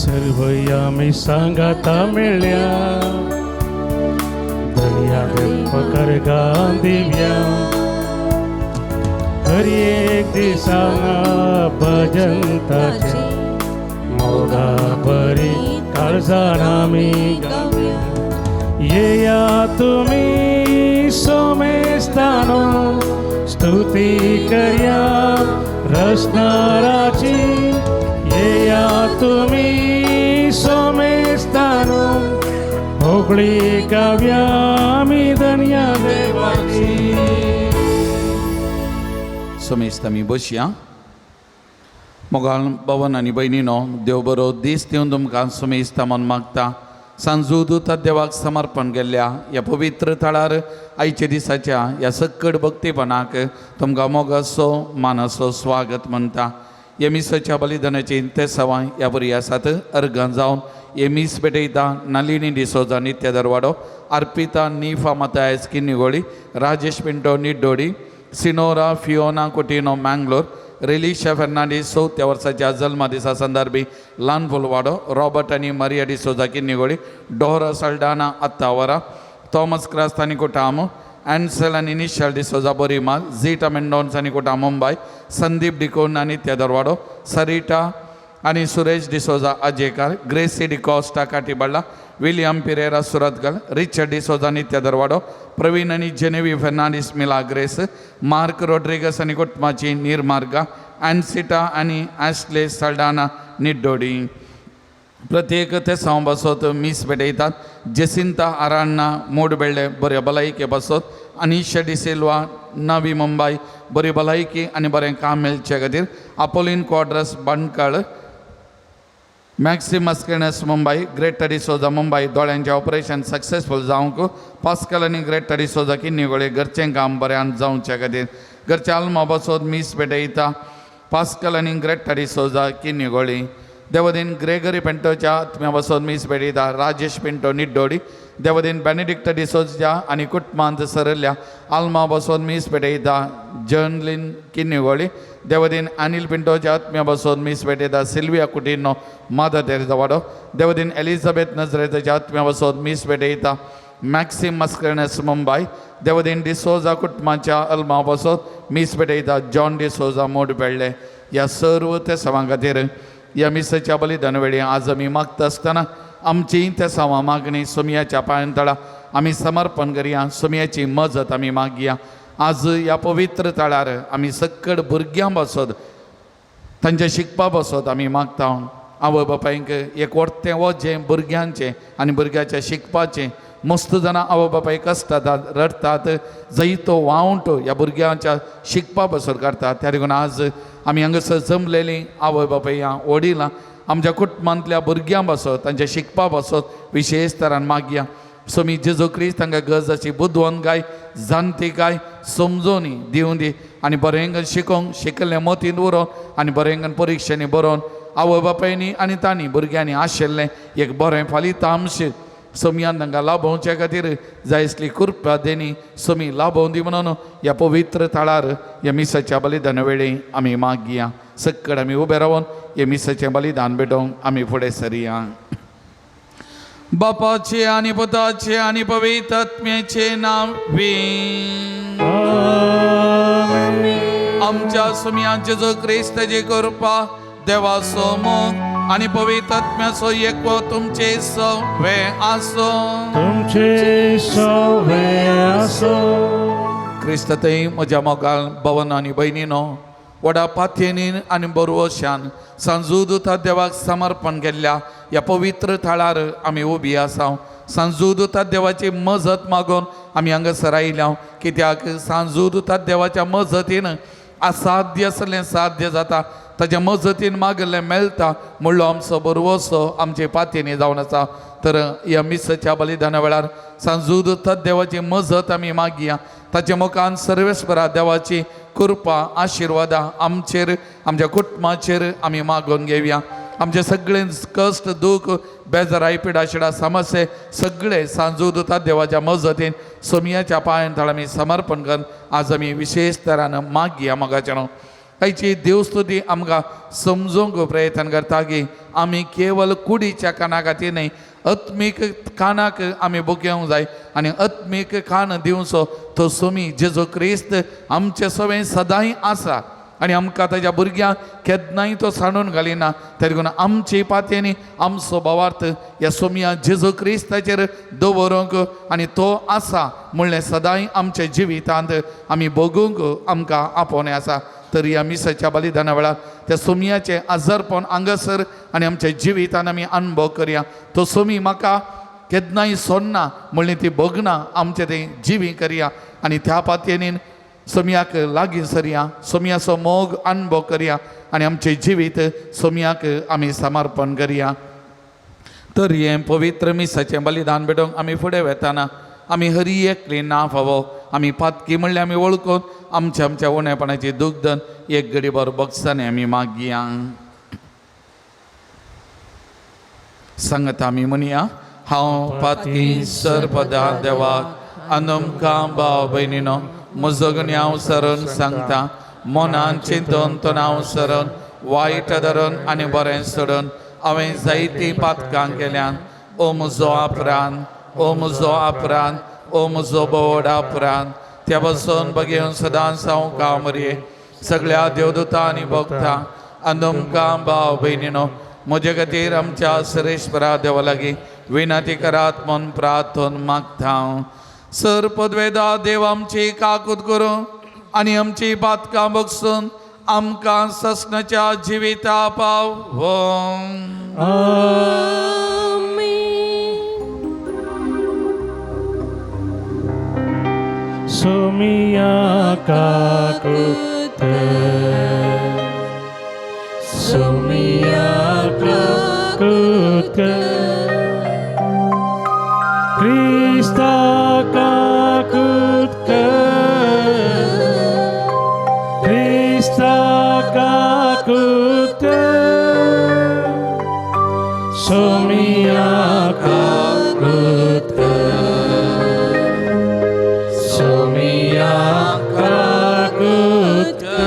सर्व यामी सांगाता मिळ्या दर्या पकर गांधिव्या हरी एक दिसाना भजंताचे मोगा बरी काळजानामी ये या तुम्ही सोमेस्तानो स्तुती कर्या रचनाराची ये या तुम्ही सोमेस्तानो होगळी गाव्या आम्ही धन्या देवाची. सोमेस्तामी बसया. मोगाल भवन आनी भयणीनो, देव बरो दीस दिवन तुमकां सोमेस्ता म्हूण मागता. सांजूदूत देवाक समर्पण केल्ल्या ह्या पवित्र थळार आयच्या दिसाच्या ह्या सक्कड भक्तीपणाक तुमकां मोगाचो मानाचो स्वागत म्हणटा. येमिसाच्या बलिदानाची ते सवाय ह्या बरी आसात. अर्गां जावन येमीस भेटयता नलिनी डिसोजा नित्य दरवाडो, अर्पिता निफा मतायस किन्निगोळी, राजेश पिंटो निड्डोडी, सिनोरा फियोना कोटिनो मँगलोर, रेलिशा फेर्नांडीस 4थ्या वर्साच्या जल्मा दिसा संदर्भी ल्हान फुलवाडो, रॉबर्ट आनी मारिया डिसोजा किन्निगोळी, डोहरा सल्डाना अत्तावरा, थॉमस क्रास्त आनी कोटाम, एन्सेल आनी निशाल डिसोजा बोरीमाल, झीटा मेंडोन्स आनी कोटा मुंबय, संदीप डिकोन आनी त्यादरवाडो, सरिटा आनी Suresh D'Souza Ajekar, Gracy D'Costa काटीबल्ला, विलियम पिरेरा सुरतगल, रिचर्ड डिसोजा नित्य दरवाडो, प्रवीण आनी जेनेवी फेर्नांडीस मिलाग्रेस, मार्क रोड्रिगस आनी कुटुंबाची निर्मार्गा, एन्सिटा आनी ॲस्ले सल्डाना निड्डोडी. प्रत्येक ते सव बसोत मीस भेटयतात. जेसिंता आरान्ना मोडबेळे बरे भलायके बसोत, अनिशा डिसिल्वा नवी मुंबय बरी भलायकी आनी बरें काम मेळचे खातीर, अपोलिन क्वाड्रस बणकळ, मॅक्सिमस केनस मुंबय, ग्रेट डिसोजा मुंबय दोळ्यांचें ऑपरेशन सक्सेसफूल जावंक, पास्कल आनी ग्रेट डिसोजा किन्निगोळे घरचें काम बरें जावचे खातीर घरच्या आल्मा बसोत मीस भेटयता. पास्कल आनी ग्रेट डिसोजा किन्निगोळी. देवदीन ग्रेगरी पेंटोच्या आत्म्या बसोन मीस भेटयता. राजेश पिंटो निड्डोडी. देवदीन बेनेडिक्ट डिसोजा आनी कुटुंबांत सरल्या आल्मा बसोन मीस भेटयता. जर्नलिन किन्निगोळी. देवदीन अनिल पिंटोच्या आत्म्या बसोन मीस भेटयता. सिल्विया कुटिनो मादा तेरेजवाडो. देवदीन एलिझाबेथ नजरेताच्या आत्म्या बसोन मीस भेटयता. मॅक्सिम मस्कर्नेस मुंबय. देवदीन डिसोजा कुटुंबाच्या अल्मा बसोन मीस भेटयता. जॉन डिसोजा मोड पेडले. ह्या सर्व ते सवां खातीर ह्या मिसाच्या बलिदान वेळी आज आमी मागता आसतना आमची ते सवां मागणी सोमयाच्या पांयतळा आमी समर्पण करया. सोमयाची मजत आमी मागया. आज ह्या पवित्र तळार आमी सक्कड भुरग्यां बसोत तांचे शिकपा बसोत आमी मागता. आवय बापायक एक वर्तें वजें भुरग्यांचें आनी भुरग्याच्या शिकपाचें. मस्त जाणां आवय बापाय कश्टातात, रडतात, जैतो वावंट ह्या भुरग्यांच्या शिकपा बसोत करतात. त्या देखून आज आमी हांगासर जमलेलीं आवय बापाय वडिलां आमच्या कुटुंबांतल्या भुरग्यां बसोत तांच्या शिकपा बसोत विशेश तरान मागया. सोमी जेजू क्रिस्त तांकां गरजाची बुद्दवंतकाय जाणटेकाय समजोनी दिवं दी आनी बरें शिकोवंक शिकल्लें मतीन उरोवन आनी बरें परिक्षेनी बरोवन आवय बापायनी आनी तांणी भुरग्यांनी आशिल्लें एक बरें फलितांश सोमयान तांकां लाभोवचे खातीर जाय आसली कृपा देनी सोमी लाभोवं दी म्हणून ह्या पवित्र थळार ह्या मिसाच्या बलिदान वेळी आमी मागया. सक्कड आमी उबे रावन हे मिसाचें बलिदान भेटोवंक आमी फुडें सरया. बापाचे आनी पुताचे आनी पवित्र आत्म्याचे नांवे आमच्या सोमया जेजू क्रिस्ताची कृपा देवाचो मोग आनी पवित्र आत्म्याचो एकवो तुमचे सवे आसो. तुमचे सवे आसो. क्रिस्त थंय म्हज्या मोगाल भवन आनी भयणीनो, व्हडा पातयेनीन आनी बरोवशान सांजूदूत देवाक समर्पण केल्ल्या ह्या पवित्र थळार आमी उबी आसा. सांजूदूत देवाची मजत मागून आमी हांगासर आयल्या. कित्याक सांजूदूत देवाच्या मजतीन असाध्य आसलें साध्य जाता. ताच्या मजतीन मागले मेळटा म्हणलो आमचो बरवसो आमचे पातयेनी जावन आसा. तर ह्या मिसाच्या बलिदाना वेळार सांजूद देवाची मजत आमी मागया. ताचे मुखान सर्वेस्परा देवाची कृपा आशिर्वादा आमचेर आमच्या कुटुंबाचेर आमी मागून घेवया. आमचे सगळे कश्ट दूख बेजाराय पिडाशिडा समस्ये सगळे सांजूदता देवाच्या मजतीन सोमियाच्या पांयांत आमी समर्पण करून आज आमी विशेष तरान मागया. मोगाचें खंयची देवस्तुती आमकां समजूंक प्रयत्न करता की आमी केवळ कुडीच्या काना खातीर न्ही आत्मीक कानाक आमी बुकेवंक जाय आनी आत्मीक कान दिवचो तो सोमी जेजो क्रिस्त आमचे सवें सदांय आसा आनी आमकां ताज्या भुरग्यांक केन्नाय तो सांडून घालिना. तरी पूण आमची पातयेनी आमचो भावार्थ ह्या सोमया जेजू क्रिस्ताचेर दवरूंक आनी तो आसा म्हणलें सदांय आमच्या जिवितांत आमी बगूंक आमकां आपोवणें आसा. तर ह्या मिसाच्या बलिदाना वेळार त्या सोमयाचें आजारपण हांगासर आनी आमच्या जिवितान आमी अनुभव करया. तो सोमी म्हाका केन्नाय सोडना म्हणलें ती बगना आमचें तें जिवी करया आनी त्या पातयेनीन सोमयाक लागीं सरया. सोमयाचो मोग अनुभव करया आनी आमचें जिवीत सोमयाक आमी समर्पण करया. तर हें पवित्र मिसाचें बलिदान भेटोवंक आमी फुडें वेताना आमी हरी एकली ना फावो आमी पातकी म्हणल्यार आमी वळखून आमच्या आमच्या उणेपणाची दुखदन एक घडी भर बगसाने आमी मागया. सांगता आमी म्हणया हांव पातकी सरपदा देवाक अनमकां भाव भयणीनो म्हजो हांव सरून सांगता मनान चिंतून तो हांव सरून वायट धरून आनी बरें सोडून हांवें जायतीं पातकां केल्यान. ओ म्हजो अपराध, ओ म्हजो अपराध, ओ म्हजो बोड अपराध. त्या बसून बगेवन सदांच हांव कामरे सगळ्या देवदूतां आनी भक्तां अनमकां भाव भयणीनो म्हजे खातीर आमच्या सरेश्वरा देवा लागीं विनंती करात म्हूण प्रार्थून मागता हांव. सर पदवेदा देव आमची काकूत करूं आनी आमची पातकां बगसून आमकां ससनाच्या जिविता पावो. सोमिया काकुत सोमिया काकुत Krista kakutka Krista kakutka Somia kakutka Somia kakutka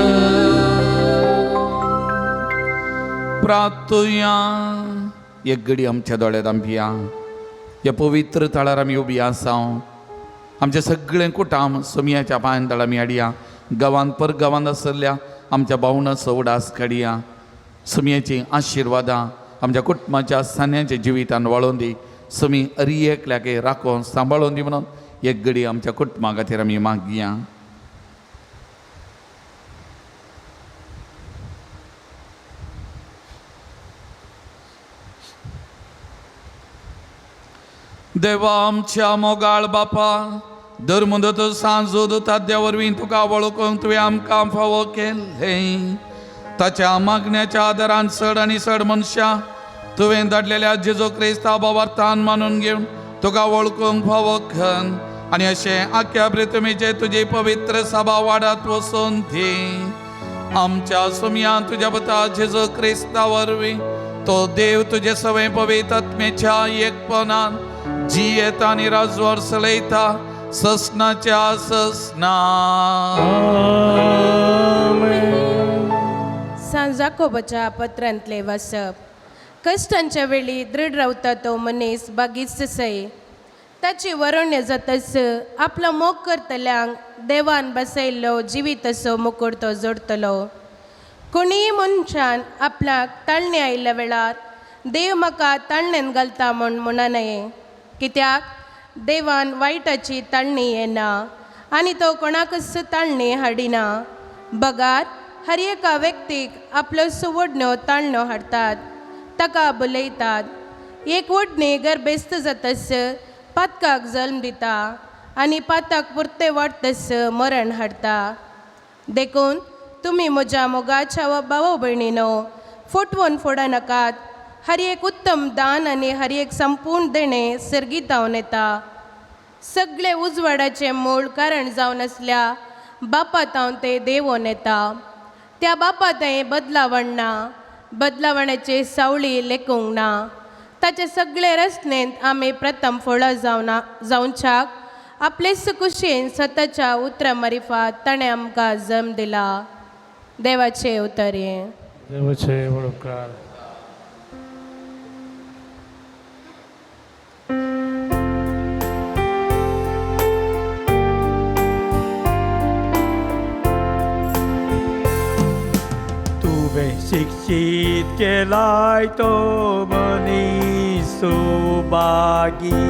प्रार्थुया. एक घडी आमच्या दोळ्यांत आमच्या ह्या पवित्र तळार आमी उबी आसा. आमचे सगळें कुटाम सोमयाच्या पांयां तळ आमी हाडया. गांवांत परगांवांत आसल्या आमच्या भावनाचो उडास काडया. सोमयाची आशिर्वादां आमच्या कुटुंबाच्या सान्याच्या जिवितान वळोवन दी. सोमी हरी एकल्याक राखोवन सांबाळून दी म्हणून एक घडी आमच्या कुटुंबा खातीर आमी मागया. देवा आमच्या मोगाळ बापा दर मुदत सांजूद ताद्या वरवीं तुका वळखूंक तुवें आमकां फावो केलें. ताच्या मागण्याच्या आदारान चड आनी चड मनशां तुवें धाडलेल्या जेजू क्रिस्ता भावार्थान मानून घेवन तुका वळखूंक फावो कर आनी अशें आख्या पृथ्वीचे तुजी पवित्र सभा वाडत वचून दी. आमच्या सोमया तुज्या पुता जेजू क्रिस्ता वरवीं तो देव तुजे सवें पवित्र आत्मेच्या एकपणान जियेता आनी राजवर चलयता ससनाच्या ससना. सांत जाकोबाच्या पत्रांतले वाचप. कश्टांच्या वेळी दृढ रावता तो मनीस बागीच सै. ताची वरण्य जातस आपलो मोग करतल्यांक देवान बसयल्लो जिविताचो मुकुट तो जोडतलो. कोणीय मनशान आपल्याक ताळणी आयिल्ल्या वेळार देव म्हाका ताळणेन घालता म्हूण म्हणा नये. कित्याक देवान वायटाची ताळणी येना आनी तो कोणाकच ताळणी हाडिना. बगार हर एका व्यक्तीक आपलो सुवडण्यो ताळण्यो हाडटात ताका बुलयतात. एक वडणी गर्भेस्त जातस पातकाक जल्म दिता आनी पाताक पुरते वाडतस मरण हाडटा. देखून तुम्ही म्हज्या मोगाच्या व भाव भयणीनो फटवून फोडा नाकात. हर एक उत्तम दान आनी हर एक संपूर्ण देणे सर्गीत जावन येता. सगळे उजवाडाचे मूळ कारण जावन आसल्या बापात हांव ते देवोन येता. त्या बापात हें बदलावण ना, बदलावणाचे सावळी लेखूंक ना. ताचे सगळे रचनेंत आमी प्रथम फळां जावच्याक आपले सुकुशेन स्वताच्या उतरां मारिफात ताणें आमकां जम दिला. देवाचे उतरे. देवाचे वडोपकार. तुवें शिक्षीत केलाय तो मनीस सुभागी.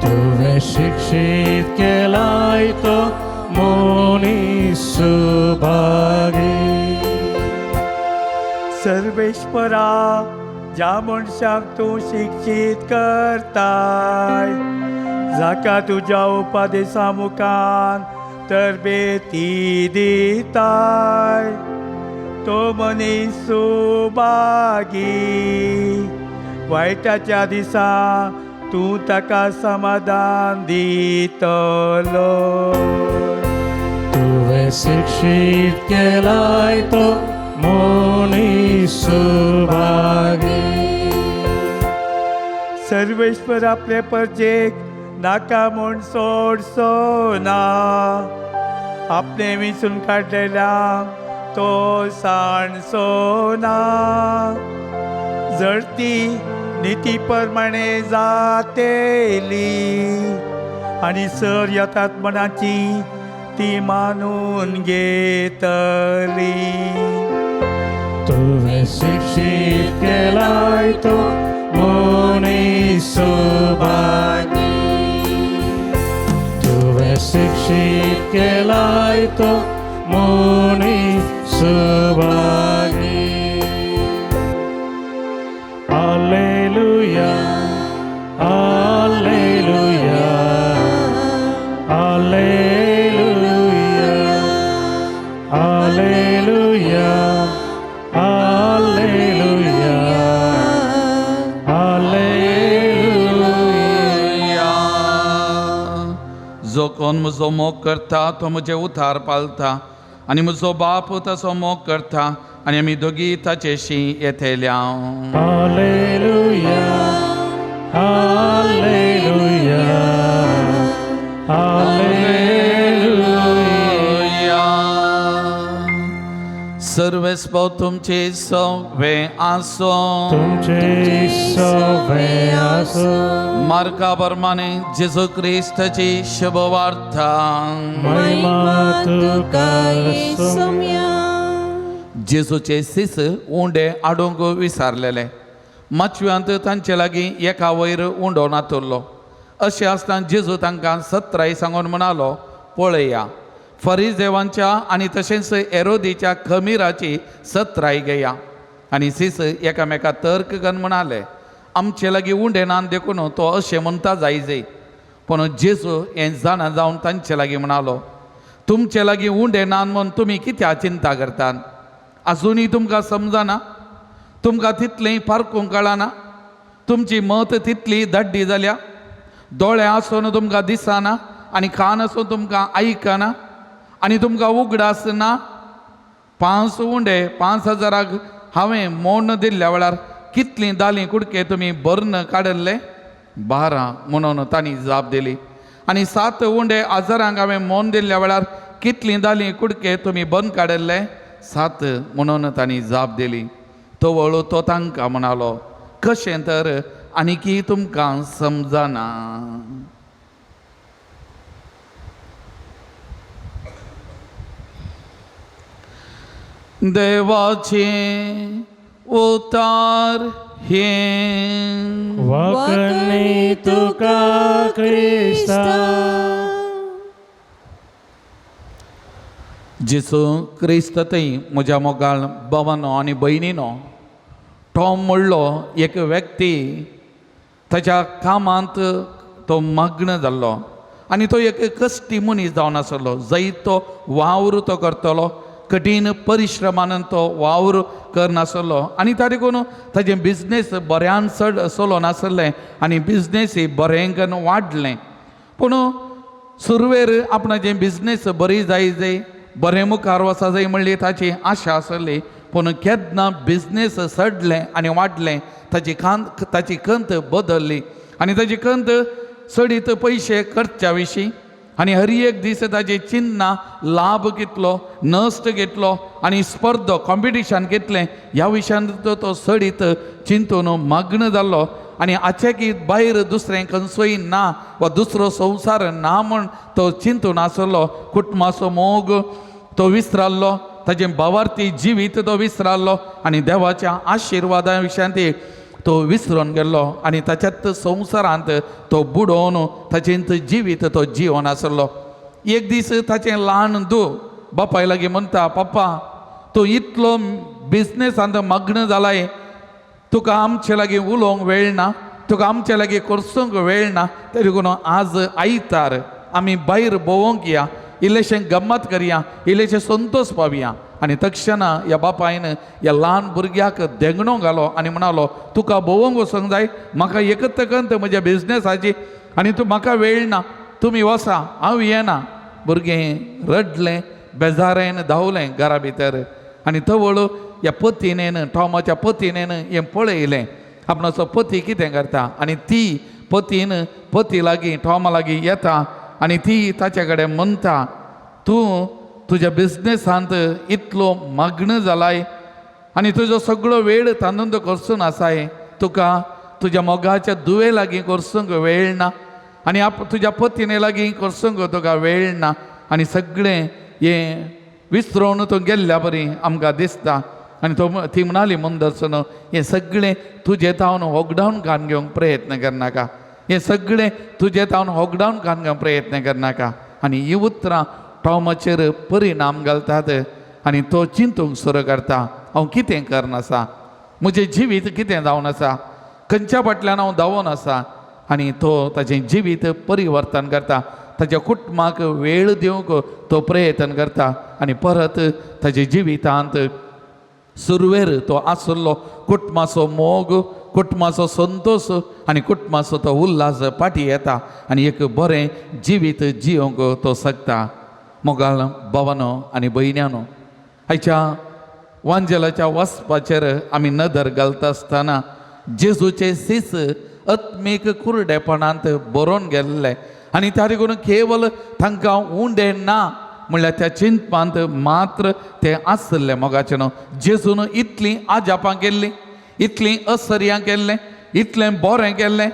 तुवें शिक्षीत केलाय तो मनीस सुभागी. सर्वेश्वरा, ज्या मनशाक तूं शिक्षीत करताय, जाका तुज्या उपादेसा मुखान तरबेती दिताय, तो मनीस सुभागी. वायटाच्या दिसा तूं ताका समाधान दितलो. तुवें शिक्षीत केलाय तो मनीस सुभागी. सर्वेश्वर आपले परजेक नाका म्हूण सोडचो ना. आपणे विसरून काडलेल्यांक तो सांडचो ना. जर ती निती प्रमाणे जातेली आनी सर येतात मनाची ती मानून घेतली. तुवें शिक्षीत केलाय तो मनीस सुभागी. तुवें शिक्षीत केलाय तो मनीस Subhagi. Hallelujah, hallelujah, hallelujah, hallelujah, hallelujah, hallelujah. जो कोण म्हजो मोग करता तो म्हजे उतार पालता आनी म्हजो बाप तसो मोग करता आनी आमी दोगी ताचेशी येतेल्या. Hallelujah, hallelujah, hallelujah. सर्वेस्पो तुमचे सवे आसो. तुमचे सवे आसो. मार्का प्रमाणे जेजू क्रिस्ताची शुभ वार्ता. महिमा तुका येसुया. जेजूचे सीस उंडे आडोंक विसारलेले. माचव्यांत तांचे लागीं एका वयर उंडो नातुरलो. अशें आसतना जेजू तांकां सत्राई सांगून म्हणालो, पळया, फरीसेवांच्या आनी तशेंच हेरोदीच्या खमीराची सत्राई घेया. आनी सीस एकामेका तर्क करून म्हणाले, आमचे लागीं उंडे नान देखून तो अशें म्हणटा जायजे. पूण जेजू हें जाणा जावन तांचे लागीं म्हणालो, तुमचे लागीं उंडे नान म्हूण तुमी कित्या चिंता करतात? अजुनूय तुमकां समजना? तुमकां तितलें पारखूंक कळना? तुमची मत तितली धड्डी जाल्या? दोळे आसून तुमकां दिसना आनी कान आसून तुमकां आयकना आनी तुमकां उगडास ना? 5 उंडे 5,000 हांवें मोडून दिल्ल्या वेळार कितलीं दालीं कुडके तुमी भरून काडले? 12 म्हणून तांणी जाप दिली. आनी 7 उंडे 1000 हांवें मोडून दिल्ल्या वेळार कितलीं दालीं कुडके तुमी भरून काडले? 7 म्हणून तांणी जाप दिली. तो वळू तो तांकां म्हणालो, कशें तर आनीकी तुमकां समजना? देवाचे उतार हे. वकनी तुका क्रिस्ता. जेसू क्रिस्त थंय म्हज्या मोगाळ भावानो आनी भयणीनो, तो म्हणलो एक व्यक्ती ताच्या कामांत तो मग्न जाल्लो आनी तो एक कश्टी मनीस जावन आसलो. जैत तो वावर तो करतलो, कठीण परिश्रमान तो वावर करनासलो आनी तारीखून ताजें बिझनेस बऱ्यान चड चलो नासलें आनी बिझनेस ही बरें वाडलें. पूण सुरवेर आपणाचें बिझनेस बरी जाय बरें मुखार वचा जाय म्हणली ताची आशा आसली. पूण केन्ना बिझनेस चडलें आनी वाडलें ताची कंत बदलली आनी ताची कंत चडीत पयशे खर्चा विशीं आनी हर एक दीस ताचे चिन्ना लाभ कितलो, नश्ट कितलो आनी स्पर्ध कॉम्पिटिशन कितलें ह्या विशयान तो चडीत चिंतून मग्न जाल्लो. आनी आचेकी भायर दुसरें खंयचोय ना वा दुसरो संवसार ना म्हण तो चिंतून आसलो. कुटुंबाचो मोग तो विसराल्लो, ताचें भावार्थी जिवीत तो विसराल्लो आनी देवाच्या आशिर्वादा विशयान तो विसरून गेल्लो आनी ताच्याच संवसारांत तो बुडोवन ताचेंत जिवीत तो जिवन आसलो. एक दीस ताचें ल्हान धूव बापाय लागीं म्हणटा, पप्पा तूं इतलो बिझनेसांत मग्न जालाय, तुका आमचे लागीं उलोवंक वेळ ना, तुका आमचे लागीं करसूंक वेळ ना. तरी पूण आज आयतार आमी भायर भोवंक या, इल्लेशें गम्मत करया, इल्लेशें संतोश पावया. आनी तक्षणा ह्या बापायन ह्या ल्हान भुरग्याक देंगणो घालो आनी म्हणालो, तुका भोवंक वचूंक जाय, म्हाका एकच कंत म्हज्या बिझनेसाची आनी तूं म्हाका वेळ ना, तुमी वसा, हांव येना. भुरगें रडलें, बेजारेन धांवलें घरा भितर आनी थवळ ह्या पतीनेन टॉमाच्या पतीनेन हें पळयलें आपणाचो पती कितें करता. आनी ती पती लागीं टॉमा लागीं येता आनी ती ताचे कडेन म्हणटा, तूं तुज्या बिझनेसांत इतलो मग्न जालाय आनी तुजो सगळो वेळ तातूंत करसून आसाय, तुका तुज्या मोगाच्या दुवे लागीं करसूंक वेळ ना आनी तुज्या पतीने लागीं करसूंक तुका वेळ ना आनी सगळें हें विसरून तूं गेल्ल्या बरी आमकां दिसता. आनी ती म्हणाली मुंदरसून, हें सगळें तुजें तावन होगडावन कान घेवंक प्रयत्न करनाका, हें सगळें तुजें तावन होगडावन कान घेवंक प्रयत्न करनाका. आनी हीं उतरां टॉमाचेर परिणाम घालतात आनी तो चिंतूंक सुरू करता, हांव कितें करनासा, म्हजें जिवीत कितें जावन आसा, खंयच्या फाटल्यान हांव धांवून आसा. आनी तो ताचें जिवीत परिवर्तन करता, ताच्या कुटुंबाक वेळ दिवंक तो प्रयत्न करता आनी परत ताच्या जिवितांत सुरवेर तो आसलो कुटुंबाचो मोग, कुटुंबाचो संतोष आनी कुटुंबाचो तो उल्हास फाटी येता आनी एक बरें जिवीत जियोंक तो शकता. मोगाळ भावानो आनी भयण्यांनो, आयच्या वांजेलाच्या वचपाचेर आमी नदर घालता आसतना जेजूचे सीस आत्मीक कुरडेपणांत बरोवन गेल्ले आनी तारीखून केवल तांकां उंडें ना म्हणल्यार त्या चिंतपांत मात्र ते आसले मोगाचे न्हू. जेजून इतलीं आजापां केल्लीं, इतलीं असर्यां केल्लें, इतलें बरें केल्लें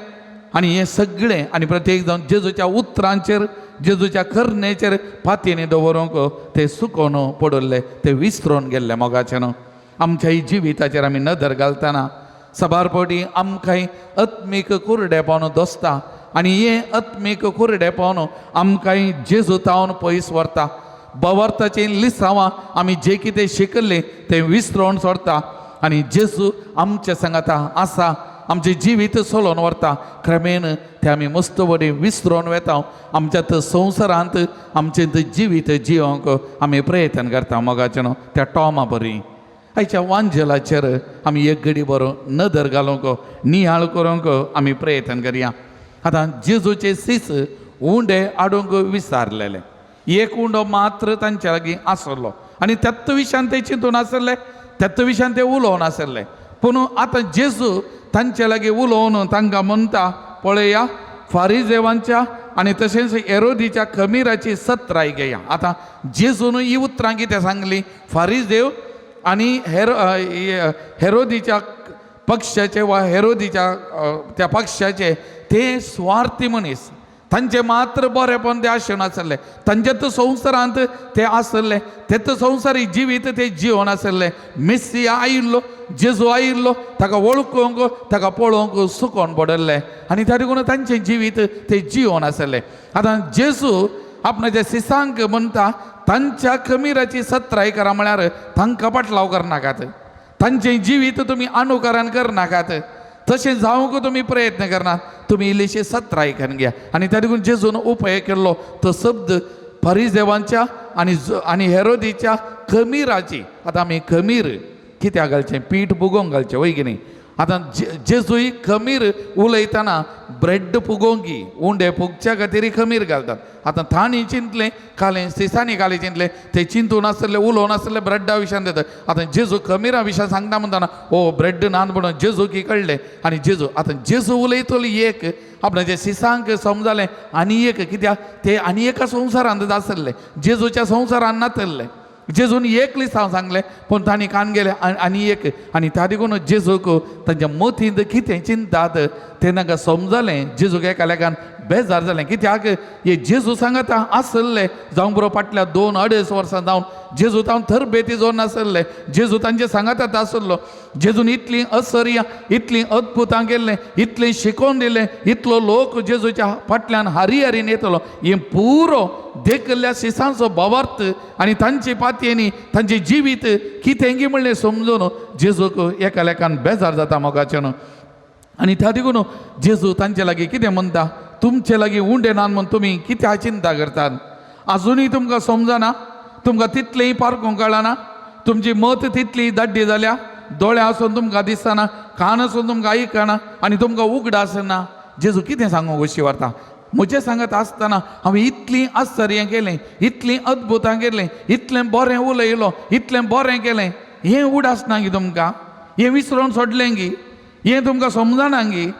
आनी हें सगळें आनी प्रत्येक जावन जेजूच्या उतरांचेर, जेजूच्या करणेचेर फातींनी दवरूंक ते सुकोवन पडले, ते विसरून गेल्ले मोगाचे न्हू. आमच्याय जिविताचेर आमी नदर घालतना सबारपटी आमकांय आत्मीक कुरडेपण दोसता आनी हें आत्मीक कुरडेपण आमकांय जेजू तावन पयस व्हरता. भवार्थाचीं लिसांवां आमी जें कितें शिकले तें विसरोन सोडता आनी जेजू आमच्या सांगाता आसा, आमचें जिवीत चलोवन व्हरता. क्रमेन तें आमी मस्तवडी विसरोन वेता, आमच्या संवसारांत आमचें जिवीत जियोंक आमी प्रयत्न करता मोगाचें न्हू. त्या टॉमा बरी आयच्या वांजेलाचेर आमी एक घडी बरो नदर घालूंक, नियाळ करूंक आमी प्रयत्न करया. आतां जेजूचे सीस उंडे हाडूंक विसारलेले, एक उंडो मात्र तांच्या लागीं आसलो आनी त्याच विशयान ते चिंतून आसले, त्याच विशयान ते उलोवन आसले. पूण आतां जेजू तांचे लागीं उलोवन तांकां म्हणटा, पळया फारिजेवांच्या आनी तशेंच हेरोदीच्या खमीराची सत्राय घेया. आतां जेजून ही उतरां कितें सांगली, फारिजेव आनी हेरोदीच्या पक्षाचे वा हेरोदीच्या त्या पक्षाचे ते स्वार्थी मनीस, तांचे मात्र बरेपण ते आशेन आसले, तांच्याच संवसारांत ते आसले, तेच संवसारी जिवीत ते जिवन आसले. मेस्सिया आयिल्लो, जेजू आयिल्लो, ताका वळखूंक, ताका पळोवंक सुकोवन पडले आनी तारीखून तांचें जिवीत ते जिवन आसले. आतां जेजू आपणाच्या सिसांक म्हणटा, तांच्या खमीराची सत्राय करा, म्हळ्यार तांकां पाटलाव करनाकात, तांचें जिवीत तुमी अनुकरण करनाकात, तशें जावंक तुमी प्रयत्न करनात. तुमी इल्लीशी सत्र आयकून घ्या. आनी त्या देखून जेजून उपाय केल्लो तो शब्द फरिसेवांच्या आनी हेरोदीच्या खमीराची. आतां आमी खमीर कित्याक घालचें? पीठ पुगोवंक घालचें, वय की न्ही? आतां जेजूय खमीर उलयतना ब्रेड पुगोवंकी, उंडे पुगच्या खातीर खमीर घालतात. आतां तांणी चिंतलें कालें, सिसांनी कालें चिंतलें, ते चिंतून आसले उलोवन आसले ब्रेड्डा विशयान देतात. आतां जेजू खमीरा विशयान सांगता म्हणटाना ओ ब्रेड नान म्हणून जेजू की कळ्ळें. आनी जेजू आतां जेजू उलयतली एक, आपणाच्या सिसांक समजलें आनी एक, कित्याक ते आनी एका संवसारांत आसले, जेजूच्या संवसारान नासले. जेजून एक लिस्ट हांव सांगलें, पूण तांणी कान गेले आनी एक. आनी त्या देखून जेजूक तांच्या मतींत कितें चिंतात तें तांकां समजलें. जेजूक एका लेखान बेजार जालें, कित्याक हे जेजू सांगात आसले जावं बरो फाटल्या 2-2.5 वर्सां जावन जेजू तावन थरबेती जोन नासले. जेजू तांचे सांगातात आसलो. जेजून इतली असर्या, इतली अद्भुतां केल्लें, इतलें शिकोवन दिलें, इतलो लोक जेजूच्या फाटल्यान हारी हारीन येतलो. हें पुरो देखल्या शिसांचो भावार्थ आनी तांचे पातयेनी तांचें जिवीत कितें गी म्हणलें समजून जेजूक एका लेखान बेजार जाता मोगाचें. आनी त्या देखून जेजू तांचे लागीं कितें म्हणटा? तुमचे लागीं उंडे नान म्हूण तुमी कित्याक चिंता करतात? आजुनूय तुमकां समजना? तुमकां तितलेंय पारखूंक कळना? तुमची मत तितली दाड्डी जाल्या? दोळे आसून तुमकां दिसना, कान आसून तुमकां आयकना आनी तुमकां उगडास ना? जेजू कितें सांगूंक अशी व्हरता? म्हजें सांगत आसतना हांवें इतलीं आश्चर्यां केलें, इतलीं अद्भुतां केलें, इतलें बरें उलयलो, इतलें बरें केलें, हें उडास ना गी तुमकां? हें विसरोन सोडलें गी? हें तुमकां समजना गी?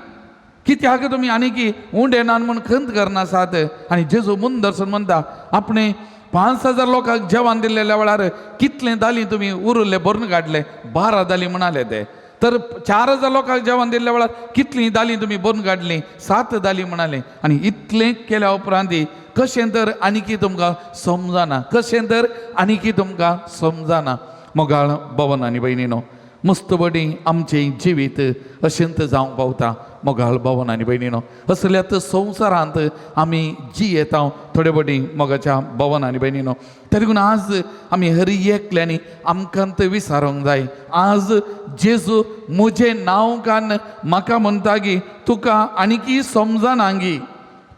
कित्याक तुमी आनीक उंडे नान म्हूण खंत करनासात? आनी जेजू मुंदरसून म्हणटा, आपणे 5,000 लोकांक जेवण दिल्ल्या वेळार कितलें दाली तुमी उरिल्ले भरून काडले? 12 दाली म्हणाले ते. तर 4,000 लोकांक जेवण दिल्ल्या वेळार कितलीं दाली तुमी भरून काडली? 7 दाली म्हणाले. आनी इतलें केल्या उपरांत कशें तर आनीक तुमकां समजना? कशें तर आनीक तुमकां समजना? मोगाळ भवन आनी भयणीनो, मुस्तबडी आमचें जिवीत अशेंत जावंक पावता. मोगाळ भवन आनी भयणीनो, असल्याच संवसारांत आमी जियेता थोडे बडी मोगाच्या भवन आनी भयणीनो. त्या देखून आज आमी हर एकल्यांनी आमकांत विचारूंक जाय, आज जेजू म्हजें नांव कान म्हाका म्हणटा की तुका आनीकी समजना गी,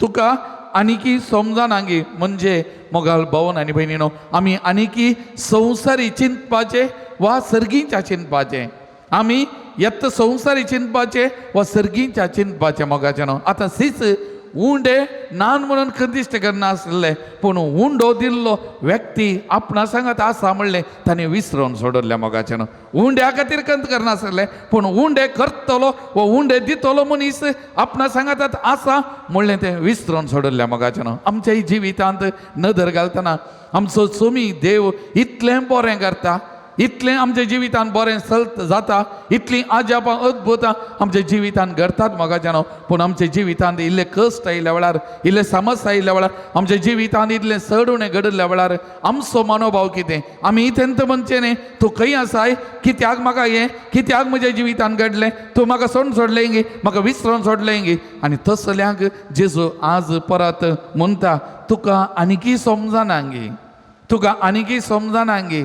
तुका आनीकी समजना गी. म्हणजे मोगाळ भवन आनी भयणीनो, आमी आनीकी संवसारी चिंतपाचें वा सर्गीच्या चिंतपाचें? आमी येत संवसारी चिंतपाचें वा सर्गीच्या चिंतपाचें? मोगाचें न्हू. आतां सीस उंडे नान म्हणून खंदिश्ट करनासले, पूण उंडो दिल्लो व्यक्ती आपणा सांगात आसा म्हणलें ताणें विसरोन सोडले. मोगाचें न्हू. उंड्या खातीर खंत करनासले, पूण उंडे करतलो वा उंडे दितलो मनीस आपणा सांगात आसा म्हणलें तें विसरोन सोडले. मोगाचें न्हू. आमच्या जिवितांत नदर घालतना आमचो सोमी देव इतलें बरें करता, इतलें आमच्या जिवितान बरें चलत जाता, इतलीं आजापां अद्भुतां आमच्या जिवितान घडटात. मोगाचें न्हू. पूण आमच्या जिवितांत इल्ले कश्ट आयिल्ल्या वेळार, इल्ले समस्या आयिल्ल्या वेळार, आमच्या जिवितांत इतलें चड उणें घडल्या वेळार आमचो मनोभाव कितें? आमी इथेंत म्हणचें न्ही, तूं खंय आसाय? कित्याक म्हाका हें? कित्याक म्हज्या जिवितान घडलें? तूं म्हाका सोडून सोडलें गी, म्हाका विसरोन सोडलें गी. आनी तसल्यांक जेजू आज परत म्हणटा, तुका आनीकी समजना गी, तुका आनीकी समजना गी.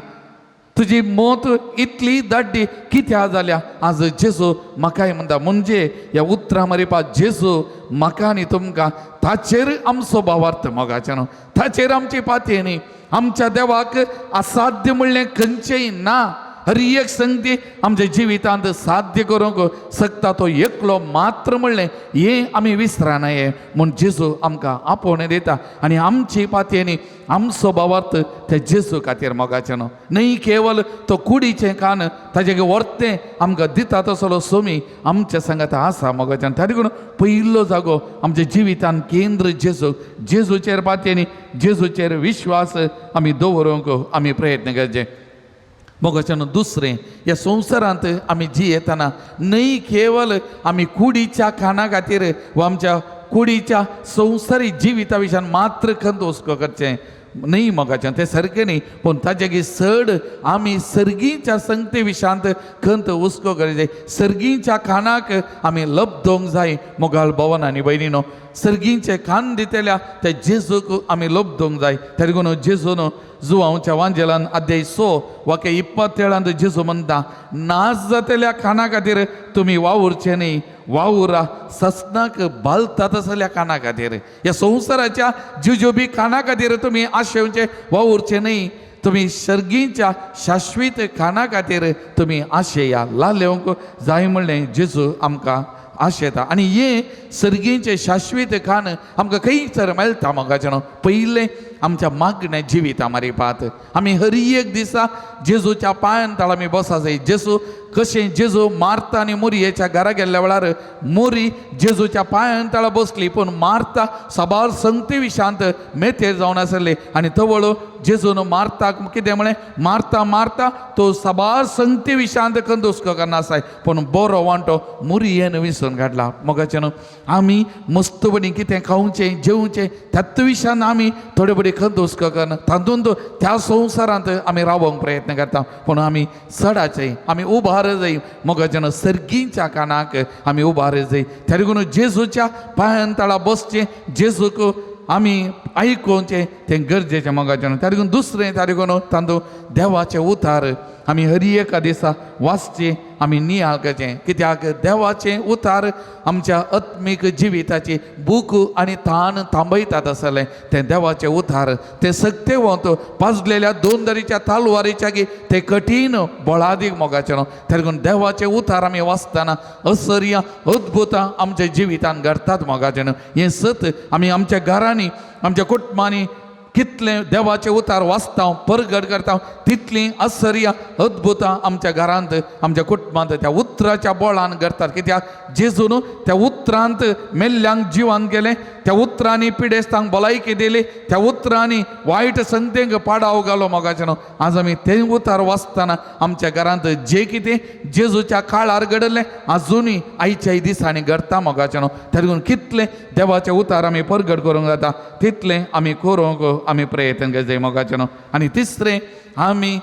तुजी मत इतली दाड्डी कित्याक जाल्या? आज जेजू म्हाकाय म्हणटा, म्हणजे ह्या उतरां मारिपा जेजू म्हाका आनी तुमकां ताचेर आमचो भावार्थ. मोगाचें न्हू. ताचेर आमची पातये न्ही. आमच्या देवाक असाध्य म्हणलें खंयचेंय ना. हर एक संगती आमच्या जिवितांत साध्य करूंक शकता तो एकलो मात्र म्हणलें हें आमी विसरानाये म्हूण जेजू आमकां आपोवणें दिता. आनी आमची पातयेनी आमचो भावार्थ त्या जेजू खातीर. मोगाचें न्हू. न्हय केवल तो कुडीचें कान ताजें वर्तें आमकां दिता तसलो सोमी आमच्या सांगात आसा. मोगाचें त्या देखून पयलो जागो आमच्या जिवितांत केंद्र जेजू. जेजूचेर पातयेनी जेजूचेर विश्वास आमी दवरूंक आमी प्रयत्न करचे. मोगाचें दुसरें, ह्या संवसारांत आमी जियेतना न्हय केवल आमी कुडीच्या काना खातीर वा आमच्या कुडीच्या संवसारी जिविता विशयान मात्र खंत हुस्को करचें, नाही मोगाचें तें सारकें न्ही पूण ताचे चड आमी सर्गीच्या संगते विशांत खंत हुस्को करूंक जाय सर्गीच्या खाणाक आमी लबदोंक जाय मोगाल भवन आनी भयणीनो सर्गीचे खाण दितेल्या त्या जेजूक आमी लबदोंक जाय त्या लागून जेजून जुवांच्या वांजेलान अध्याय 6 वाक्य 27 जेजू म्हणटा नाश जातल्या खाणा खातीर तुमी वावुरचे न्ही वावुरा ससनाक बालतात असल्या खाणा खातीर ह्या संवसाराच्या जुजोबी खाणा खातीर तुमी आशेवचे वावुरचे न्ही तुमी सर्गीच्या शाश्वीत खाणा खातीर तुमी आशेया लालेवंक जाय म्हणलें जेजू आमकां आशेता आनी हे सर्गीचे शाश्वीत खाण आमकां खंयसर मेळटा मोगाचें पयलें आमच्या मागण्या जिविता मारिपात आमी हर एक दिसा जेजूच्या पांयां तळ आमी बसा जाय जेजू कशें जेजू मार्ता आनी मोरयेच्या घरा गेल्ल्या वेळार मोरी जेजूच्या पांयां तळ बसली पूण मार्ता सबार संगते विशांत मेतेर जावन आसली आनी तवळ जेजून मार्ताक कितें म्हळें मार्ता मार्ता तो सबार संगते विशांत खंत हुस्को करना आसाय पूण बरो वांटो मोरयेन विसरून काडला मोगाचें आमी मस्त बरी कितें खावचें जेवचें त्याच विशांत आमी थोडे बडी खंत हुस्को करना तातूंत त्या संवसारांत आमी रावोंक प्रयत्न करता पूण आमी चडाचे आमी उबार जाय मोगाचें सर्गीच्या कानाक आमी उबार जाय त्या लागून जेजूच्या पांयां तळा बसचें जेजूक आमी आयकोवचें तें गरजेचें मोगाचें त्या लागून दुसरें त्या लागून तांदूळ देवाचें उतार आमी हर एका दिसा वाचचें आमी नियाळ करचें कित्याक देवाचें उतार आमच्या आत्मीक जिविताची भूक आनी ताण थांबयतात आसलें तें देवाचें उतार तें सक्ते वत पाजलेल्या दोन दरीच्या तालवारीच्या गी तें कठीण बळादीक मोगाचें त्या लागून देवाचें उतार आमी वाचतना असर्या अद्भुतां आमच्या जिवितांत घडटात मोगाचें हें सत आमी आमच्या घरांनी आमच्या कुटुंबांनी कितलें देवाचें उतार वाचता परगट करता तितलीं आश्चर्या अद्भुतां आमच्या घरांत आमच्या कुटुंबांत त्या उतराच्या बळान घडटात कित्याक जेजून त्या उतरांत मेल्ल्यांक जिवान गेलें त्या उतरांनी पिडेस्तांक भलायकी दिली त्या उतरांनी वायट संगतेक पाडाव घालो मोगाचें आज आमी तें उतार वाचतना आमच्या घरांत जें कितें जेजूच्या काळार घडलें आजुनूय आयच्याय दिसांनी घडटा मोगाचें त्या लागून कितलें देवाचें उतार आमी परगट करूंक जाता तितलें आमी करूंक आमी प्रयत्न करचें मोगाचें आनी तिसरें आमी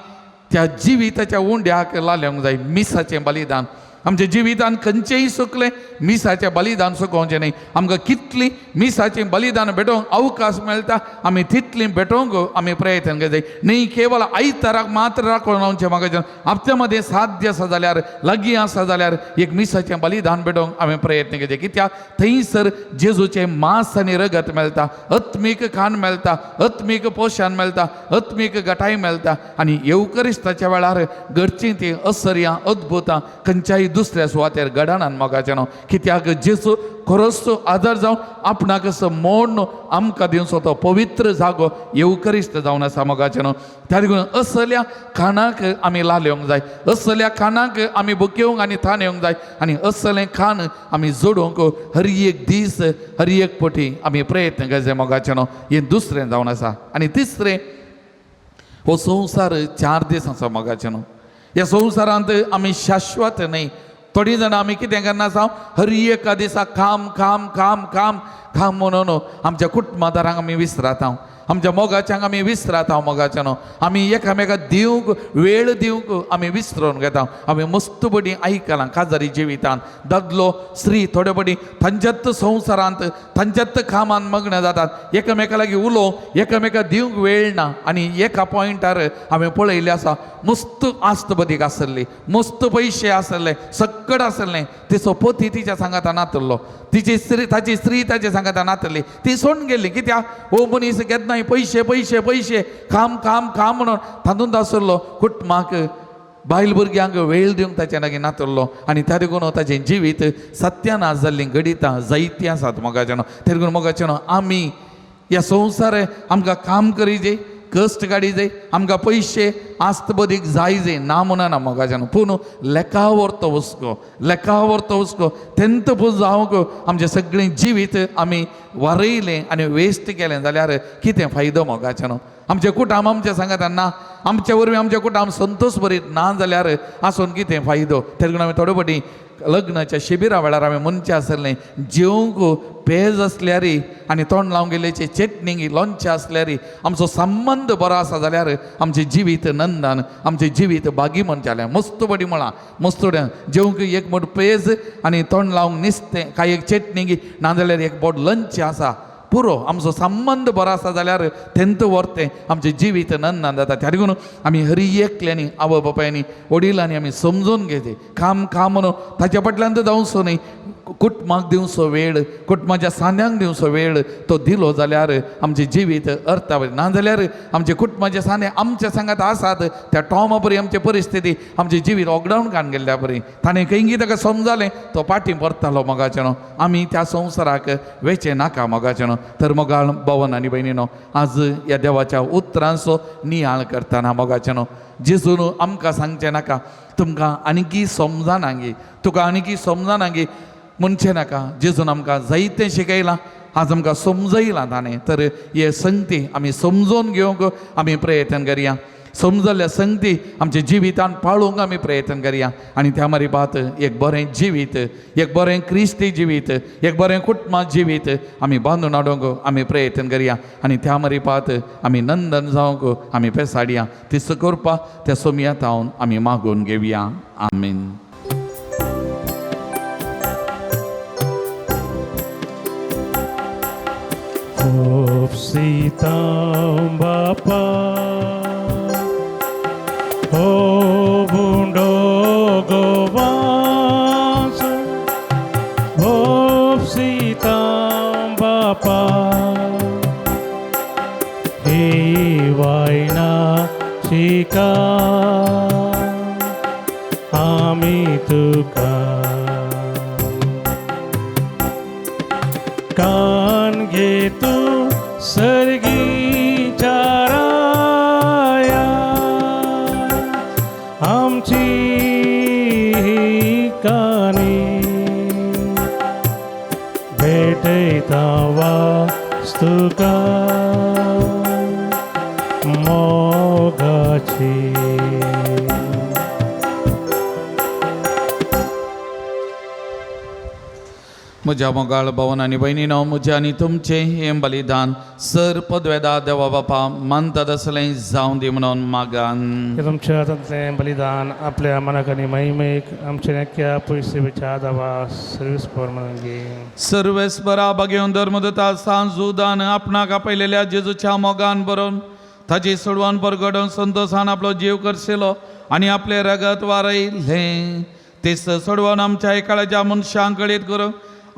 त्या जिविताच्या उंड्याक लावंक जाय मिसाचें बलिदान आमच्या जिवितान खंयचेंय सुकलें मिसाचें बलिदान सुकोवचें न्ही आमकां कितलीं मिसाचें बलिदान भेटोवंक अवकाश मेळटा आमी तितलीं भेटोवंक आमी प्रयत्न करचें न्ही केवळ आयताराक मात्र राखून रावचें म्हाका हप्त्या मदें साध्य आसा जाल्यार लागीं आसा जाल्यार एक मिसाचें बलिदान भेटोवंक आमी प्रयत्न करचें कित्याक थंयसर जेजूचें मांस आनी रगत मेळटा आत्मीक खाण मेळटा आत्मीक पोशण मेळटा आत्मीक घटाय मेळटा आनी येवकरिस्ताच्या वेळार घडचीं तीं आश्चर्यां अद्भुतां खंयच्याय दुसऱ्या सुवातेर घडनान मोगाचें कित्याक जेजू खरोच आदार जावन आपणाक असो मोड आमकां दिवचो तो पवित्र जागो येवकरिस्त जावन आसा मोगाचें त्या लागून असल्या खाणाक आमी लालेवंक जाय असल्या खाणाक आमी बुकेवंक आनी थानेवंक जाय आनी असलें खाण आमी जोडूंक हर एक दीस हर एक पटी आमी प्रयत्न करचें मोगाचें हें दुसरें जावन आसा आनी तिसरें हो संवसार 4 दीस आसा मोगाचें ह्या संवसारांत आमी शाश्वत न्ही थोडीं जाणां आमी कितें करना आसा हर एका दिसा काम काम काम काम काम म्हणून आमच्या कुटुंबादारांक आमी विसराता आमच्या मोगाच्यांक आमी विसराता मोगाचें आमी एकामेकाक दिवंक वेळ दिवंक आमी विसरून घेता आमी मस्त बडी आयकलां काजारी जिवितांत दादलो स्त्री थोडे बडी तांच्यात संवसारांत तांच्यात कामान मग्न जातात एकामेका लागीं उलोवंक एकामेकाक दिवंक वेळ ना आनी एका पॉयंटार हांवें पळयलें आसा मस्त आस्त बदीक आसली मस्त पयशे आसले सक्कड आसलें तिचो पती तिच्या सांगाता नातल्लो ताची स्त्री ताच्या सांगाता नातली ती सोडून गेली कित्याक हो मनीस केन्नाय पयशे पयशे पयशे काम काम काम म्हणून तातूंत आसलो कुटुंबाक बायल भुरग्यांक वेळ दिवंक ताच्या लागीं नातल्लो आनी त्या देखून ताचें जिवीत सत्यानाश जाल्लीं घडितां जायतीं आसात मोगाचें त्या देखून मोगाचें आमी ह्या संवसार आमकां काम करी जाय कश्ट काडी जाय आमकां पयशे आस्त बदीक जाय जाय ना म्हणना मोगाचें पूण लेखावर तो हुस्को तेंत पूण जावंक आमचें सगळें जिवीत आमी वारयलें आनी वेस्ट केलें जाल्यार कितें फायदो मोगाचें आमचें कुटुंब आमच्या सांगात ना आमच्या वरवीं आमचें कुटुंब संतोश भरीत ना जाल्यार आसून कितें फायदो त्या लागून आमी थोडे फावटी लग्नाच्या शिबिरा वेळार आमी मनशां आसलें जेवंक पेज असल्यार आनी तोंड लावंक गेल्याची चटणी लोणचें असल्यार आमचो संबंध बरो आसा जाल्यार आमचें जिवीत नंदान आमचें जिवीत बागी म्हणटालें मस्त बडी म्हळां मस्तोड्या जेवंक एक बोट पेज आनी तोंड लावंक नुस्तें काय एक चटणी नाजाल्यार एक बोट लंच आसा पुरो आमचो संबंध बरो आसा जाल्यार तेंत व्हरतें आमचें जिवीत नंदान जाता त्या देखून आमी हर एकल्यांनी आवय बापायांनी वडिलांनी आमी समजून घेते काम म्हणून ताच्या फाटल्यान तर जावचो न्ही कुटुंबाक दिवचो वेळ कुटुंबाच्या सान्यांक दिवचो वेळ तो दिलो जाल्यार आमचें जिवीत अर्थावरी ना जाल्यार आमचे कुटुंबाचे साने आमच्या सांगात आसात त्या टॉमा परी आमची परिस्थिती आमचें जिवीत ऑकडावन कान गेल्ल्या परी ताणें खंयी ताका समजालें तो पाटी परतालो मोगाचेनो आमी त्या संवसाराक वेचे नाका मोगाचेनो तर मोगाळ भवन आनी भयणीनो आज ह्या देवाच्या उतरांचो नियाळ करतना मोगाचेनो जेजून आमकां सांगचें नाका तुमकां आनीकी समजानांगी तुका आनीकी समजानांगी म्हणचें नाका जेजून आमकां जायतें शिकयलां आज आमकां समजयलां ताणें तर हे संगती आमी समजून घेवंक आमी प्रयत्न करया समजल्ल्या संगती आमच्या जिवितान पाळूंक आमी प्रयत्न करया आनी त्या मारीपात एक बरें जिवीत एक बरें क्रिस्ती जिवीत एक बरें कुटुंबां जिवीत आमी बांदून हाडूंक आमी प्रयत्न करया आनी त्या मारीपात आमी नंदन जावंक आमी पेसाडया ती करपा त्या सोमयात हांव आमी मागून घेवया आमीन. सीता बापा हो बुंडो गोवास हो सीता बापा ही वायना शिका आमी तुका कान घे तू सर्गीच्या राया आमची ही कानी भेटयता वास्तुका मोगाची. म्हज्या मोगाळ भवन आनी भयणीनो म्हजें आनी तुमचें हें बलिदान सर पदवेदा देवा बापा मानतात असलें जावं दी म्हणून मागान. तुमच्या हातांतलें बलिदान आपल्या मनाक आनी महिमेक आमच्या नेक्या पयसेच्या दावा सर्विस्पर म्हणून घे. सर्वेस्परा बगेवन धर्मदता सांजुदान आपणाक आपयलेल्या जेजूच्या मोगान बरोवन ताची सोडवण परगडोवन संतोषान आपलो जीव करशिलो आनी आपले रगत वारयलें तेच सोडवण आमच्या एकाळ्याच्या मनशांक कळीत करूं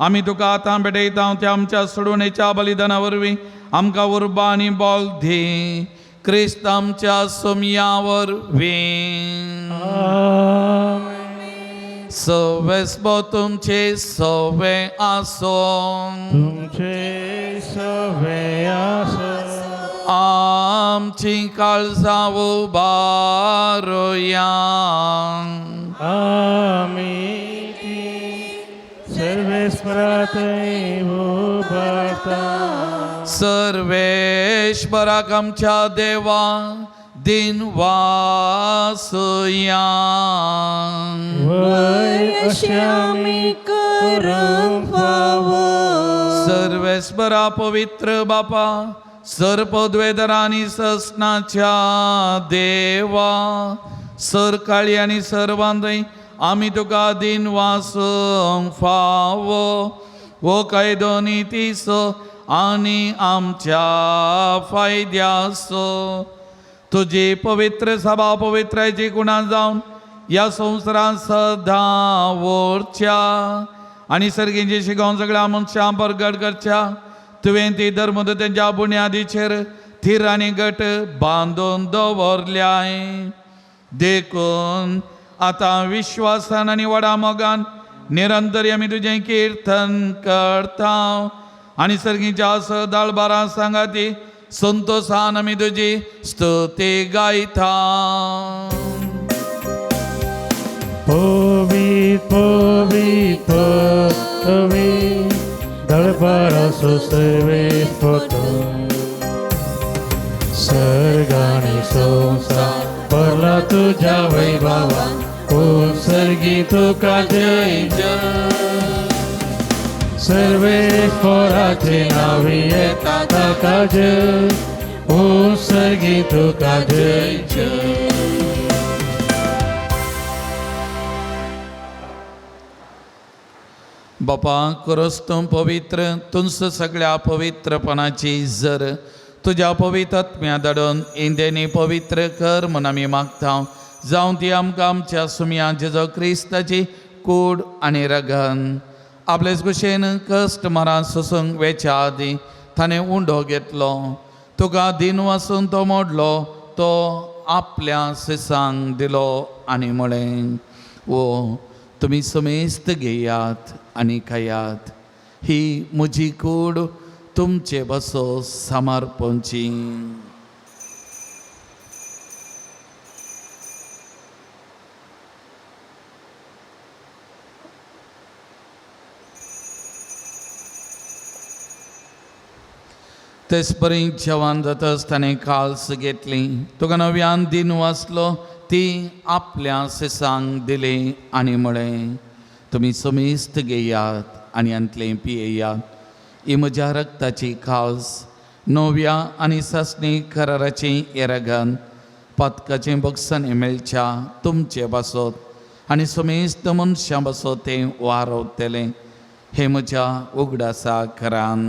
आमी तुका आतां भेटयता त्या आमच्या सोडवणेच्या बलिदाना वरवीं आमकां उर्बा आनी बोल दी क्रिस्त आमच्या सोमया वरवीं. सवेस्पो तुमचे सवे आसो तुमचे सवे आसो आमची काळजां उबारोया आमी सर्वेस्परात उबारता. सर्वेश्वराक आमच्या देवा दिन वासुया वय अशें आमी करूंक फावो. सर्वेस्परा पवित्र बापा सर पदवेदरा आनी ससनाच्या देवा सर काळी आनी सर बांदय आमी तुका दिन वासूंक फावो वो कायदो नितीसो आनी आमच्या फायद्यासो तुजी पवित्र सभा पवित्राची गुणां जावन ह्या संवसारांत सदां व्हरच्या आनी सर्गेची शिकोवन सगळ्या मनशां परगट करच्या तुवें ती धर्मदतेच्या बुन्यादीचेर थीर आनी गट बांदून दवरल्याय देखून आतां विश्वासान आनी व्हडा मोगान निरंतर आमी तुजें किर्तन करता आनी सर्गीच्या सदाळबारां सांगाती संतोषान आमी तुजी स्तुती गायता. पवित्र पवित्र पवित्र दळबाराचो सर्वेस फोटो सर्गानी संसार परला तुझ्या वैभवान सर्गी तुका जय जय सर्वेश्वराचे नावे येता ताका जय, ओ सर्गी तुका जय जय. बापा करोस तूं पवित्र, तुंस सगळ्या पवित्रपणाची जर तुझ्या पवित्र आत्म्या धाडून इंदेनी पवित्र कर म्हूण आमी मागता. जावं ती आमकां आमच्या सुम्या जेजो क्रिस्ताची कूड आनी रगन आपलेच कुशेन कश्ट मरां सोसूंक वेच्या आदी ताणें उंडो घेतलो. तुका दिन वासून तो मोडलो, तो आपल्या सिसांक दिलो आनी म्हळें, वो तुमी समेस्त घेयात आनी खायात, ही म्हजी कूड तुमचे बसो समर्पणची. तेच पर्यंत जेवण जाताच ताणें काल्स घेतली, तुका नव्यान दिन वाचलो, ती आपल्या सिसांक दिली आनी म्हळें, तुमी समेस्त घेयात आनी अंतलें पियेयात, ही म्हज्या रक्ताची काल्स, नव्या आनी ससणी कराराची येरगन, पदकाचें बक्षण मेळच्या तुमचे बसत आनी समेस्त मनशां बसत तें वारवतलें, हे म्हज्या उगडासा करान.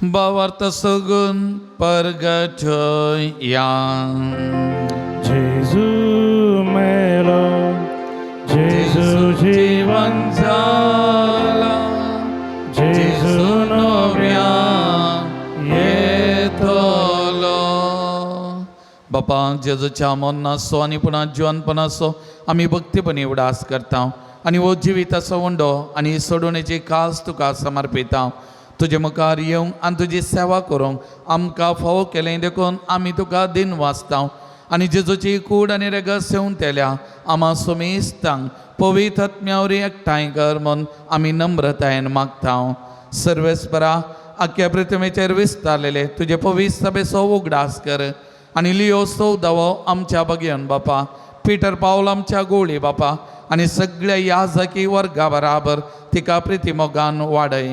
बावार्थ सगून परगटया. जेजू मेलो, जेजू जीवन जाला, जेजू नव्या येतलो. बापा जेजूच्या मोन्नासो आनी पुना जिवनपणाचो आमी भक्तीपणी उडास करता आनी हो जिविताचो वंडो आनी सोडवणेची कास तुका समर्पिता. तुजे मुखार येवंक आनी तुजी सेवा करूंक आमकां फावो केलें देखून आमी तुका दिन वाचता आनी जेजूची कूड आनी रगत सेवन तेल्या आमा सोमेस्तांक पवित्र आत्म्यावरी एकठांय कर म्हूण आमी नम्रतायेन मागता. सर्वेस्परा आख्या पृथ्वीचेर विस्तारलेले तुजे पवित्र सभेचो उगडास कर आनी लियो 14वो आमच्या भगियन बापा, पिटर पावल आमच्या गोळी बापा आनी सगळ्या याजकी वर्गा बराबर तिका प्रितीमोगान वाडय.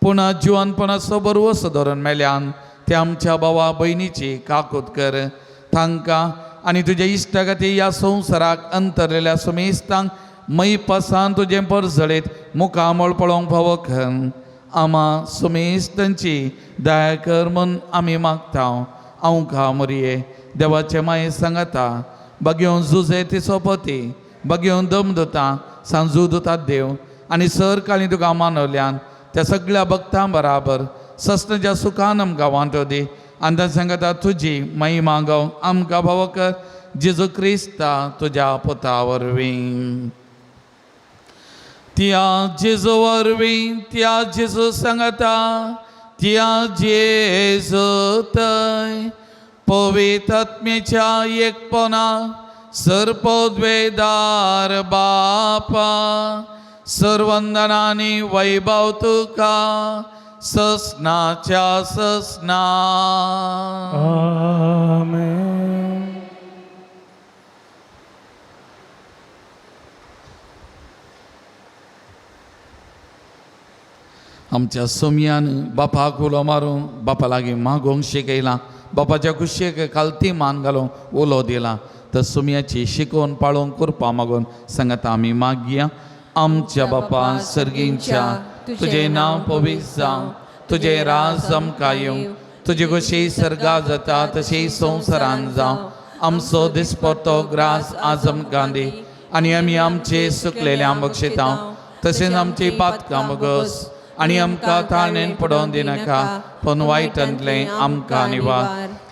पुन्हा जिवनपणाचो बरवसो धरून मेल्यान ते आमच्या भावा भयणीची काकूत कर. तांकां आनी तुजे इश्टागती ह्या संवसाराक अंतरलेल्या सुमेस्तांक मै पासान तुजें परजळीत मुखामळ पळोवंक फावो कर. आमा सुमेस्तांची दया कर म्हूण आमी मागता. औंका मोरये देवाचे माये सांगाता, बगेवन जुजे तिचो पती, बगेवन दमदुतां सांजू दुतात देव आनी सर काळी तुका मानवल्यान त्या सगळ्या भक्तां बराबर सस्नाच्या सुखान आमकां वांटो दी आनी त्या सांगता तुजी महिमा गावंक आमकां फावो कर. जेजू क्रिस्ता तुज्या पुता वरवीं, त्या जेजू वरवीं, त्या जेजू सांगता, त्या जेजू थंय पवित्र आत्म्याच्या एकपणा सर्पोद्वेदार बापा सर्वंदनानी वैभव तुका ससनाच्या ससना. आमेन. आमच्या सोमयान बापाक उलो मारूं बापा लागीं मागोवंक शिकयलां, बापाच्या कुशेक खालती मान घालूंक उलो दिला. तर सोमयाची शिकोवन पाळोवंक कृपा मागून सांगात आमी मागया. आमच्या बापा सर्गींच्या तुझे नांव पवित्र जावं, तुझे राज आमकां येवं, तुजे कशी सर्गा जाता तशी संवसारान जावं. आमचो दिसपडटो ग्रास आज आमकां दी आनी आमी आमचे सुकलेल्यांक बक्षिता, तशेंच आमची पातकां बगस आनी आमकां ताळणेन पडोवन दिनाका, पूण वायटांतलें आमकां निवार.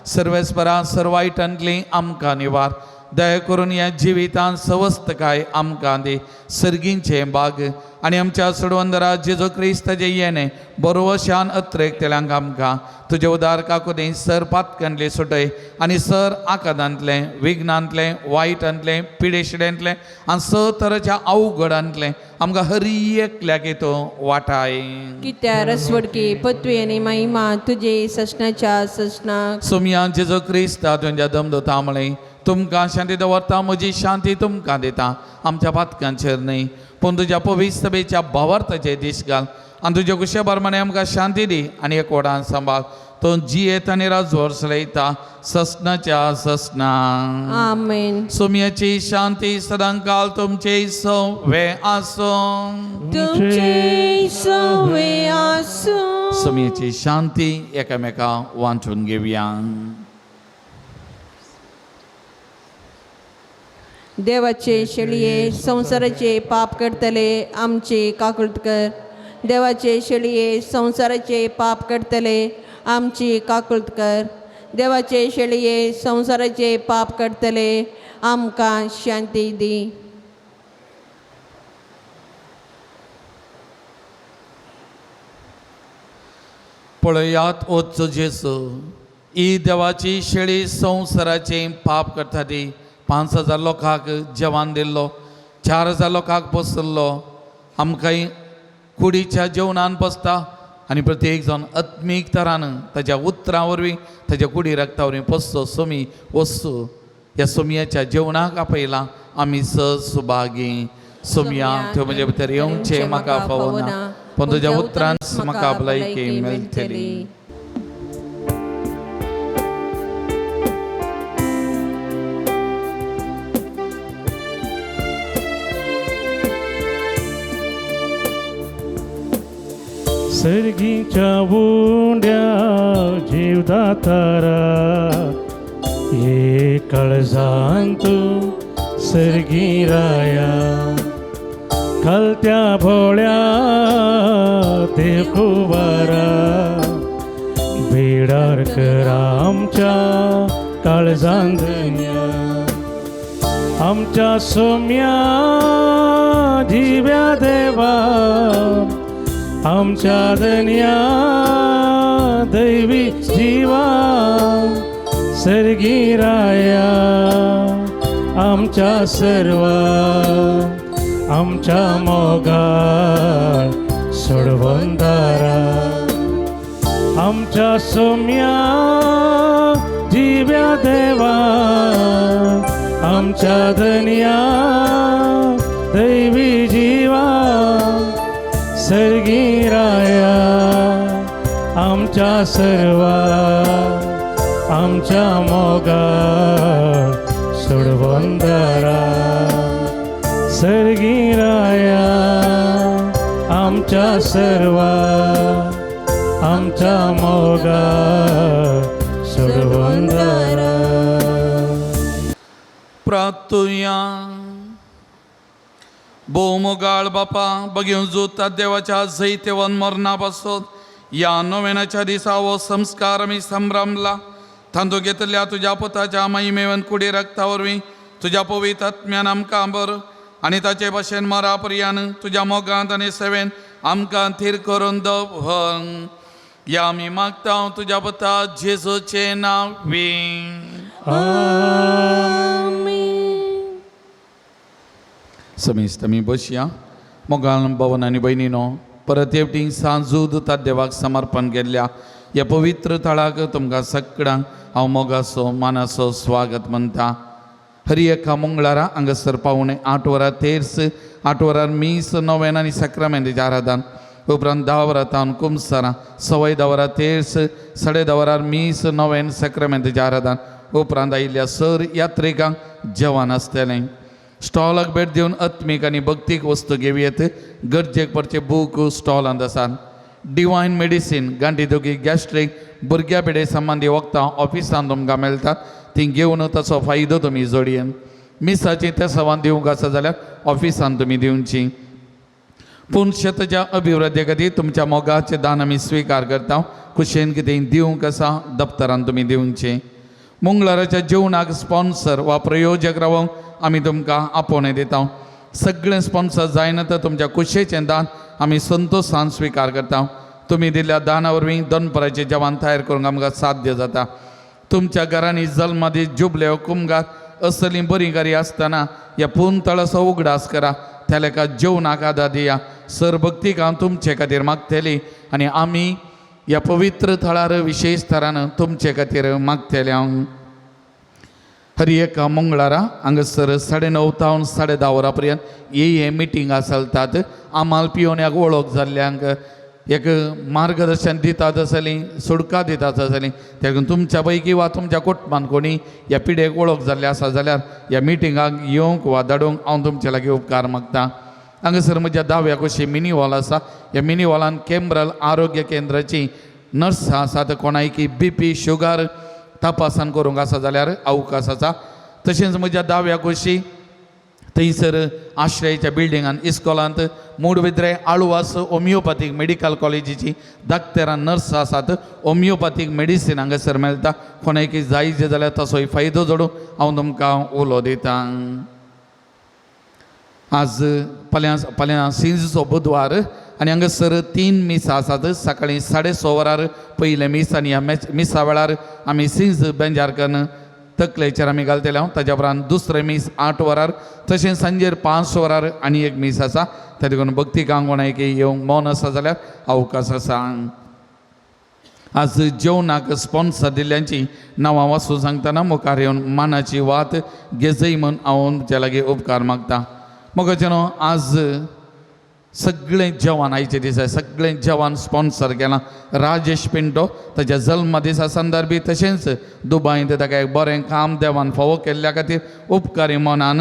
सर्वेस्परा सर्वायटांतलीं आमकां निवार. दया करून ह्या जिवितांत सवस्तकाय आमकां दी. सर्गींचे बाग आनी आमच्या सोडवंदरा जेजो क्रिस्त जे येणे बरोवशान अत्रेक तेल्यांक आमकां तुजे उदार काकुदें सर पातकांतले सुटय आनी सर आकादांतले विघ्नांतले वायटांतले पिडेशिड्यांतले आनी स तरांच्या अवघडांतले आमकां हर एकल्याक तो वाटाय. कित्या रसवडकी पत्वी आनी महिमा तुजे ससनाच्या ससनाक. सोम्या जेजो क्रिस्ता तुज्या दमदोता म्हळें तुमकां शांती दवरता म्हजी शांती तुमकां दिता आमच्या पातकांचेर न्हय पूण तुज्या पवित्र सभेच्या भावार्थाचेर दीस घाल आनी तुज्या कुशे प्रमाणे आमकां शांती दी आनी एकवटान सांबाळ तो जियेत आनी राजवर चलयता ससनाच्या ससना. आमेन. सोम्याची शांती सदांकाल तुमचे सवे आसूं. तुमचे सवे आसूं. सोम्याची शांती एकामेका वांचून घेवया. देवाचे शेळये संसाराचे पाप करतले आमचे काकुळत कर. देवाचे शेळये संसाराचे पाप करतले आमची काकुळत कर. देवाचे शेळये संसाराचे पाप करतले आमकां शांती दी. पळयात ओचो जेसू ही देवाची शेळी संसाराचे पाप करता ती 5,000 लोकांक जेवण दिल्लो 4,000 लोकांक पोसल्लो आमकांय कुडीच्या जेवणान पोसता आनी प्रत्येक जण आत्मीक तरान ताच्या उतरां वरवीं ताच्या कुडी रक्ता वरवीं पोसतो सोमी वस्तू ह्या सोमयाच्या जेवणाक आपयलां आमी सुभागी. सोमया त्यो म्हजे भितर येवचे म्हाका फावना पूण तुज्या उतरान म्हाका भलायकी मेळटली. सर्गीच्या उंड्या जीवदातारा ये काळजान तूं सर्गी राया खालत्या भोळ्या देवकुबारा बेडार करा आमच्या काळजान धन्या आमच्या सोम्या जिव्या देवा आमच्या धन्या दैवी जीवा सर्गी राया आमच्या सर्वा आमच्या मोगाळ सोडवंदारा आमच्या सोम्या जिव्या देवा आमच्या धन्या दैवी जीवा सर्गी राया आमच्या सर्वा आमच्या मोगाळ सोडवंदारा सर्गी राया आमच्या सर्वा आमच्या मोगाळ सोडवंदारा. प्रार्थुया. भोवमोगाळ बापा बघेवन जोतात देवाच्या जैतेवन मरणा पासून या नोवेनाच्या दिसा हो संस्कार आमी संभ्रमला तांदूळ घेतल्या तुज्या पुताच्या महिमेवन कुडी रक्ता वरवीं तुज्या पवित्र आत्म्यान आमकां बर आनी ताचे भाशेन मरा पर्यान तुज्या मोगांत आनी सेवेन आमकां थीर करून दवर या आमी मागता तुज्या पुता जेजूचे नांवी. समीस्त आमी बसया. मोगाळ भवन आनी भयणीनो परत हेवटी सांजूद ता देवाक समर्पण केल्ल्या ह्या पवित्र थळाक तुमकां सगळ्यांक हांव मोगाचो मानाचो स्वागत म्हणटा. हरी एका मंगळारा हांगासर पावणे 8 वरां तेर्स 8 वरार मीस नोवेन आनी सक्रामेंताचें आराधन उपरांत 10 वरां तावन कुमसारां सवाय 10 वरां तेर्स 10:30 वरार मीस नोवेन सक्रामेंताचें आराधन उपरांत आयिल्ल्या सर यात्रेकांक जेवण आसतलें. स्टॉलाक भेट दिवन आत्मीक आनी भक्तीक वस्तू घेवयेत. गरजेक पडचे बूक स्टॉलांत आसात. डिवायन मेडिसीन गांठीदुखी गॅस्ट्रीक भुरग्या पिडे संबंदी वखदां ऑफिसांत तुमकां मेळटात ती घेवन ताचो फायदो तुमी जोडयेन. मिसाची त्या सवान दिवंक आसा जाल्यार ऑफिसांत तुमी दिवची. पुणशताच्या अभिवृद्धी खातीर तुमच्या मोगाचें दान आमी स्विकार करता. खुशेन कितें दिवंक आसा दफ्तरान तुमी दिवचें. मंगळाराच्या जेवणाक स्पॉन्सर वा प्रयोजक रावंक आमी तुमकां आपोवणें दिता. सगळे स्पॉन्सर जायना तर तुमच्या कुशेचें दान आमी संतोषान स्वीकार करता. तुम्ही दिल्ल्या दाना वरवीं दनपराचे जवान तयार करूंक आमकां साध्य जाता. तुमच्या घरांनी जल्मादी जुबले कुमगार असली बरी गारी आसतना ह्या पुंतळाचो उगडास करा. त्या लेखा जेवणाक आदार दिया. सरभक्तीक हांव तुमचे खातीर मागतली आनी आमी ह्या पवित्र थळार विशेष तरान तुमचे खातीर मागतले. हांव हरी एका मंगळारा हांगासर 9:30 तावन 10:30 वरां पर्यंत हे मिटिंगां चलतात. आमाल पियोन्याक वळख जाल्ल्यांक एक मार्गदर्शन दितात आसलीं, सुडका दितात आसलीं. देखून तुमच्या पैकी वा तुमच्या कुटुंबान कोणी ह्या पिडेक वळख जाल्ली आसा जाल्यार ह्या मिटिंगाक येवंक वा धाडूंक हांव तुमचे लागीं उपकार मागतां. हांगासर म्हज्या दाव्या कुशी मिनी हॉल आसा. ह्या मिनी हॉलान केंब्रल आरोग्य केंद्राची नर्स आसात. कोणायकी BP शुगर तपासन करूंक आसा जाल्यार अवकाश आसा. तशेंच म्हज्या दाव्या कुशी थंयसर आश्रयच्या बिल्डिंगान इस्कॉलांत मूडबिद्रे आळुवास होमिओपॅथीक मेडिकल कॉलेजीची धाकटेरां नर्स आसात. होमिओपॅथीक मेडिसीन हांगासर मेळटा. कोणायकी जाय जे जाल्यार तसोय फायदो जोडूं हांव तुमकां उलो दितां. आज फाल्यां सिंजचो बुधवार आनी हांगासर 3 मीस आसात. सकाळीं 6:30 वरार पयले मीस आनी ह्या मिसा वेळार आमी सिंज बेंजारकन तकलेचेर आमी घालतले. ताज्या उपरांत दुसरे मीस 8 वरार. तशेंच सांजेर 5 वरार आनी एक मीस आसा. त्या देखून भक्तीक कोणायकी येवंक मौन आसा जाल्यार अवकाश आसा. आज जेवणाक स्पॉन्सर दिल्ल्यांची नांवां वाचून सांगतना मुखार येवन मानाची वात घेजय म्हूण हांव तुमचे लागीं उपकार मागतां. मोगाचेनो आज सगळे जवान आयचे दीस सगळे जवान स्पॉन्सर केलां. राजेश पिंटो ताच्या जल्म दिसा संदर्भी तशेंच दुबयंत ताका एक बरें काम देवान फावो केल्ल्या खातीर उपकारी मनान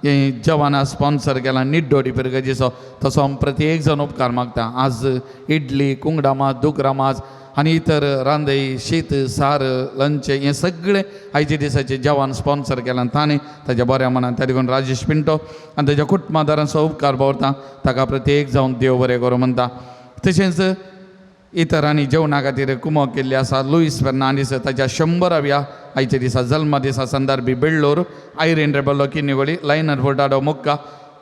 हे जवानां स्पॉन्सर केलां. निड्डोडी पिरगजीचो तसो हांव प्रत्येक जण उपकार मागता. आज इडली, कुंगडामास, दुकरामास आनी इतर रांदई, शीत, सार, लंच हे सगळे आयचे दिसाचे जवान स्पॉन्सर केलां. ताणें ताच्या बऱ्या मनान त्या देखून राजेश पिंटो आनी ताच्या कुटुंबादारांचो उपकार भोवता. ताका प्रत्येक जावन देव बरें करूं म्हणटा. तशेंच इतरांनी जेवणा खातीर कुमक केल्ली आसा. लुईस फेर्नांडीस ताच्या 100व्या आयच्या दिसा जल्म दिसा संदर्भी बेळ्ळूर, आयरीन रेबेलो किन्निगोळी, लायनर फुर्टाडो मुक्का,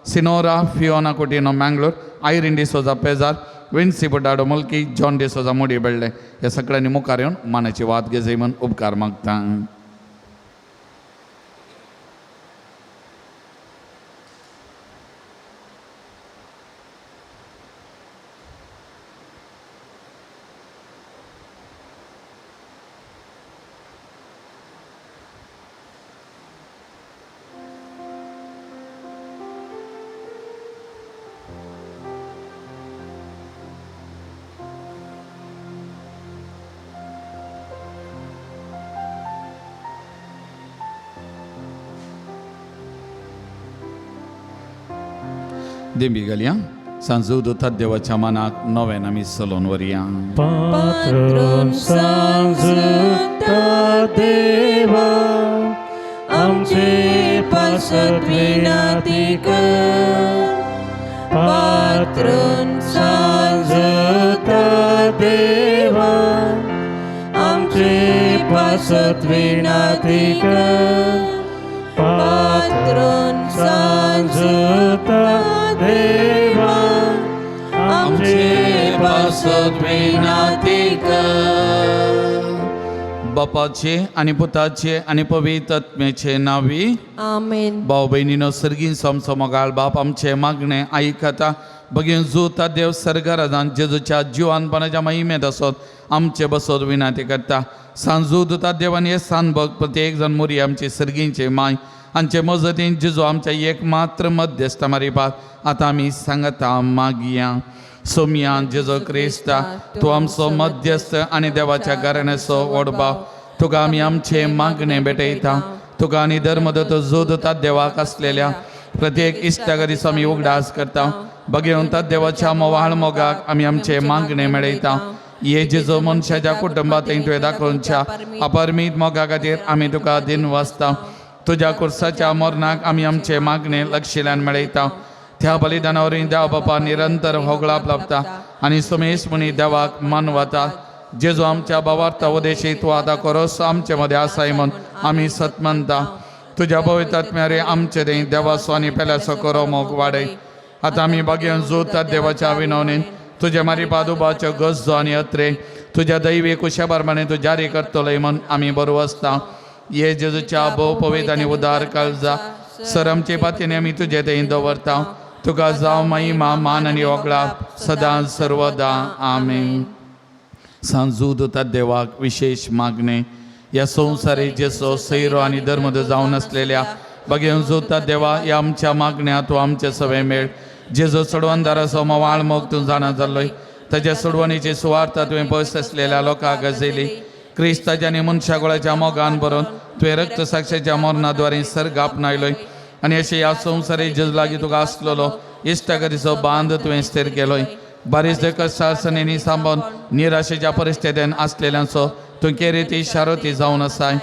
सिनोरा फियोना कुटिनो मँगलोर, आयरीन डिसोजा पेजार, विन्सी फुर्टाडो मुल्की, जॉन डिसोजा मुडी बेळ्ळे ह्या सगळ्यांनी मुखार येवन मानाची वात घेजय म्हूण उपकार मागता. देंबी घालया. सांजू दोतात देवाच्या मानाक नव्यान आमी चलोवन वरया. पात्रोन सांजता देवा आमचे पासत विनंती कर. पात्रोन सांजता देवा आमचे पासत विनंती कर. पात्रोन सांजता देवा आमचे पासत विनंती कर. बापाचे आनी पुताचे आनी पवित्र आत्म्याचे नावी. आमेन. भाव भयणीनो, सर्गीन आमचो मोगाळ बाप आमचे मागणे आयकता. बगीन जोता देव सर्गराजान जेजूच्या जिवानपणाच्या महिमेत असोत आमचे बसोत विनंती करता. सांजू दुता देवान हे सांबक प्रत्येक जण मुरी आमची सर्गींचे माय आमचे मजतीन जेजू आमच्या एकमात्र मध्यस्थ मारिपाक आतां आमी सांगता मागया. सोमयान जेजो क्रिस्ता, तूं आमचो मध्यस्थ आनी देवाच्या घराण्याचो वडभाव, तुका आमी आमचे मागणे भेटयता. तुका आनी धर्मदत्त जोदतात देवाक आसलेल्या प्रत्येक इश्टाच्या दिसा आमी उगडास करता. भगवंता देवाच्या मोवाळ मोगाक आमी आमचे मागणे मेळयता. हे जेजो मनशाच्या कुटुंबात तुवें दाखोवच्या अपरमीत मोगा खातीर आमी तुका दिन वाचता. तुज्या कुर्साच्या मरणाक आमी आमचे मागणे लक्षिल्यान मेळयता. त्या बलिदानावरील देव बापा निरंतर होगळाप लाभता आनी सुमेश मुनी देवाक मानवता. जेजू आमच्या भावार्थ उदेशी तूं आतां करोस आमचे मदें आसाय म्हूण आमी सत म्हणटा. तुझ्या पवित्र आत्म्यारे आमचे रे देवा स्वानी पेल्या सोकोरो मोग वाडय आता आमी बागेन जोतात देवाच्या विनवणेन तुझ्या मारी पादुबाच्यो गज जो आनी अत्रे तुझ्या दैवी कुशाप्रमाणे तूं जारी करतलो म्हण आमी बरो आसता ये जेजूच्या भोव पवित्र आनी उदार काळजा सर आमचे पातीने आमी तुजे थंय दवरता तुका जावं महिमा मान आनी वगळाप सदां सर्वदा आमेन. सांजूद उतात देवाक विशेष मागणे या संवसारी जेसो सैरो आनी धर्मद जावन आसलेल्या बगेन जोतात देवा या आमच्या मागण्या तूं आमचे सवे मेळ जेजो सोडवणदाराचो मोवाळ मोग तूं जाणा जाल्लोय ताच्या सोडवणीची सुवार्थ तुवें पयस आसलेल्या लोकांक गजयली क्रिस्ताच्या आनी मनशागोळाच्या मोगान बरोवन तुवें रक्त साक्षाच्या मरणाद्वारे सर्ग आपणायलोय आनी अशें ह्या संवसारी जेज लागीं तुका आसलेलो इश्टागतीचो बांद तुवें स्थिर केलोय बारीच कश्टासनेनी सांबाळून निराशेच्या परिस्थितीन आसलेल्यांचो तूं केरेती शारोती जावन आसाय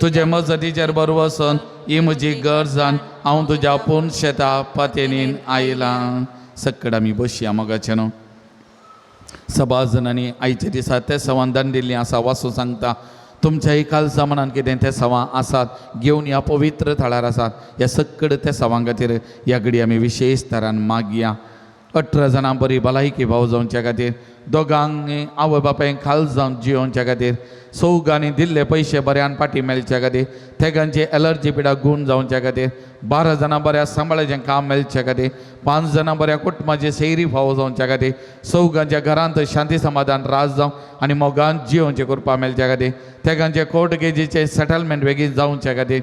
तुजे मजतीचेर बरो वचून ही म्हजी गरजान हांव तुज्या पूर्ण शेता पातेनीन आयलां. सक्कड आमी बसया मोगाचे न्हू. सभा जणांनी आयच्या दिसा ते सवान दंडिल्लीं आसा वाचूं सांगता तुमच्याही खालसा मनान कितें ते सवां आसात घेवन ह्या पवित्र थळार आसात ह्या सक्कड ते सवां खातीर ह्या घडी आमी विशेष तरान मागया. 18 जाणां बरी भलायकी भाव जावच्या खातीर दोगांक आवय बापायक खाल जावन जियोवच्या खातीर चौगांनी दिल्ले पयशे बऱ्यान पाटी मेळच्या खातीर तेगांची एलर्जी पिडा गूण जावच्या खातीर 12 जाणां बऱ्या सांबाळचें काम मेळच्या खातीर 5 जाणां बऱ्या कुटुंबाचे सैरी फावो जावच्या खातीर चौगांच्या घरांत शांती समाधान राज जावं आनी मोगान जियोवचें करपा मेळच्या खातीर तेगांचे कोर्ट केजीचे सेटलमेंट बेगीन जावच्या खातीर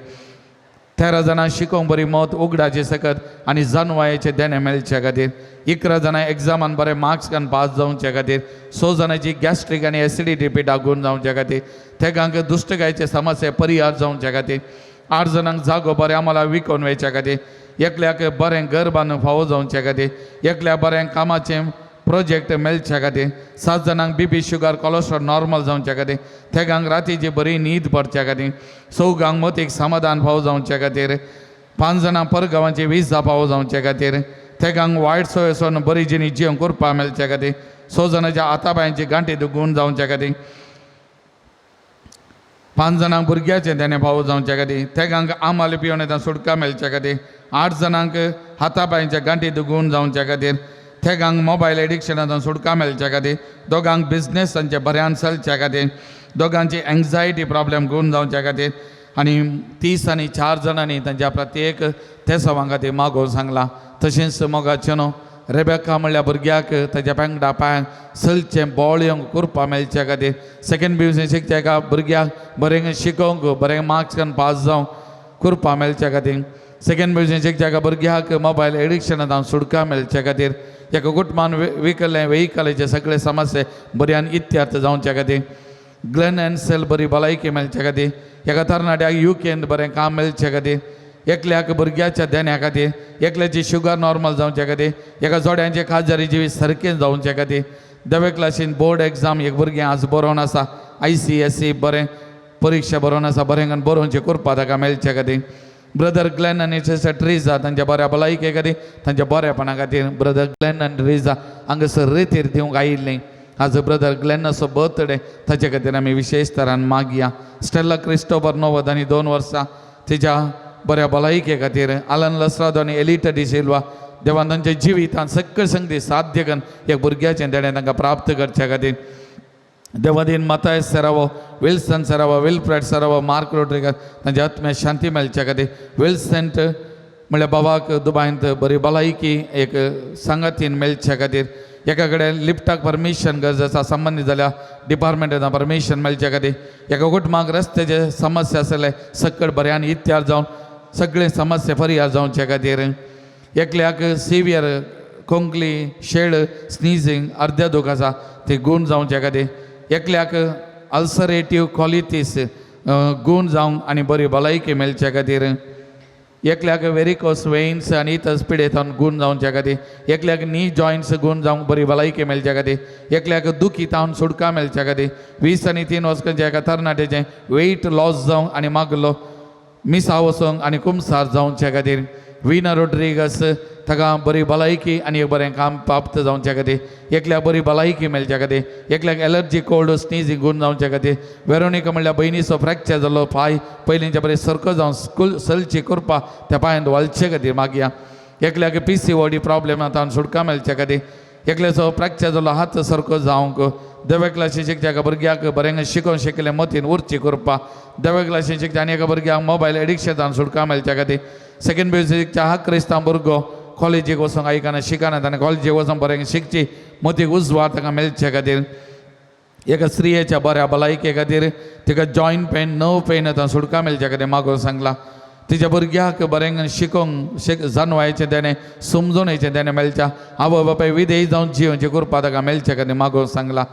13 जाणां शिकोवंक बरी मत उगडाचे सकत आनी जानवायेचे देणे मेळच्या खातीर 11 जाणां एग्जामान बरे मार्क्स घालून पास जावच्या खातीर 6 जाणांची गॅस्ट्रीक आनी एसिडिटी पिडा गूण जावच्या खातीर तेगांक दुश्टगायचे समस्या परिहार जावच्या खातीर 8 जाणांक जागो बरे आम्हाला विकोन वयच्या खातीर एकल्याक बरें घर बांदूंक फावो जावच्या खातीर एकल्याक बरें कामाचें प्रोजेक्ट मेळच्या खातीर 7 जाणांक बीपी शुगर कोलेस्ट्रॉल नॉर्मल जावच्या खातीर तेगांक रातीची बरी न्हीद पडच्या खातीर चौगांक मतीक समाधान फावो जावच्या खातीर 5 जाणां परगांवांची विजा फावो जावच्या खातीर तेगांक वायट सवयेसून बरी जिणी जियोंक करपा मेळच्या खातीर 6 जाणांच्या हातापांयांची गांठी दुखून जावच्या खातीर 5 जाणांक भुरग्याचें देणें फावो जावच्या खातीर तेगांक आमाल पियोन येता सुटका मेळच्या खातीर 8 जाणांक हातापांयांच्या गांठी दुखून जावच्या खातीर तेगांक मोबायल एडिक्शनांतून सुटका मेळच्या खातीर दोगांक बिझनेस तांचे बऱ्यान चलच्या खातीर दोगांची एंग्जायटी प्रॉब्लेम गूण जावच्या खातीर आनी 30 आनी 4 जाणांनी तांच्या प्रत्येक ते सवां खातीर मागोवन सांगलां. तशेंच मोगाचें न्हू रेबेका म्हणल्या भुरग्याक ताच्या पेंगडा पांयांक चलचें बोळ्योंक करपा मेळच्या खातीर सेकंड PUC शिकच्या एका भुरग्याक बरें शिकोवंक बरें मार्क्स घालून पास जावं करपा मेळच्या खातीर सेकंड PUC शिकच्या एका भुरग्याक मोबायल एडिक्शनांतून सुटका मेळच्या खातीर एका कुटुंबान विकले वेहिकलाचे सगळे समस्या बऱ्यान इत्यार्थ जावच्या खातीर ग्लेन एंड सेल बरी भलायकी मेळच्या खातीर एका तरणाट्याक UKन बरें काम मेळच्या खातीर एकल्याक भुरग्याच्या देण्या खातीर एकल्याची शुगर नॉर्मल जावच्या खातीर एका जोड्यांचे खासदारी जिवी सारकें जावच्या खातीर 10वे क्लासीन बोर्ड एग्जाम एक भुरगें आज बरोवन आसा ICSE बरें परीक्षा बरोवन आसा बरें करून बरोवचें करपा ताका मेळच्या खातीर ब्रदर ग्लेन आनी सिस्टर ट्रिजा तांच्या बऱ्या भलायके खातीर तांच्या बऱ्यापणा खातीर ब्रदर ग्लेन आनी ट्रिजा हांगासर रेतीर दिवंक आयिल्लीं आज ब्रदर ग्लेनाचो बर्थडे ताचे खातीर आमी विशेष तरान मागया. स्टेला क्रिस्टोफर 90 आनी 2 वर्सां तिच्या बऱ्या भलायके खातीर आलन लसरादो आनी एलिटा डी सिल्वा देवान तांच्या जिवितांत सक्कळ संगती साध्य करून एक भुरग्याचें देणें तांकां प्राप्त करच्या खातीर देवादीन मताय Serrao Wilson Serrao Wilfred Serrao Mark Rodrigues तांच्या आत्म्याक शांती मेळच्या खातीर विल्सेंट म्हणल्यार बाबाक दुबायंत बरी भलायकी एक सांगातीन मेळच्या खातीर एका कडेन लिफ्टाक परमिशन गरज आसा संबंदीत जाल्या डिपार्टमेंटान परमिशन मेळच्या खातीर एका कुटुंबाक रस्त्याचे समस्या आसले सक्कळ बऱ्यान इत्यार जावन सगळे समस्या परिहार जावच्या खातीर एकल्याक सिवियर कोंकली शेड स्नीजिंग अर्द्या दूख आसा ती गूण जावच्या खातीर एकल्याक अल्सरेटिव्ह कॉलिटीस गूण जावंक आनी बरी भलायकी मेळच्या खातीर एकल्याक वेरिकोस वेन्स आनी इतर पिडेतान गूण जावच्या खातीर एकल्याक नी जॉयंट्स गूण जावंक बरी भलायकी मेळच्या खातीर एकल्याक दुखीतावन सुटका मेळच्या खातीर 20 आनी 3 वर्सांच्या एका तरणाट्याचें वेट लॉस जावंक आनी मागलो मिसाव वचोंक आनी कुमसार जावच्या खातीर विना रोड्रिगस ताका बरी भलायकी आनी एक बरें काम प्राप्त जावचे खातीर एकल्याक बरी भलायकी मेळच्या खातीर एकल्याक एलर्जी कोल्ड स्नीजिंग गूण जावचे खातीर वेरोनिका म्हणल्यार बहिणीचो फ्रॅक्चर जाल्लो पांय पयलींच्या बरें सरको जावन स्कूल सलची करपा त्या पांयांत वळचे खातीर मागया एकल्याक PCOD प्रॉब्लेम आतां सुटका मेळच्या खातीर एकल्याचो फ्रॅक्चर जाल्लो हात सरको जावंक 10वे क्लासीन शिकच्या भुरग्याक बरें शिकोवन शिकले मतीन उरची करपा 10वे क्लासीन शिकच्या आनी एका भुरग्याक मोबायल एडिक्शनान सुटका मेळच्या खातीर सेकंड म्युजिकच्या हा क्रिस्तांव भुरगो कॉलेजीक वचूंक आयकना शिकनात आनी कॉलेजीक वचून बरें शिकची मतीक उजवाड ताका मेळचे खातीर एका स्त्रियेच्या बऱ्या भलायके खातीर तिका जॉयंट पेन नर्व पेन आतां सुटका मेळच्या खातीर मागोवन सांगला तिच्या भुरग्याक बरें शिकोवंक जाणवायचें तेणें समजोवणेचें तेणें मेळच्या आवय बापाय विधेय जावन जिवनची करपा ताका मेळचे खातीर मागोवन सांगला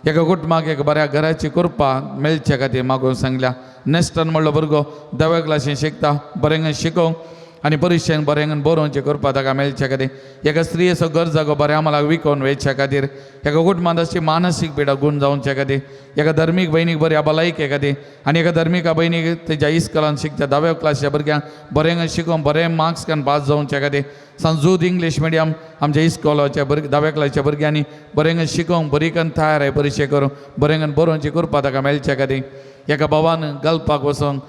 एका कुटुंबाक एक बऱ्या घराची करपा मेळचे खातीर मागोवन सांगल्या नेस्टन म्हणलो भुरगो 10वे क्लासीन शिकता बरें शिकोवंक आनी परिक्षेन बरें बरोवचें करपा ताका मेळचे खातीर एका स्त्रियेचो घर जागो बऱ्या मालाक विकोवन वेचच्या खातीर एका कुटुंबांत अशी मानसीक पिडा गूण जावचे खातीर एका धर्मीक भयणीक बऱ्या भलायके खातीर आनी एका धर्मिका भयणीक तेज्या इस्कॉलान शिकता 10व्या क्लासच्या भुरग्यांक बरें शिकोवन बरें मार्क्स घेवन पास जावचे खातीर संजूद इंग्लीश मिडियम आमच्या इस्कॉलाच्या 10व्या क्लासच्या भुरग्यांनी बरें शिकोवंक बरी करून तयार आहे परिक्षे करून बरें बरोवचें करपा ताका मेळचे खातीर एका बाबान घालपाक वचोंक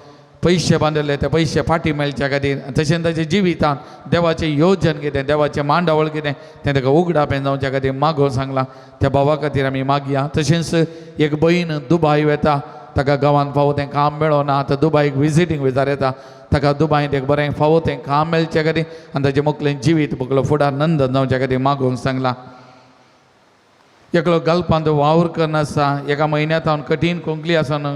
पयशे बांदिल्ले ते पयशे फाटी मेळच्या खातीर तशें ताच्या जिवितान देवाचें योजन कितें देवाचें मांडावळ कितें तें ताका उगडापें जावच्या खातीर मागोवन सांगलां त्या बाबा खातीर आमी मागया तशेंच एक भयण दुबय वेता ताका गांवांत फावो तें काम मेळना आतां दुबयक विजिटींग विजार येता ताका दुबयत एक बरें फावो तें काम मेळचे खातीर आनी ताचें मुखलें जिवीत मुखलो फुडार नंदन जावच्या खातीर मागोवन सांगलां एकलो गल्पांत वावर करनासता एका म्हयन्यांत हांव कठीण कोंकली आसन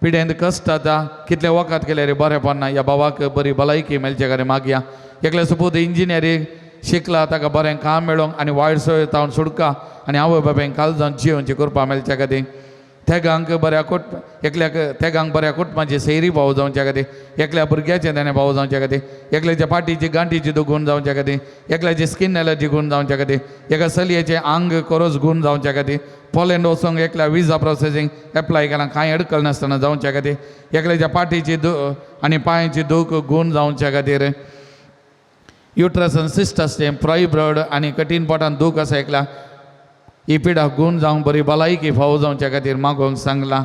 पिड्यांत कश्ट जाता कितले वखद केले रे बरें पडना ह्या बाबाक बरी भलायकी मेळचे खातीर मागया एकले सपोज इंजिनियरींग शिकला ताका बरें काम मेळोंक आनी वायट सवय तावन सुटका आनी आवय बापायक काल जावन जिवनची करपा मेळच्या खातीर तेगांक बऱ्या एकल्याक तेगांक बऱ्या कुटुंबाची सैरी भाव जावच्या खातीर एकल्या भुरग्याचें तेणें भाव जावच्या खातीर एकल्याच्या पाठीची गांठीची दुखून जावच्या खातीर एकल्याची स्किन एलर्जी गूण जावच्या खातीर एका चलयेचें आंग कोरोस गूण जावच्या खातीर पोलंड वचोंक एकल्या विजा प्रोसेसींग एप्लाय केलां कांय अडकल नासतना जावच्या खातीर एकल्याच्या पाठीची आनी पांयाची दूख गूण जावच्या खातीर युट्रस आनी सिस्टस तें फायब्रॉयड आनी कठीण पोटान दूख आसा एकल्या ही पिडा गूण जावंक बरी भलायकी फावो जावच्या खातीर मागोवंक सांगलां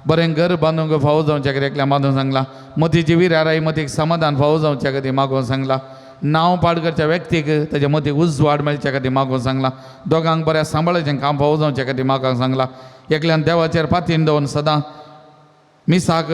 बरें घर बांदूंक फावो जावच्या खातीर एकल्या बांदूंक सांगलां मतीची विराराय मतीक समाधान फावो जावच्या खातीर मागोवंक सांगलां नांव पाड करच्या व्यक्तीक ताच्या मतीक उजवाड मेळच्या खातीर मागोवंक सांगलां दोगांक बऱ्या सांबाळाचें काम फावो जावच्या खातीर मागोवंक सांगलां एकल्यान देवाचेर पातीन दवरून सदां मिसाक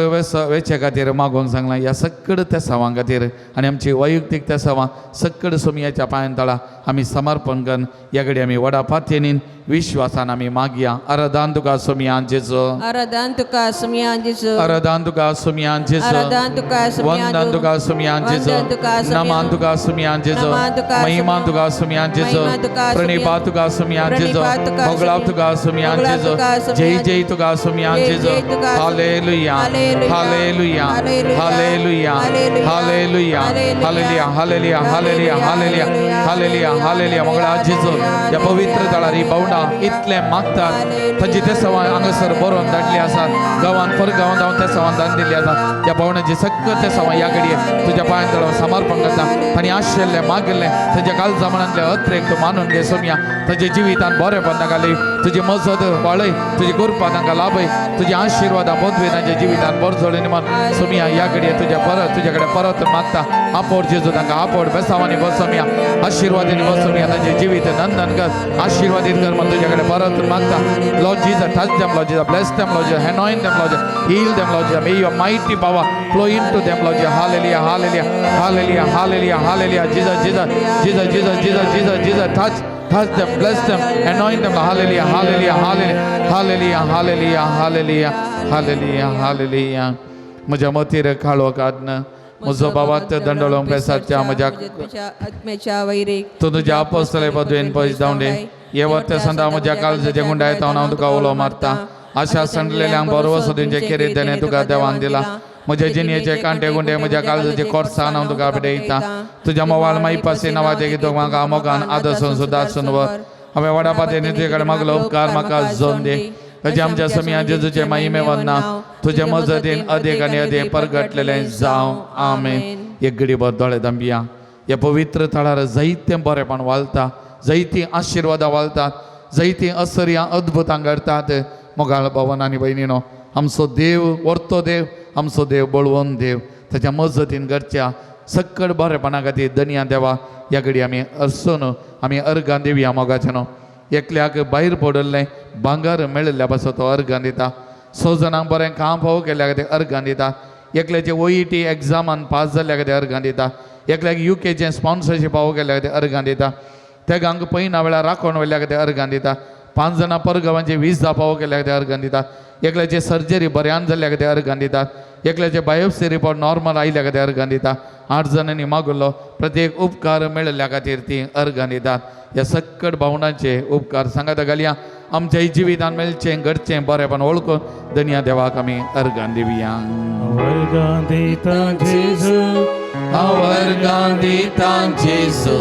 वेचे खातीर मागोवंक सांगलां ह्या सक्कड त्या सवां खातीर आनी आमची वैयक्तीक त्या सवां सक्कड सुमयाच्या पांयां तळा आमी समर्पण करून ह्या घडी आमी वडा पातयेनीन विश्वासान आमी मागया अरदान तुका सुमयान जेजो आराधन तुका सुमयान जेजो अरदान तुका सुमयान जेजो आराधन तुका सुमयान वंदन तुका सुमयान जेजो वंदन तुका सुमयान नमान तुका सुमयान जेजो नमान तुका महिमा तुका सुमयान जेजो महिमा तुका प्रणिपा तुका सुमयान जेजो प्रणिपा तुका मोगलाव तुका सुमयान मोगलाव जेजो तुका सुमयान जय जय तुका सुमयान जय जेजो जय तुका hallelujah hallelujah hallelujah hallelujah hallelujah hallelujah hallelujah hallelujah hallelujah hallelujah Mogla Jeju या पवित्र तळारी बावडा इतले मागतात ताची ते सवां हांगासर बरोवन धाडली आसा गांवांत परगांवांत हांव त्या सवां दान दिल्ली आसा ह्या पावण्याची सक्कत ते सवां ह्या घडये तुज्या पांयां तळावर समर्पण करता तांणी आशिल्लें मागिल्लें ताच्या काल जमनांतले अत्रेक तूं मानून घे सोम्या ताच्या जिवितान बरेंपण ताका घाली तुजी मजत वाळय तुजी कृपा तांकां लाभय तुजी आशिर्वादां पदवी तांच्या जिवितान बर जोडून म्हण सोम्या ह्या घडये तुजे कडेन परत मागता आपोड जेजू तांकां आपोड बेसावांनी बस सोम्या आशिर्वादीन बस सोम्या तांचें जिवीत नंदन कर आशिर्वादीत कर म्हण तुजे कडेन परत मागता Lord Jesus, touch them, Lord Jesus, bless them, Lord Jesus, anoint them, Lord Jesus, heal them, Lord Jesus, may your mighty power flow into them, Lord Jesus, hallelujah, hallelujah, hallelujah, hallelujah, hallelujah, Jesus, Jesus, Jesus, Jesus, Jesus, Jesus, Jesus, touch them, bless them, anoint them, hallelujah, hallelujah, hallelujah, hallelujah, hallelujah, hallelujah, hallelujah, म्हज्या मतीर काळो काडन म्हजो बाबात दंडोळोंक बेसाच्या म्हज्या आत्म्याच्या वैरीक तूं तुज्या अपोस्तले पदवेन पयस धांवडे हे वर्त संदा म्हज्या काळजाचे गुंडाय तावन हांव तुका उलो मारता आशा संडलेल्यांक बरो वसुदींचे खेरीत देणे तुका देवान दिला म्हज्या जिणयेचे कांटे गुंडे म्हज्या काळजाचे कोर्सान हांव तुका भेटयता तुज्या मोवाळ माई पासी नांवाचे गीतूक म्हाका मोगान आदर्सून सुदारसून वर हांवें वडा पातयेनी तुजे कडेन मागलो उपकार म्हाका जोन दी ताचे आमच्या समिया जेजूचे महिमे वंदना तुजे मजतीन अदीक आनी अदीक परगटलेलें जावं आमेन एक घडी बर दोळे दांबिया ह्या पवित्र थळार जायतें बरेपण वालता, जायतीं आशिर्वादां वालतात, जायतीं असर्यां अद्भुतां घडतात. मोगाळ भवन आनी भयणीनो, आमचो देव व्हरतो देव, आमचो देव बळवंत देव, ताच्या मजतीन घडच्या सक्कड बरेपणा खातीर धन्या देवा. ह्या घडी आमी अर्सून आमी अर्गां दिवया मोगाचें न्हू. एकल्याक भायर पडल्लें भांगर मेळिल्ल्या पासून तो अर्गां दिता. 6 जाणांक बरें काम फावो केल्ल्या खातीर अर्गां दिता. एकल्याचे OET एग्जामान पास जाल्ल्या खातीर अर्गां दिता. एकल्याक UKचें स्पॉन्सरशीप फावो केल्ल्या खातीर अर्गां दिता. तेगांक पयना वेळार राखण व्हेल्ल्या खातीर अर्गां दिता. 5 जाणां परगांवांचे व्हिसा फावो केल्ल्या खातीर अर्गां दिता. एकल्याचे सर्जरी बऱ्यान जाल्ल्या खातीर अर्गां दितात. एकल्याचे बायोप्सी रिपोर्ट नॉर्मल आयिल्ल्या खातीर अर्गां दिता. 8 जाणांनी मागुल्लो प्रत्येक उपकार मेळिल्ल्या खातीर ती अर्गां दितात. ह्या सक्कड भावनांचे उपकार सांगात घालया. आमच्या जिवितान मेळचें घडचें बरेपण वळखून धन्या देवाक आमी अर्गां दिवया. वर्गां दिता जेजू, अर्गां दिता जेजू,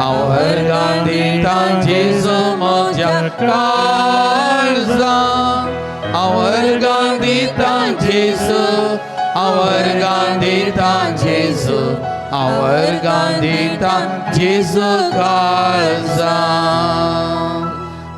अर्गां दिता जेजू म्हज्या काळजांत. अर्गां दिता जेजू, अर्गां दिता जेजू, अर्गां दिता जेजू काळजांत.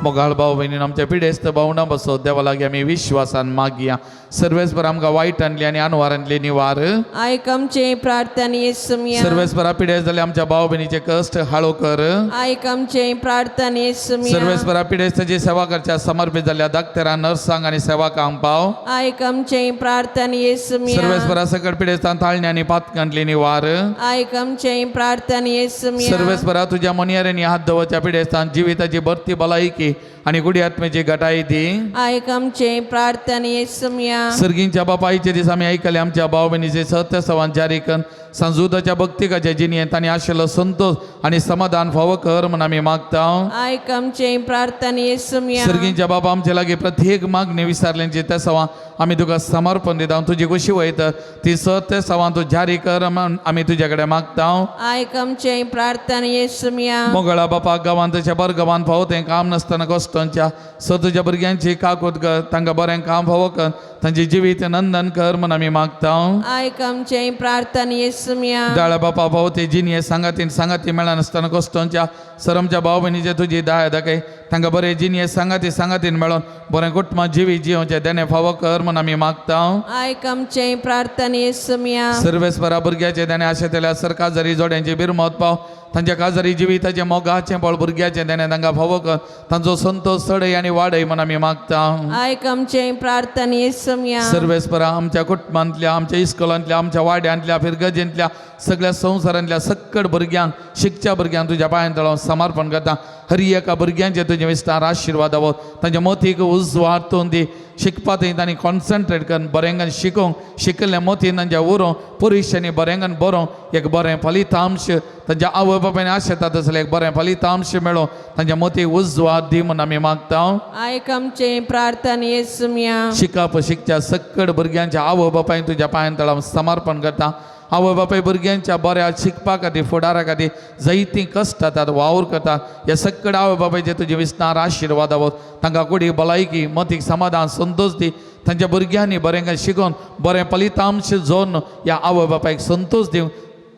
मोगाळ भाव भयणीन आमच्या पिडेस्त भावना बसो देवा लागीं आमी विश्वासान मागया. सर्वेस्पर आमकां वायटांतली आनी अनवरांतली निवार. आयक आमचे प्रार्थना येसुमिया. सर्वेस्परा पिडेस्त जाल्यार आमच्या भाव भयणीचे कश्ट हाळो कर. आयक आमचे प्रार्थना येसुमिया. सर्वेस्परा पिडेस्ताची सेवा करच्या समर्पित जाल्ल्या दाक्तरां, नर्सांक आनी सेवकांक पाव. आयक आमचे प्रार्थना येसुमिया. सर्वेस्परा सकट पिडेस्तान ताळणी आनी पातकांतली निवार. आयक आमचे प्रार्थना येसुमिया. सर्वेस्परा तुज्या मनियारेनी हात दवरच्या पिडेस्तान जिविताची भरती भलायकी आनी गुडी आत्मेची घटाय दी. आयक आमचे प्रार्थना येसुमिया. सर्गींच्या बापायचे दीस आमी आयकले आमच्या भाव भयणीचे सत्य संवाद जारी कर. सांजुदाच्या भक्तिकाच्या जिणेंत तांणी आशिल्लो संतोष आनी समाधान फावो कर म्हूण आमी मागता. आयक आमचे प्रार्थना येसुमिया. सर्गींच्या बाबा आमचे लागीं प्रत्येक मागणी विचारल्यांची ते सवा आमी तुका समर्पण दिता. तुजी कशी वयता ती सत्य सवा तूं जारी कर म्हूण आमी तुजे कडेन मागता. आयक आमचे प्रार्थना येसुमिया. मोगळा बापा गांवांत तशें बर गांवांत फावो तें काम नासतना कश्टांच्या तुज्या भुरग्यांची काकूट कर, तांकां बरें काम फावो कर, तांची जिवीत नंदन कर म्हूण आमी मागता. आयक आमचे प्रार्थना येसुमिया. दाळा बापा फावो ते जिणये सांगाती मेळनासतना कश्टांच्या सरमच्या भाव भयणीचे तुजी दाय दाखय, तांकां बरें जिणये सांगातीन मेळोन बरें कुटुंबां जिवी जिवोवचें देणे फावो कर म्हूण आमी मागता. आयक आमचे प्रार्थना येसुमिया. सर्वेस्परा भुरग्याचे देणे आशेतल्या सरकाजारी जोड्यांची बिरमत पाव, तांच्या काजारी जिविताचे मोगाचें बळ भुरग्याचें देणे तांकां फावो कर, तांचो संतोष चडय आनी वाडय म्हूण आमी मागता. आयक आमचे प्रार्थना येसुमिया. सर्वेस्परा आमच्या कुटुंबांतल्या, आमच्या इस्कॉलांतल्या, आमच्या वाड्यांतल्या, फिरगजेंतल्या सगळ्या संवसारांतल्या सक्कड भुरग्यांक, शिकच्या भुरग्यांक तुज्या पांयां तळावन समर्पण करता. हर एका भुरग्यांचे तुजे विस्तार आशिर्वाद आवो, तांच्या मोतीक उजवाडून दी. शिकपा थंय तांणी कॉन्सन्ट्रेट करून बरेंगान शिकोवंक, शिकल्ल्या मोतीन तांच्या उरोवंक, पुरुशांनी बरेंगान बरोवंक एक बरें फलितांश तांच्या आवय बापायन आशेता तसलें एक बरें फलितांश मेळो तांच्या मोतीक उजवाड दी म्हूण आमी मागता. आयक आमचे प्रार्थना येसुमिया. शिकच्या सक्कड भुरग्यांच्या आवय बापायन तुज्या पांयां तळावन समर्पण करता. आवय बापाय भुरग्यांच्या बऱ्या शिकपा खातीर, फुडारा खातीर जायतीं कश्ट जातात, वावर करतात. ह्या सक्कड आवय बापायचे तुजे विस्तार आशिर्वाद आवोत, तांकां कुडी भलायकी, मतीक समाधान, संतोष दी. तांच्या भुरग्यांनी बरें शिकोवन बरें फलितांश जोन ह्या आवय बापायक संतोष दिवं,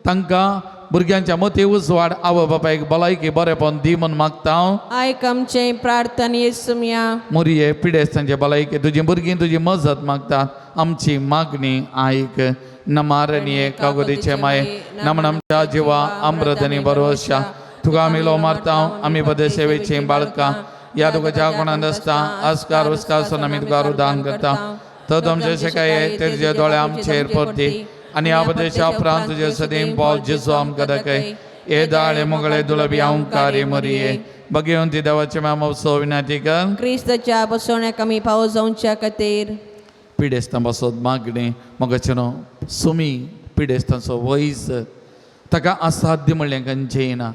तांकां भुरग्यांच्या मती उजवाड, आवय बापायक भलायकी बरेंपण दी म्हूण मागता. आयक आमचे प्रार्थना येसुमिया. मोरये पिडेस्तांचे भलायकी तुजी भुरगीं तुजी मजत मागतात. आमची मागणी आयक. नमारनिये कागोदीचे माये नमन आमच्या जिवा अमृतनी भरोशा तुका आमी लो मारता. आमी बदे सेवेची बाळकां या तुका कोणांत आसता अस्कार उस्कारसून आमी तुका रुदान करता. तर तुमचे शिकाये तेजे दोळे आमचेर परती आनी ह्या बदेशा उपरांत तुजे सदैव पावल जेजू आमकां दाखय. हे दाळे मोगळे दुलबी ओंकारी मरिये बगेवन ती देवाचे मामोत्सव विनंती कर. क्रिस्ताच्या बसवण्याक आमी पावो जावच्या खातीर पिडेस्तां बसोत मागणी मोगाचेनो सुमी पिडेस्तांचो वयस ताका असाध्य म्हणलें खंयचेंय ना.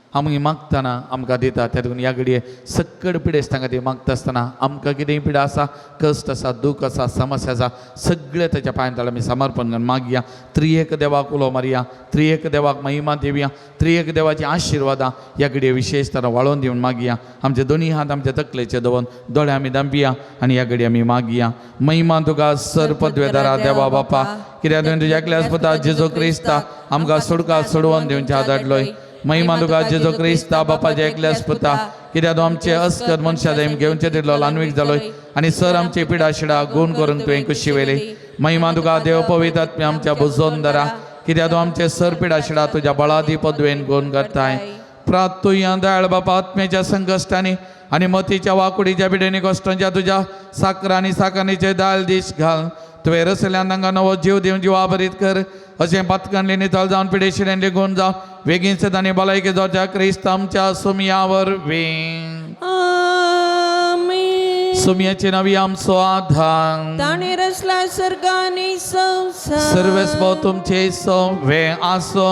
आमगे मागतना आमकां दिता तातूंत ह्या घडये सक्कड पिडेस्त तांकां ती मागता आसतना आमकां कितेंय पिडा आसा कश्ट आसा दूख आसा समस्या आसा सगळे ताच्या पांयांत आमी समर्पण करून मागया त्रिएक देवाक उलो मारया त्रिएक देवाक महिमा दिवया त्रिएक देवाची आशिर्वादां ह्या घडये विशेश तरा वाळोवन दिवन मागया आमचे दोनी हात आमच्या तकलेचे दवरून दोळे आमी दांपिया आनी ह्या घडये आमी मागया महिमा तुका सर पदवेदारा देवा बापा कित्याक तुवें तुज्या एकल्याच पुता जेजू क्रिस्ता आमकां सुडका सोडवून दिवच्या धाडलोय महिमा तुका जेजू क्रिस्ता बापाच्या एकल्याच पुता कित्याक तूं आमचे अस्कर मनशा जाय घेवचे तितलो ल्हानवीक जालोय आनी सर आमची पिडा शिडा गूण करूंक तुवें कुशी वेली महिमा तुका देव पवित्र आत्म्या आमच्या बुजोवन धरा कित्याक तूं आमचे सर पिडा शिडा तुज्या बळादी पदवेन गूण करताय प्रार्थुया दयाळ बापा आत्म्याच्या संकश्टांनी आनी मतीच्या वाकुडीच्या पिडेनी कश्टांच्या तुज्या साकरांनी साकानीचे दाळ दीश घाल तुवें रसल्यांक तांकां नवो जीव दिवन जिवा बरीत कर अशें पातकांडली नितळ जावन पिडेशिऱ्यांनी गूण जावन बेगीन सदांनी भलायकी जावच्या क्रिस्त आमच्या सुमया वरवीं आमेन. सुमयाचे नवी आमचो आधार ताणे रचला सर्गाने संसार सर्वस्व तुमचे सवे आसो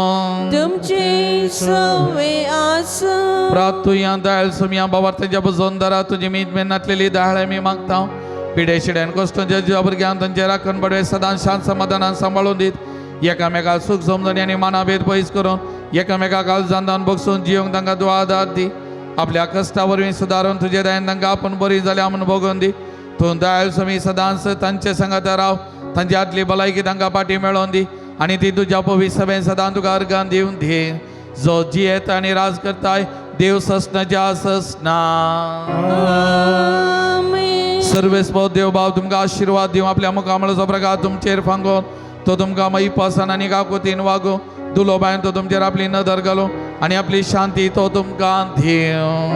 तुमचे सवे आसो प्रार्थुया दयाळ सुमया बाबार्थांच्या बुजोवन धरा तुजी मीत मेहनतलेली दाळ आमी मागता पिडेशिड्यान कश्टांच्या जिवा भुरग्यांक तांचे राखण पडवे सदां शांत समाधानान सांबाळून दीत एकामेकाक सुख समजणी आनी मानाभेद पयस करून एकामेकाक काळजांतान बगसून जियोंक तांकां तूं आदार दी आपल्या कश्टा वरवीं सुदारून तुजे दयान तांकां आपूण बरी जाल्या म्हूण भोगून दी तूं दयाळ सुमी सदांच तांचे संगत राव तांची आदली भलायकी तांकां पाटी मेळोवन दी आनी ती तुज्या पवित्र सभेन सदां तुका अर्गान दिवन दी जो जियेता आनी राज करताय देव ससनाच्या ससना सर्वेस्व देव भाव तुमकां आशिर्वाद दिवं आपल्या मुखामळाचो प्रकाश तुमचेर फांगोवन तो तुमकां मैपासन आनी काकुतीन वागो दुलो बायन तो तुमचेर आपली नदर घालो आनी आपली शांती तो तुमकां दिवं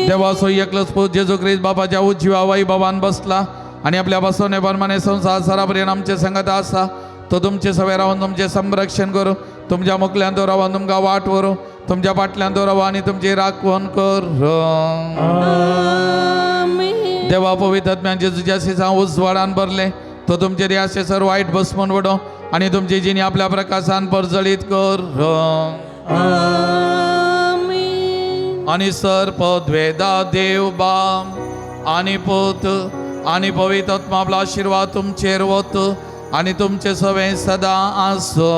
देवाचो एकलोच पूत जेजू क्रिस्त बापाच्या उज्जिवा वैभवान बसला आनी आपल्या बसवणे प्रमाणे संसार सरापर्यंत आमचे संगत आसा तो तुमचे सवे रावन तुमचे संरक्षण करूं तुमच्या मुखल्यान तो रावन तुमकां वाट व्हरूं तुमच्या फाटल्यान तो राव आनी तुमची राखण करूं देवा पवित्र आत्म्यान जेजूच्या सिसां उजवाडान भरले तो तुमचे रियासे सर वायट बसमून वडो आनी तुमची जिणी आपल्या प्रकाशान परजळीत कर आनी सर पदवेदा देव बाम आनी पुत आनी पवित्र आत्मा आपलो आशिर्वाद तुमचेर वत आनी तुमचे सवे सदां आसो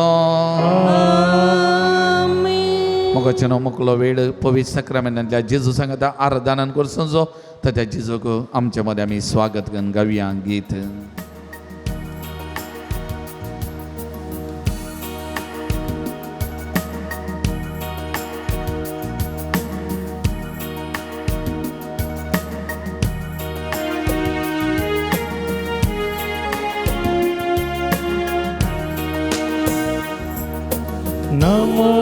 मोगाचेनो मुकलो वेळ पवित्र सक्रामेंतांतल्या जेजू सांगता आराधनान करचो जो त्या जेजूक आमच्या मदें आमी स्वागत करून गावया गीत नमो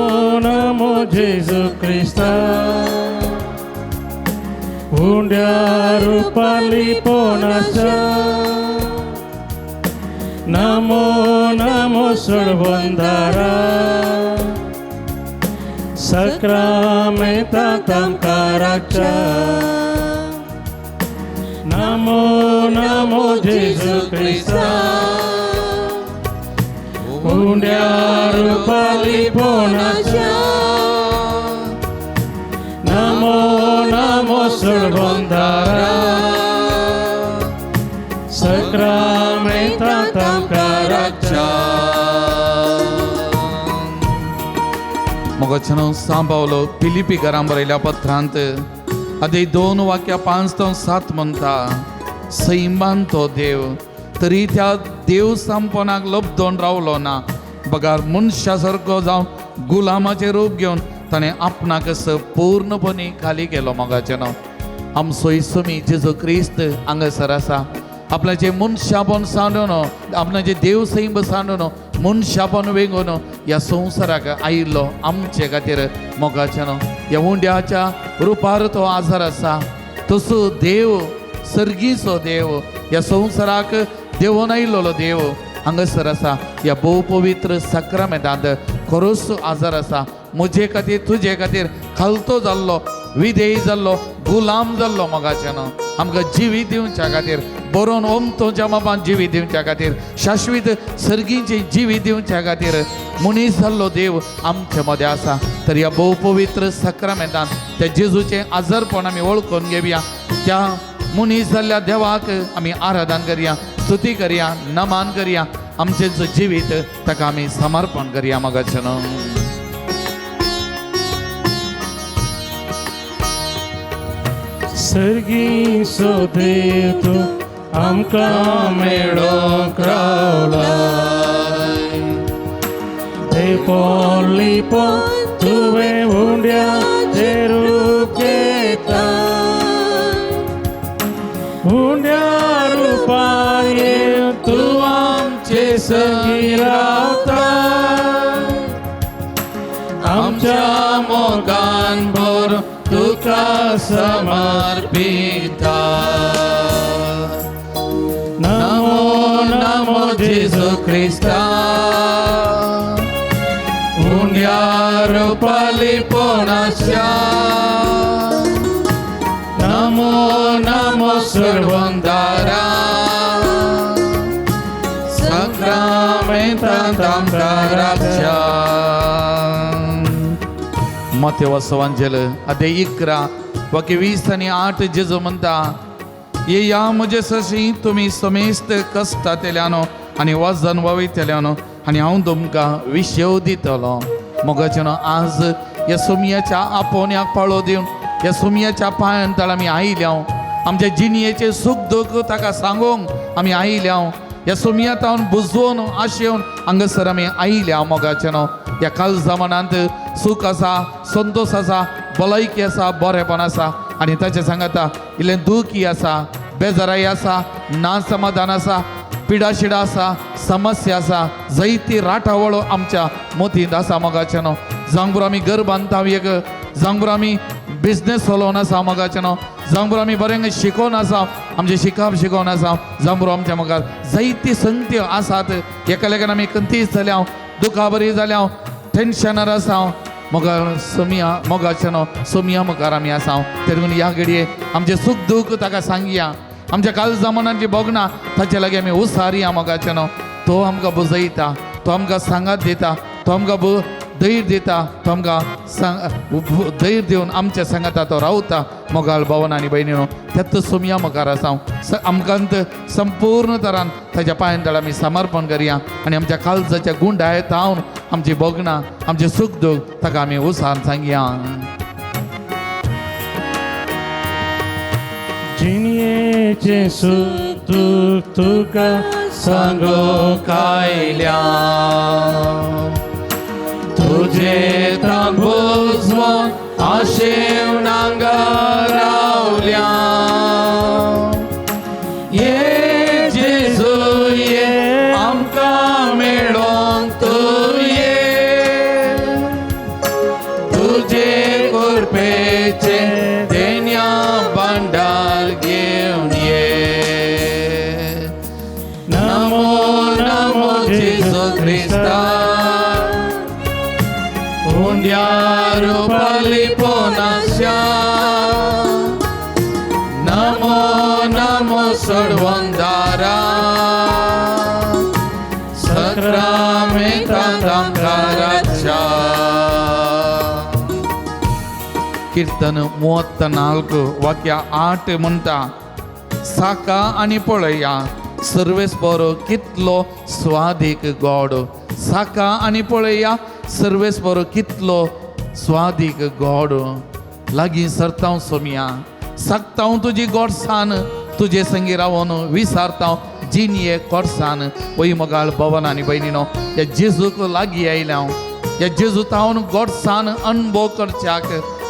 नमो जेजू क्रिस्ता हुंड्या रूपाली पोनासा नमो नमो सोडवंदारा सक्रामेंता तांकां राखच्या नमो नमो जेजू क्रिस्ता हुंड्या रूपाली पोनासा नमो नमो सोडवंदारा सक्रामेंता तांकां राखच्या मोगाचेनो सांबावलो पिलिपीकारां बरयल्या पत्रांत आदी 2 वाक्यां 5 ते 7 म्हणटा सैमान तो देव तरी त्या देव सांपणाक लबदोन रावलो ना बगार मनशा सारको जावन गुलामाचें रूप घेवन ताणें आपणाक पूर्णपणी खाली केलो मोगाचेनो आमचो इसुमी जेजू क्रिस्त हांगासर आसा आपल्याचे मनशापण सांडून आपणाचे देव सैम सांडून मनशापण वेगून ह्या संवसाराक आयिल्लो आमचे खातीर मोगाचेनो ह्या हुंड्याच्या रुपार तो आजार आसा तसो देव सर्गीचो देव ह्या संवसाराक देवून आयिल्लो देव हांगासर आसा ह्या भोव पवित्र सक्रामेंतांत खरोच आजार आसा म्हजे खातीर तुजे खातीर खालतो जाल्लो विधेय जाल्लो गुलाम जाल्लो मोगाचेनो आमकां जिवीत दिवच्या खातीर बरोवन ओमतोच्या मापान जिवी दिवच्या खातीर शाश्वीत सर्गीची जिवी दिवच्या खातीर मनीस जाल्लो देव आमच्या मदें आसा. तर ह्या भोव पवित्र सक्रामेंतान त्या जेजूचें आजारपण आमी वळखून घेवया. त्या मनीस जाल्ल्या देवाक आमी आराधन करया, स्तुती करया, नमान करया. आमचें जो जिवीत ताका आमी समर्पण करया मोगाचें न्हू. सर्गी सो देव तू आमकां मेळोंक रावला. ते पोरली पळय तुवें हुंड्याचें रूप घेता. हुंड्या रुपार येवन तूं आमचे संगी रावता. आमच्या मोगान भर तुका समर्पिता. नमो नमो जेजू ख्रिस्ता. हुंड्या रुपाली पोनाच्या. नमो नमो सर्वंदारा. सक्रामेंतांत आमकां रक्षा. मत्तेवास एवांजेल अध्याय 11 वाक्य 20 आणि 8 जेजू म्हणटा, ये या म्हजे सशी तुमी समेस्त कश्टांतल्यानो आनी वजन वयतल्यानो आनी हांव तुमकां विशेव दितलो. मोगाचें आज ह्या सोमयाच्या आपोवण्याक पाळो दिवन ह्या सोमयाच्या पांयां तळ आमी आयल्या. आमच्या जिणयेचे सुख दूख ताका सांगूंक आमी आयल्या. ह्या सोमया तावन बुजवून आशेवन हांगासर आमी आयल्या. मोगाचें ह्या काल जमानांत सूख आसा, संतोष आसा, भलायकी आसा, बरेपण आसा आनी ताचे सांगता इल्लें दुखी आसा, बेजाराई आसा, ना समाधान आसा, पिडाशिडा आसा, समस्या आसा, जायती राठावळो आमच्या मोतींत आसा. मोगाचें जावंक बरो आमी घर बांदता एक, जावंक बरो आमी बिजनेस चलोवन आसा. मोगाचें जावंक बरो आमी बरें शिकोवन आसा, आमचें शिकप शिकोवन आसा. जावंक बरो आमच्या मोगार जायती संगत्यो आसात. एका लेगीन आमी कंतीस जाल्या, दुखा बरी जाल्या, टेन्शनार आसा. मोगार सोमया मोगाचें सोमया मुखार आमी आसा. ते देखून ह्या घडये आमचें सुख दूख ताका सांगया. आमच्या काल जमान्यात जी भोगना ताचे लागीं आमी उसारया. मोगाचें तो आमकां बुजयता, तो आमकां सांगात दिता, तो आमकां धैर्य दिता, तो आमकां धैर्य दिवन आमच्या सांगाता तो रावता. मोगाल भवन आनी भयणीनो तेत सोमया मुखार आसा. आमकांत संपूर्ण तरान ताच्या पांयां तळ आमी समर्पण करया आनी आमच्या काळजाच्या गुंडायेत हांवन आमची भोगना, आमचे सुख दूख ताका आमी उसार सांगया. जिणयेचे सुख दूख तुका सांगोक आयल्या. तुझे तांग बुजवून आशेवणांग रावल्या. ये जेजू ये आमकां मेळोंक तूं ये. तुझे कृपेचे देण्या भांडार घेवन ये. नमो नमो जेजू ख्रिस्ता. हुंड्या रुपाली पोनाच्या. नमो नमो सर्वंदारा. सक्रामेंतांत आमकां रक्षा. कीर्तन 34 वाक्य 8 म्हणटा, साका आनी पळया सर्वेस्परो कितलो स्वादीक गोड. साका आनी पळया सर्वेस्परो कितलो स्वादीक गोड. लागीं सरता सोमया, सांगता तुजी गोडसाण, तुजे संगी रावन विसारता जिणये कोडसाण. वय मोगाळ भवन आनी भयणीनो ह्या जेजूक लागीं आयल्या. ह्या जेजू तावन गोडसाण अनुभव करच्याक,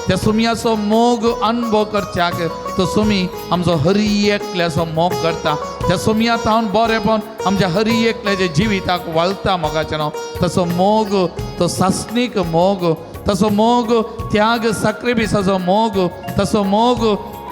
त्या सोमयाचो मोग अनुभव करच्याक तो सोमी आमचो हरी एकल्याचो मोग करता. त्या सोमया तावन बरेपण आमच्या हरी एकल्याच्या जिविताक वाळटा. मोगाचें तसो मोग, तो सासणीक मोग, तसो मोग त्याग साक्रिफिसाचो मोग, तसो मोग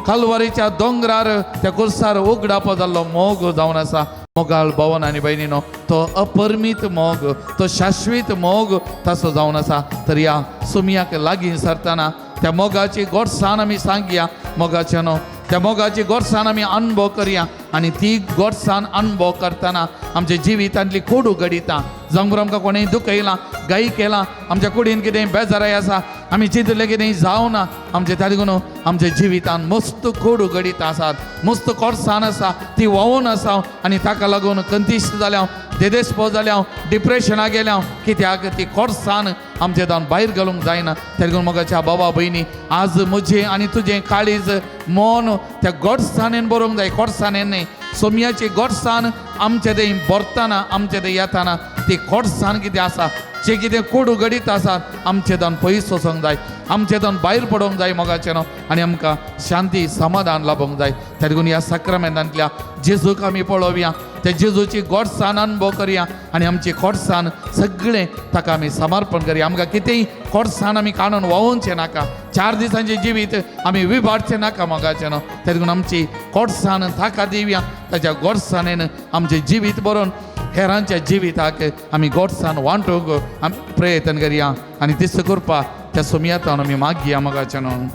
कालवारीच्या दोंगरार त्या कुर्सार उगडापो जाल्लो मोग जावन आसा. मोगाळ भवन आनी भयणीनो तो अपरिमीत मोग, तो शाश्वीत मोग तसो जावन आसा. तर ह्या सोमयाक लागीं सरतना त्या मोगाची गोडसाण आमी सांगया. मोगाचें त्या मोगाची गोडसाण आमी अनुभव करया आनी ती गोडसाण अनुभव करतना आमच्या जिवितांतली कोडू घडिता जावं आमकां कोणेंय दुखयलां गायी केलां आमच्या कुडीन कितेंय बेजाराय आसा आमी चिंतलें कितेंय जावना आमचे तारगून आमच्या जिवितांत मस्त कोडू घडीत आसात मस्त कोडसाण आसा ती व्हांवून आसा आनी ताका लागून कंतिश्ट जाल्या देदेस्पो जाल्या डिप्रेशनाक गेल्या कित्याक ती कोडसाण आमचे जावन भायर घालूंक जायना तारगून मोगाच्या बाबा भयणी आज म्हजें आनी तुजें काळीज मन त्या गोडसाणेन बरोवंक जाय कोडसाणेन न्हय सोमयाची गोडसाण आमचे थंय भरतना आमचे थंय येताना ती कोडसाण कितें आसा जे कितें कोडू घडीत आसात आमचे जावन पयस वचोंक जाय आमचे जावन भायर पडोवंक जाय मोगाचें न्हू आनी आमकां शांती समाधान लाभोंक जाय त्या देखून ह्या सक्रामेंतांतल्या जेजूक आमी पळोवया त्या जेजूची गोडसाण अनुभव करया आनी आमची खोडसाण सगळें ताका आमी समर्पण करया आमकां कितेंय खोडसाण आमी काडून व्हांवोवचें नाका 4 दिसांचें जिवीत आमी विबाडचें नाका मोगाचें न्हू त्या देखून आमची खोडसाण ताका दिवया ताच्या गोडसाणेन आमचें जिवीत बरोवन हेरांच्या जिविताक आमी गोडसाण वांटूंक आमी प्रयत्न करया आनी दिस करपा त्या सोमयातान आमी मागया मोगाचें न्हू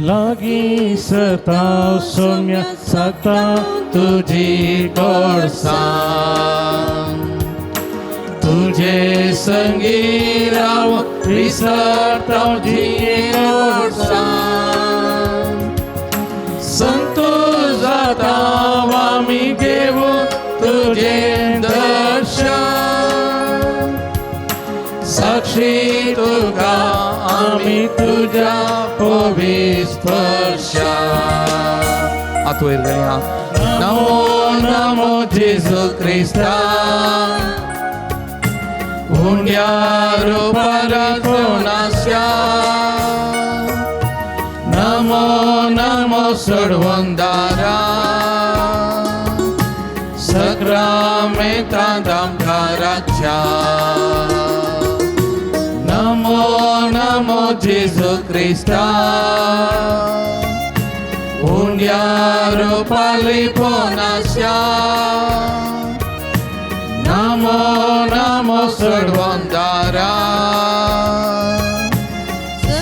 लागी सताव सोम्या सताव तुझी गोडसाण तुझे संगी राव विसरताव जी गोडसाण संतोष जाताव आमी घेऊ तुझे दर्शन साक्षी तुका आमी तुझ्या पवित्र स्पर्शा हात वयर घालया नमो नमो जेजू क्रिस्ता हुंड्या रूपाराचो नाश्या नमो नमो सोडवंदारा सक्रामेंता दामकाराच्या नमो नमो जेजू क्रिस्ता हुंड्या रूपाली पोनास्या नमो नमो सोडवंदारा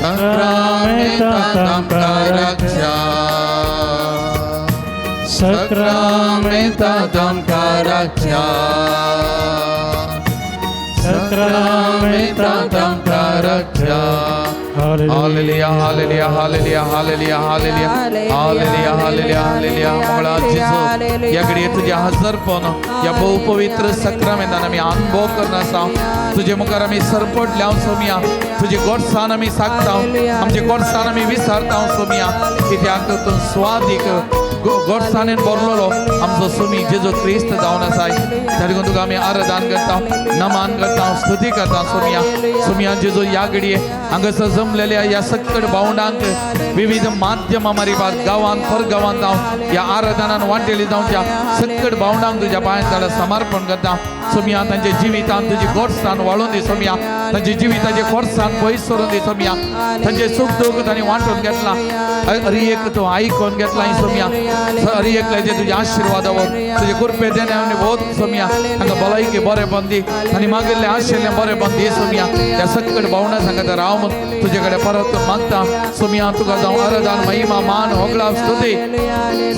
सक्रामेंता दामकाराच्या सक्रामेंता दामकाराच्या सक्रामेंता दामकाराच्या hallelujah hallelujah hallelujah hallelujah hallelujah hallelujah hallelujah hallelujah मंगळा जेजू या घडये तुझे हजरपण या बहुपवित्र सक्रामेंतान आमी अनुभव करना आसा तुजे मुखार आमी सरपटल्या सोमया तुजी गोडसाण आमी सांगता आमची गोडसाण आमी विसरता सोमया कित्याक तूं स्वादीक गोडसाणेन भरलेलो आमचो सोमी जेजू क्रिस्त जावन आसाय त्या देखून तुका आमी आराधन करता नमन करता स्तुती करता सोमया सोमया जेजू या घडये हांगासर जमलेल्या या सक्कड भावंडांक विविध माध्यमां मारिपाक गांवांत परगांवांत जावन ह्या आराधनान वांटेली जावच्या सक्कड भावंडांक तुज्या पांयां तळा समर्पण करता सोमया तांच्या जिवितांत तुजी गोडसाण वाळून दी सोमया तांच्या जिविताचे खोडसाण पयस सरून दी सोमया तांचे सुख दूख तांणी वांटून घेतला हरी एक तूं आयकोन घेतला सोमया हरी एकल्याचे तुजे आशिर्वादावर तुजे कृपे देणे आनी बहुत सोमया तांकां भलायकी बरेपण दी आनी मागिल्लें आशिल्लें बरेपण दी सोमया त्या सक्कड भावंडा सांगता राव म्हूण तुजे कडेन परत मागता सोमया तुका जावं आराधन महिमा मान होगळा स्तुती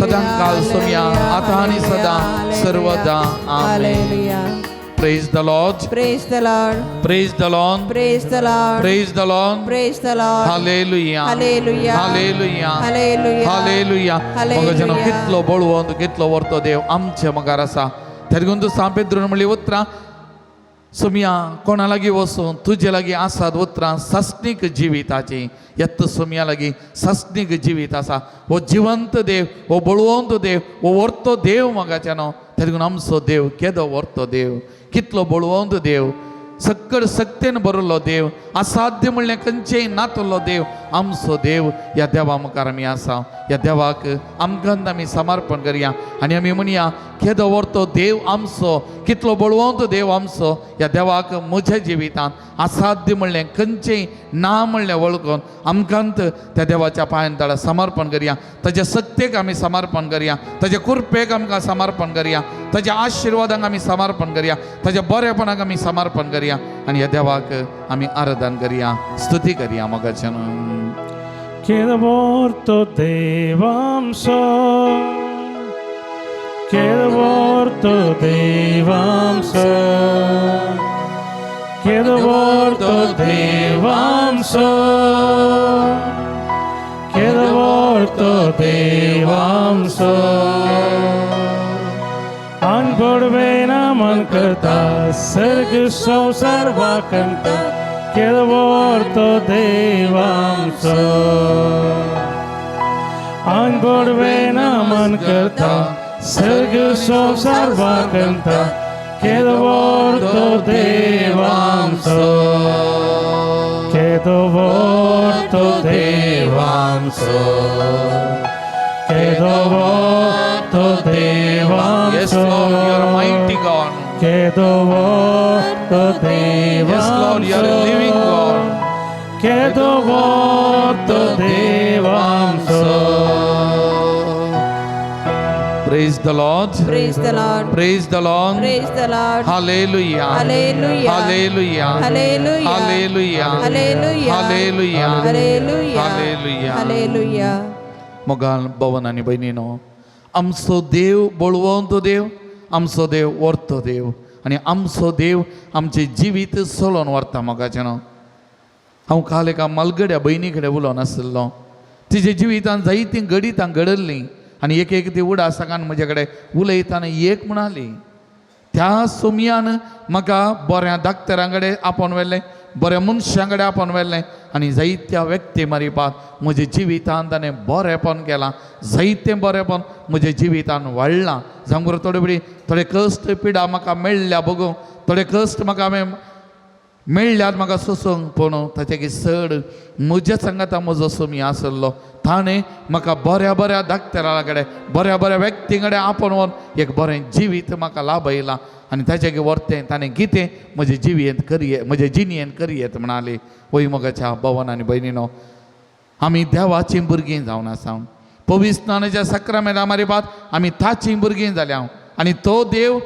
सदां काल सोमया आतां आनी सदां सर्वदा आमेन Praise the Lord. Praise the Lord. Praise the Lord. Praise the Lord. Praise the Lord. Praise the Lord. Hallelujah. Hallelujah. Hallelujah. Hallelujah. Hallelujah. Hallelujah. मग जन कितलो बळवंत कितलो वर्तो देव आमचे मगार आसा तेरगून तू सांपेद्रून म्हणली उतरां सोमया कोणा लागीं वचून तुजे लागीं आसात उतरां सस्नीक जिविताची येत्त सोमया लागीं सस्नीक जिवीत आसा हो जिवंत देव हो बळवंत देव हो वर्तो देव मगाच्या न्हू तेरगून आमचो देव केदो वर्तो देव कितलो बळवंत देव सक्कड सक्तेन बरलो देव असाध्य म्हणलें खंयचेय नातलो देव आमचो देव ह्या देवा मुखार आमी आसा ह्या देवाक आमकां आमी समर्पण करया आनी आमी म्हणया केदो व्हरतो देव आमचो कितलो बळवंत देव आमचो ह्या देवाक म्हज्या जिवितांत असाध्य म्हणलें खंयचेय ना म्हणलें वळखून आमकांत त्या देवाच्या पांयां तळा समर्पण करया ताच्या सत्तेक आमी समर्पण करया ताच्या कृपेक आमकां समर्पण करया ताच्या आशिर्वादाक आमी समर्पण करया ताच्या बरेपणाक आमी समर्पण करया आनी ह्या देवाक आमी आराधन करया स्तुती करया मोगाच्यान Quiero volto devamso, quiero volto devamso, quiero volto devamso, quiero volto devamso. अनबुडवे नमन करता सर्ग संसार वाकंता quiero volto devamso. अनबुडवे नमन करता सर्ग संसार वाकंता quiero volto devamso. Quiero volto devamso. Quiero volto devamso. Yes, Lord, you are mighty God. Quiero volto devamso. Yes, Lord, you are a living God. Quiero volto devamso. Praise the Lord. Praise the Lord. Praise the Lord. Praise the Lord. Hallelujah. Hallelujah. Hallelujah. Hallelujah. Hallelujah. Hallelujah. Hallelujah. Hallelujah. Hallelujah. Hallelujah. मोगाल भवन आणि बहिणीनो, आमचो देव बळवंतो देव, आमचो देव व्हरतो देव आनी आमचो देव आमचे जिवीत चलोवन व्हरता. मोगाचें न्हू, हांव काल एका मलगड्या भयणी कडेन उलोवन आसलो. तिजे जिवितांत जायतीं घडितां घडल्लीं आनी एक एक ती उडासाकान म्हजे कडेन उलयताना एक म्हणाली, त्या सुमयान म्हाका बऱ्या डाक्टरां कडेन आपोवन व्हेलें, बऱ्या मनशां कडेन आपोवन व्हेलें आनी जायत्या व्यक्ती मारिपाक म्हज्या जिवितांत ताणें बरेंपण केलां, जायतें बरेंपण म्हज्या जिवितांत वाडलां. जावं थोडे बडी थोडे कश्ट पिडा म्हाका मेळ्ळ्या बगून, थोडे कश्ट म्हाका मेळ्ळ्यात म्हाका सोसूंक, पूण ताचे चड म्हज्या सांगाता म्हजो सुमी आसलो. ताणें म्हाका बऱ्या बऱ्या डाक्टरां कडेन, बऱ्या बऱ्या व्यक्ती कडेन आपोवन व्हरून एक बरें जिवीत म्हाका लाभयलां आनी ताचे व्हरतें ताणें कितें म्हजे जिवीत करियेत, म्हजे जिणयेंत करियेत म्हणाली. वय मोगाच्या भवन आनी भयणीनो, आमी देवाचीं भुरगीं जावन आसा. पवित्राच्या सक्रामेंता मारिपाक आमी ताचीं भुरगीं जाल्या आनी तो देव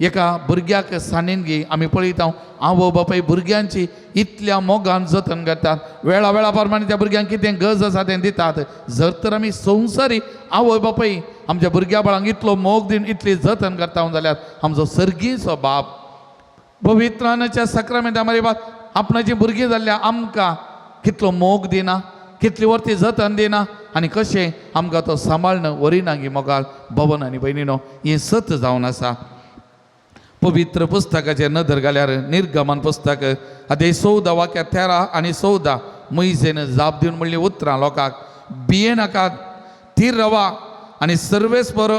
एका भुरग्याक सान्नीन घे. आमी पळयता आवय बापाय भुरग्यांची इतल्या मोगान जतन करतात, वेळा वेळा प्रमाणे त्या भुरग्यांक कितें गरज आसा तें दितात. जर तर आमी संवसारी आवय बापाय आमच्या भुरग्या बाळांक इतलो मोग दिवन इतली जतन करता जाल्यार आमचो सर्गीचो बाप पवित्राच्या सक्रामेंता मारिपाक आपणाची भुरगीं जाल्ल्या आमकां कितलो मोग दिना, कितली वर्ती जतन दिना आनी कशें आमकां तो सांबाळन वरिना गी मोगाल भवन आनी भयणीनो, हें सत जावन आसा. पवित्र पुस्तकाचेर नदर घाल्यार निर्गमन पुस्तक अध्याय 14 वाक्य 13 आनी 14 मोइसेन जाप दिवन म्हणली उतरां लोकांक, भिये नाकात, थीर रावा आनी सर्वेस्पर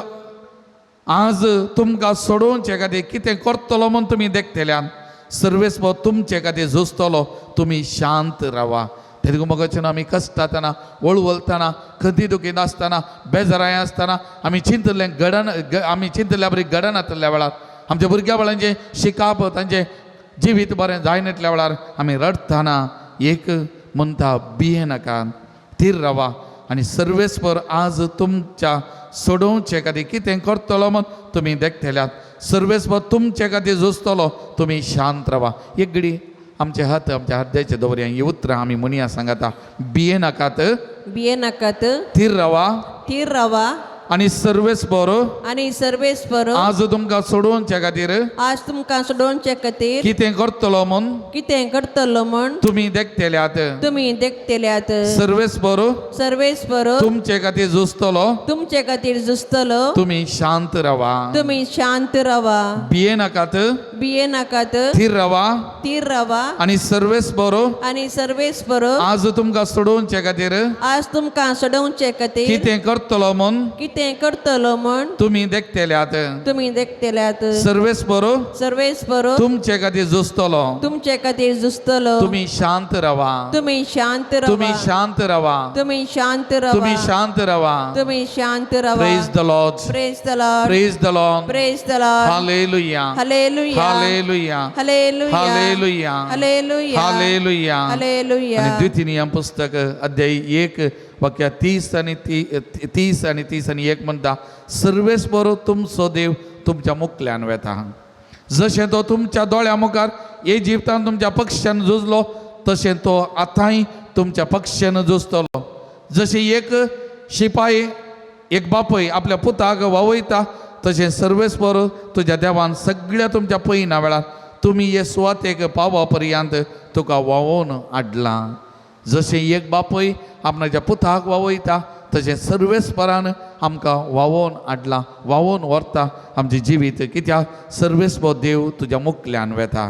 आज तुमकां सोडोवचे खातीर कितें करतलो म्हूण तुमी देखतल्यान, सर्वेस्पर तुमचे खातीर झुजतलो, तुमी शांत रावा. तेदूक मोगाचें आमी कश्टातना, वळवळतना, खंती दुखीत आसतना, बेजाराय आसतना, आमी चिंतल्या बरी घडनातल्या वेळार आमच्या भुरग्या बाळांचें शिकाप, तांचें जिवीत बरें जायनातल्या वेळार आमी रडटना एक म्हणटा, भिये नाका, थीर रावा आनी सर्वेस्पर आज तुमच्या सोडोवचे खातीर कितें करतलो म्हूण तुमी देखतल्यात, सर्वेस्पर तुमचे खातीर झुजतलो, तुमी शांत रावा. एक घडी आमचे हात आमच्या हृदयाचे दवरया. ही उतरां आमी म्हणया सांगाता, भिये नाकात, भिये नाकात, थीर रावा थीर रावा आनी सर्वेस्पर आनी सर्वेस्पर आज तुमकां सोडोवचे खातीर आज तुमकां सोडोवचे खातीर कितें करतलो म्हूण कितें करतलो म्हूण तुमी देखतल्यात, तुमी देखतल्यात, सर्वेस्पर सर्वेस्पर तुमचे खातीर झुजतलो, तुमचे खातीर झुजतलो, तुमी शांत रावा. तुमी शांत रावा, भिये नाकात, भिये नाकात, थीर रावा थीर रावा आनी सर्वेस्पर आनी सर्वेस्पर आज तुमकां सोडोवचे खातीर आज तुमकां सोडोवचे खातीर कितें करतलो म्हूण कितें करतलो म्हूण तुमी देखतल्यात, तुमी देखतल्यात, सर्वेस्पर सर्वेस्पर तुमचे खातीर झुजतलो, तुमचे खातीर झुजतलो, तुमी शांत रावा, तुमी शांत तुमी रावा, शांत रावा, तुमी शांत तुमी रावा, शांत रावा. तुमी शांत रावा. Praise the Lord, praise the Lord, praise the Lord, praise the Lord, hallelujah, hallelujah, hallelujah, hallelujah, hallelujah, hallelujah, hallelujah. Hallelujah. आणि द्वितीय पुस्तक अध्याय 1 वाक्य 30 आणि 1 म्हणटा, सर्वेस्पर तुमचो देव तुमच्या मुखल्यान वेता. जशें तो तुमच्या दोळ्या मुखार इजिप्तान तुमच्या पक्षान झुजलो, तशें तो आतांय तुमच्या पक्षान झुजतलो. जसे एक शिपाई एक बापय आपल्या पुताक वावयता तशें सर्वेस्पर तुज्या देवान सगळ्या तुमच्या पयना वेळार तुमी हे सुवातेक पावो पर्यंत तुका वावोवन हाडला. जशें एक बापय आपणाच्या पुताक वावयता तशें सर्वेस्परान आमकां वावोवन हाडला, वावोवन व्हरता आमचें जिवीत. कित्याक सर्वेस्पर देव तुज्या मुखल्यान वेता,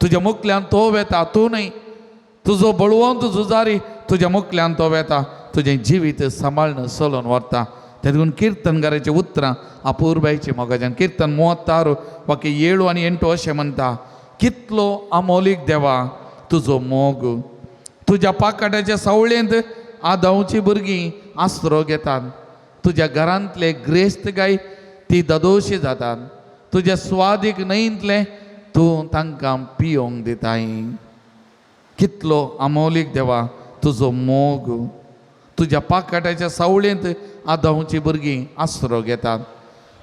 तुज्या मुखल्यान तो वेता, तूं न्हय. तुजो बळवंत झुजारी तुज्या मुखल्यान तो वेता, तुजें जिवीत सांबाळून चलोवन व्हरता. तेदून किर्तनकाराचें उतरां अपूर्बायचें मोगाच्यान किर्तन 36 वाक्य 7 आनी 8 अशें म्हणटा, कितलो अमोलीक देवा तुजो मोग. तुज्या पाकाटाच्या सावळेंत आदांवचीं भुरगीं आसरो घेतात. तुज्या घरांतले ग्रेस्त गाय ती ददोशी जातात. तुज्या स्वादीक न्हंयतले तूं तांकां पियोंक दिताय. कितलो अमोलीक देवा तुजो मोग. तुज्या पाकाटाच्या सावळेंत आदांवचीं भुरगीं आसरो घेतात.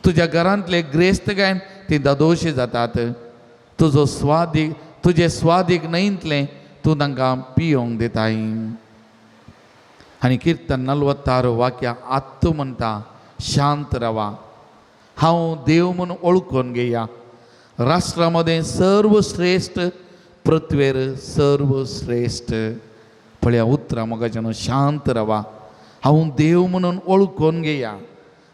तुज्या घरांतले ग्रेस्त गायन ती ददोशी जातात. तुजे स्वादीक न्हंयतलें तूं तांकां पियोंक दिताय. आनी किर्तन 46 वाक्या आत्तू म्हणटा, शांत रावा, हांव देव म्हूण ओळखून घेया. राष्ट्रामध्ये सर्वश्रेष्ठ, पृथ्वेर सर्वश्रेष्ठ. पळया उतरां मोगाच्यान, शांत रावा, हांव देव म्हणून ओळखून घेया.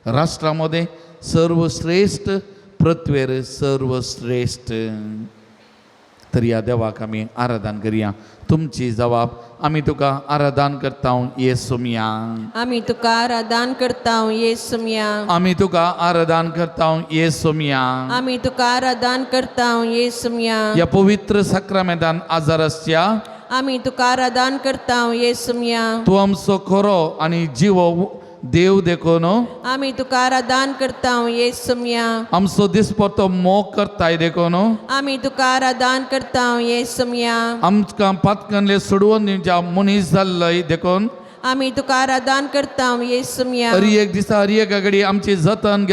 राष्ट्रामध्ये सर्वश्रेष्ठ, पृथ्वेर सर्वश्रेष्ठ. तर या देवाक आमी आराधन करुया. तुमची जबाब, आमी तुका आराधन करता येसुमिया. आमी तुका आराधन करता येसुमिया. आमी तुका आराधन करता येसुमिया. आमी तुका आराधन करता येसुमिया. या पवित्र सक्रमेंतान आजाराच्या आमी तुका आराधन करता येसुमिया. तू आमचो खरो आनी जिवो देव देखून आमी तुका आराधन करता येसुमिया. आमचो दिसपरतो मोग करताय देखून आमी तुका आराधन करता येसुमिया. आमकां पातकांतले सोडवून दिवच्या मनीस जाल्लय देखून आमी तुका आराधन करता येसुमिया. हरी एक दिसा हरी एक घडी आमची जतन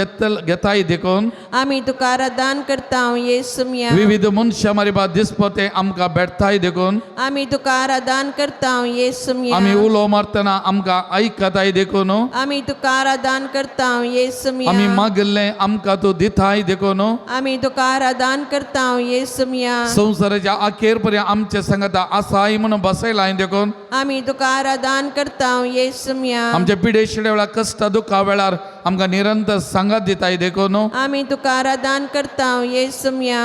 घेताय देखून आमी तुका आराधन करता येसुमिया. विविध मनशां मारिबा दिसपते आमकां भेटताय देखून आमी तुका आराधन करता येसुमिया. आमी उलो मारतना आमकां आयकताय देखून आमी तुका आराधन करता येसुमिया. आमी मागिल्लें आमकां तूं दिताय देखून आमी तुका आराधन करता येसुमिया. संवसाराच्या अखेर पर्यंत आमच्या संगता आसाय म्हणून बसयलाय देखून आमी तुका आराधन करता येसुमिया. आमच्या पिडेशिड्या वेळार कष्ट दुखा वेळार आमकां निरंतर सांगात दिताय देखून आमी तुका आराधन करता येसुमिया.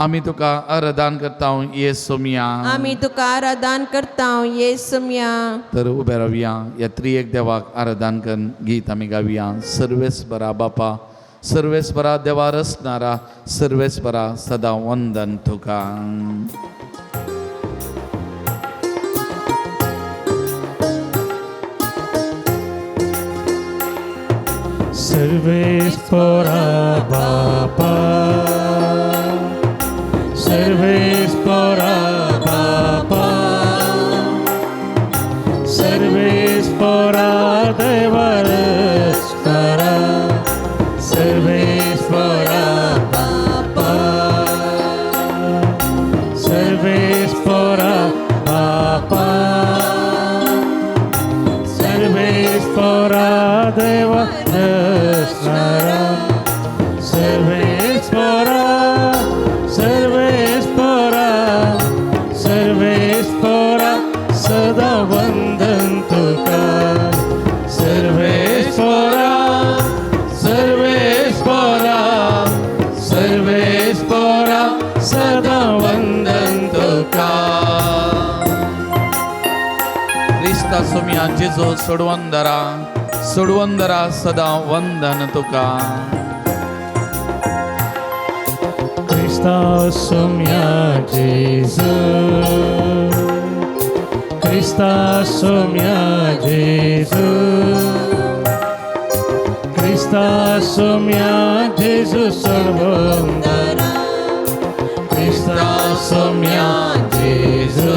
आमी तुका आराधन करता येसुमिया. आमी तुका आराधन करता येसुमिया. तर उबे रावया. या त्रिएक देवाक आराधन करून गीत आमी गावया. सर्वेस्परा बापा, सर्वेस्परा देवा रचणारा, सर्वेस्परा सदा वंदन तुका. सर्वेस्परा बापा, सर्वेस्परा बापा, सर्वेस्परा देवा रचणारा, सर्वेस्परा बापा, सर्वेस्परा बापा, सर्वेस्परा देवा रचणारा, सर्वेस्परा, सर्वेस्परा, सर्वेस्परा सदा वंदन तुका. सर्वेस्परा, सर्वेस्परा, सर्वेस्परा सदा वंदन तुका. क्रिस्ता सुमिया जेजो सोडवंदरा, सोडवंदरा सदा वंदन तुका. Krista somia Jesu, Krista somia Jesu, Krista somia Jesu सर्वंदरा, Krista somia Jesu,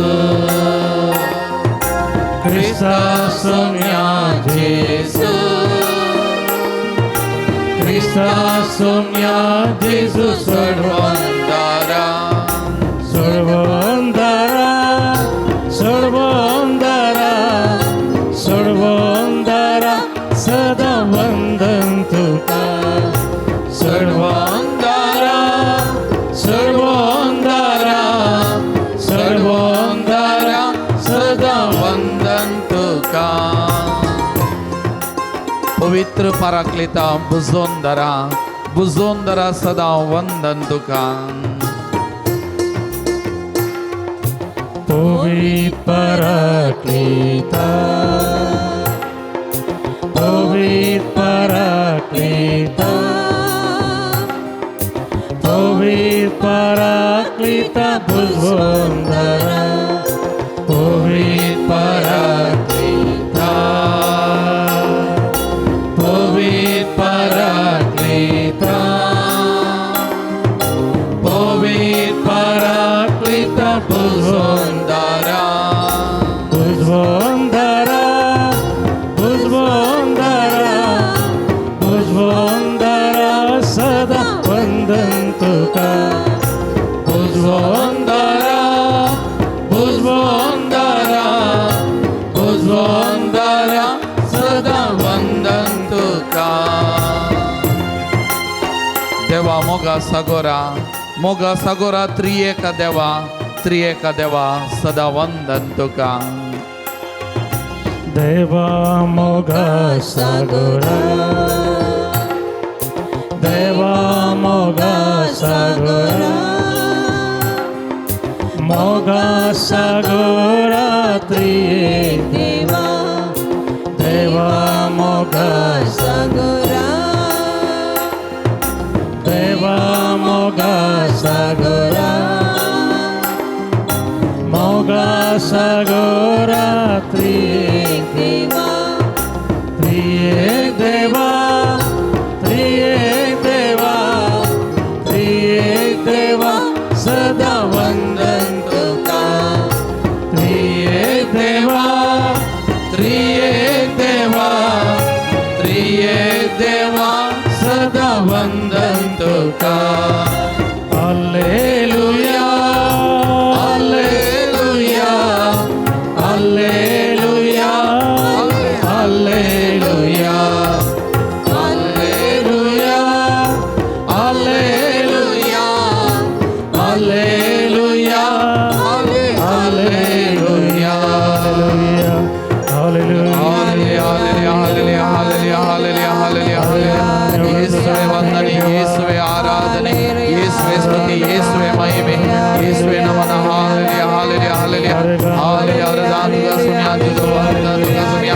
Krista somia Jesu, Krista somia Jesu सर्वंदरा, सर्वंदरा, सर्वंदरा, सर्वंदरा. सर्वोंदारा सर्वोंदारा सर्वोंदारा सदा वंदन तुका. पवित्र पाराक्लेता बुजोन धरा सदा वंदन तुका. पवित्र पराक्लेता पवित्र पराक्लेता पवित्र पराक्लेता बुजवंदरा पवित्र पराक्लेता पवित्र पराक्लेता पवित्र पराक्लेता बुजवंदरा बुजवंदरा बुजवंदरा बुजवंदरा सदा वंदन तुका. बुजवंदरा बुजवंदरा बुजवंदरा सदा वंदन तुका. देवा मोगा सागोरा त्रिएका देवा सदा वंदन तुका. देवा मोगा सागरा देवा मोगा सागरा मोगा सागरा त्रिएक देवा देवा मोगा सागरा देवा मोगा सागरा मोगा सागरा त्रिएक देवा त्रिएक देवा त्रिएक देवा त्रिएक देवा सदा वंदन तुका. त्रिएक देवा त्रिएक देवा त्रिएक देवा सदा वंदन तुका. Hallelujah hallelujah hallelujah hallelujah hallelujah hallelujah hallelujah hallelujah. ಯೇಸುವೆ ವಂದನೆ, ಯೇಸುವೆ ಆರಾಧನೆ, ಯೇಸುವೆ ಸ್ತುತಿ, ಯೇಸುವೆ ಮಹಿಮೆ, ಯೇಸುವೆ ನಮನ. Hallelujah hallelujah hallelujah hallelujah. ವರದಾನದ ಸುಮ್ಯಾಂಜಿದು, ವರದಾನದ ಸುಮ್ಯಾ,